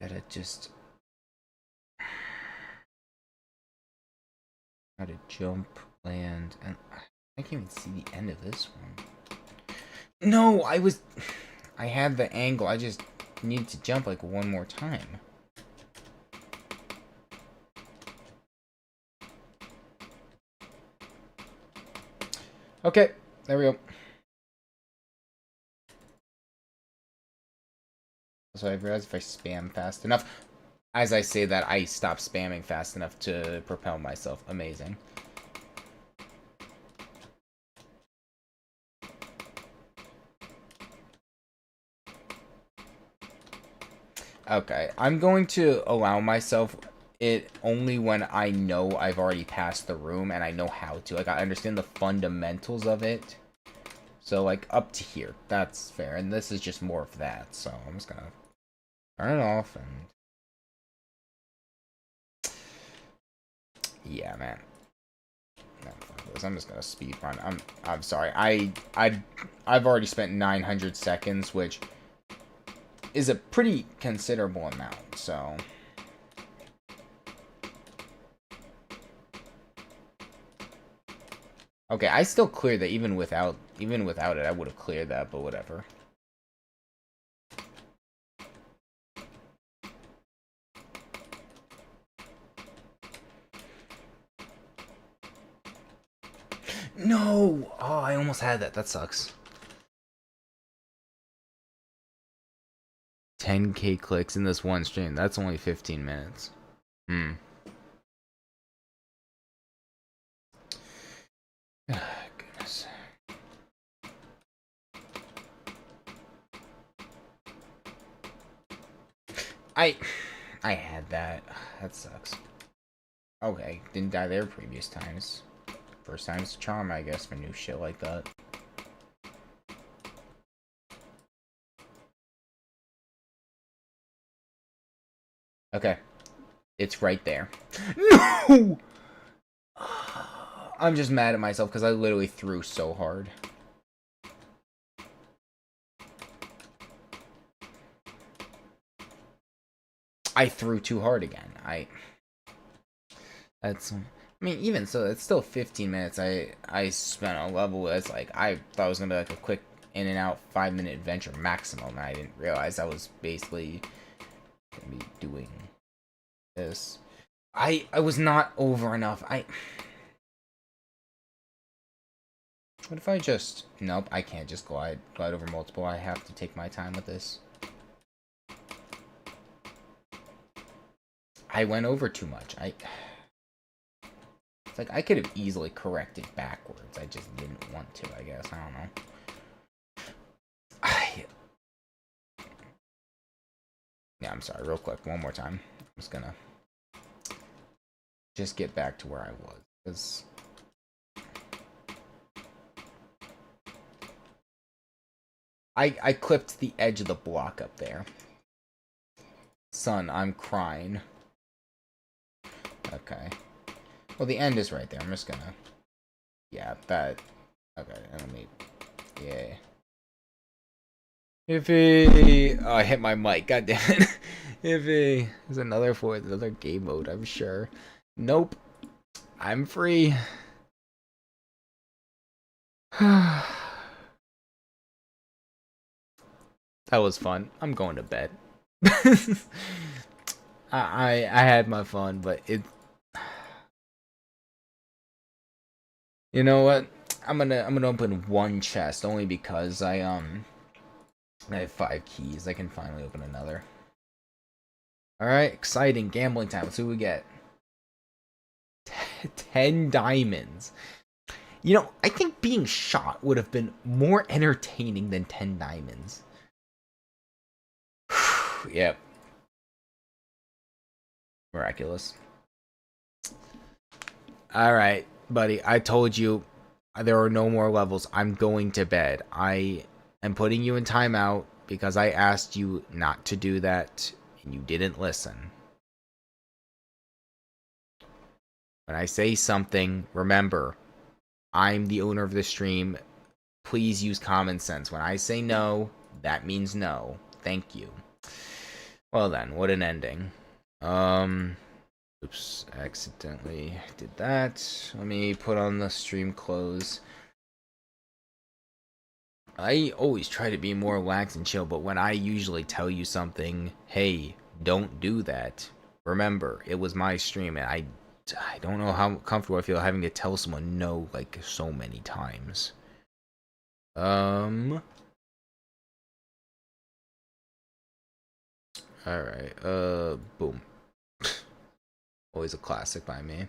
[SPEAKER 1] Gotta just... Gotta jump, land, and... I can't even see the end of this one. No, I had the angle, I just needed to jump like one more time. Okay, there we go. So I realized if I spam fast enough... As I say that, I stop spamming fast enough to propel myself. Amazing. Okay, I'm going to allow myself it only when I know I've already passed the room and I know how to. Like, I understand the fundamentals of it. So, like, up to here. That's fair. And this is just more of that. So, I'm just gonna turn it off and... Yeah, man. I'm just gonna speed run. I'm sorry. I've already spent 900 seconds, which is a pretty considerable amount, so... Okay, I still cleared that even without it, I would have cleared that, but whatever. No! Oh, I almost had that. That sucks. 10K clicks in this one stream. That's only 15 minutes. Goodness. I had that. That sucks. Okay, didn't die there previous times. First time's a charm, I guess, for new shit like that. Okay. It's right there. No! I'm just mad at myself because I literally threw so hard. I threw too hard again. That's... I mean, even so, it's still 15 minutes I spent on a level that's like, I thought it was going to be like a quick in and out 5-minute adventure maximum, and I didn't realize I was basically going to be doing this. I was not over enough. What if I just... Nope, I can't just glide over multiple. I have to take my time with this. I went over too much. It's like I could have easily corrected backwards. I just didn't want to, I guess. I don't know. Yeah, I'm sorry. Real quick. One more time. I'm just gonna get back to where I was. Because I clipped the edge of the block up there. Son, I'm crying. Okay. Well, the end is right there. I'm just gonna... Yeah, that... Okay, let me... Yeah. Iffy! Oh, I hit my mic. God damn it. Iffy. There's another game mode, I'm sure. Nope. I'm free. That was fun. I'm going to bed. I had my fun, but it... You know what? I'm gonna open one chest only because I have 5 keys. I can finally open another. Alright, exciting gambling time. Let's see what we get. 10 diamonds. You know, I think being shot would have been more entertaining than 10 diamonds. Yep. Miraculous. Alright, buddy. I told you there are no more levels. I'm going to bed. I am putting you in timeout because I asked you not to do that, and you didn't listen. When I say something, remember, I'm the owner of the stream. Please use common sense. When I say no, that means no. Thank you. Well then, what an ending. Oops, accidentally did that. Let me put on the stream close. I always try to be more lax and chill, but when I usually tell you something, hey, don't do that, remember, it was my stream, and I don't know how comfortable I feel having to tell someone no, like, so many times. Alright, boom. Always a classic by me.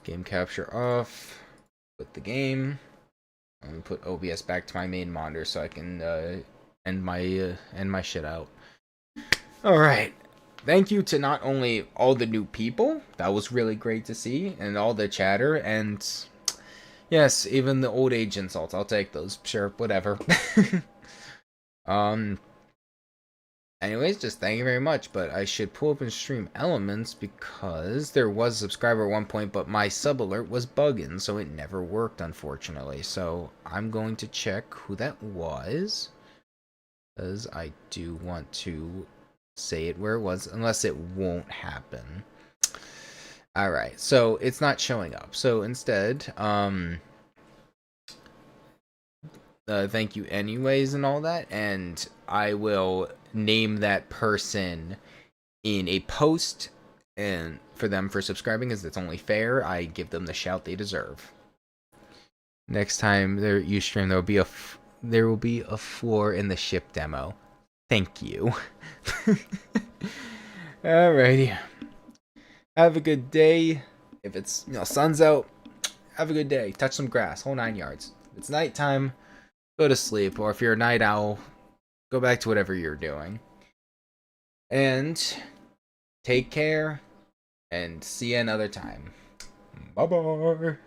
[SPEAKER 1] Game capture off. Put the game. I'm gonna put OBS back to my main monitor so I can end my shit out. All right. Thank you to not only all the new people, that was really great to see, and all the chatter, and yes, even the old age insults. I'll take those. Sure, whatever. Anyways, just thank you very much, but I should pull up and stream elements because there was a subscriber at one point, but my sub alert was bugging, so it never worked, unfortunately. So I'm going to check who that was, because I do want to say it where it was, unless it won't happen. Alright, so it's not showing up. So instead, thank you anyways and all that, and I will name that person in a post and for them for subscribing, as it's only fair. I give them the shout they deserve. Next time you stream, there will be a floor in the ship demo. Thank you. Alrighty. Have a good day. If it's sun's out, have a good day. Touch some grass, whole 9 yards. If it's nighttime, go to sleep, or if you're a night owl, go back to whatever you're doing. And take care, and see you another time. Bye-bye.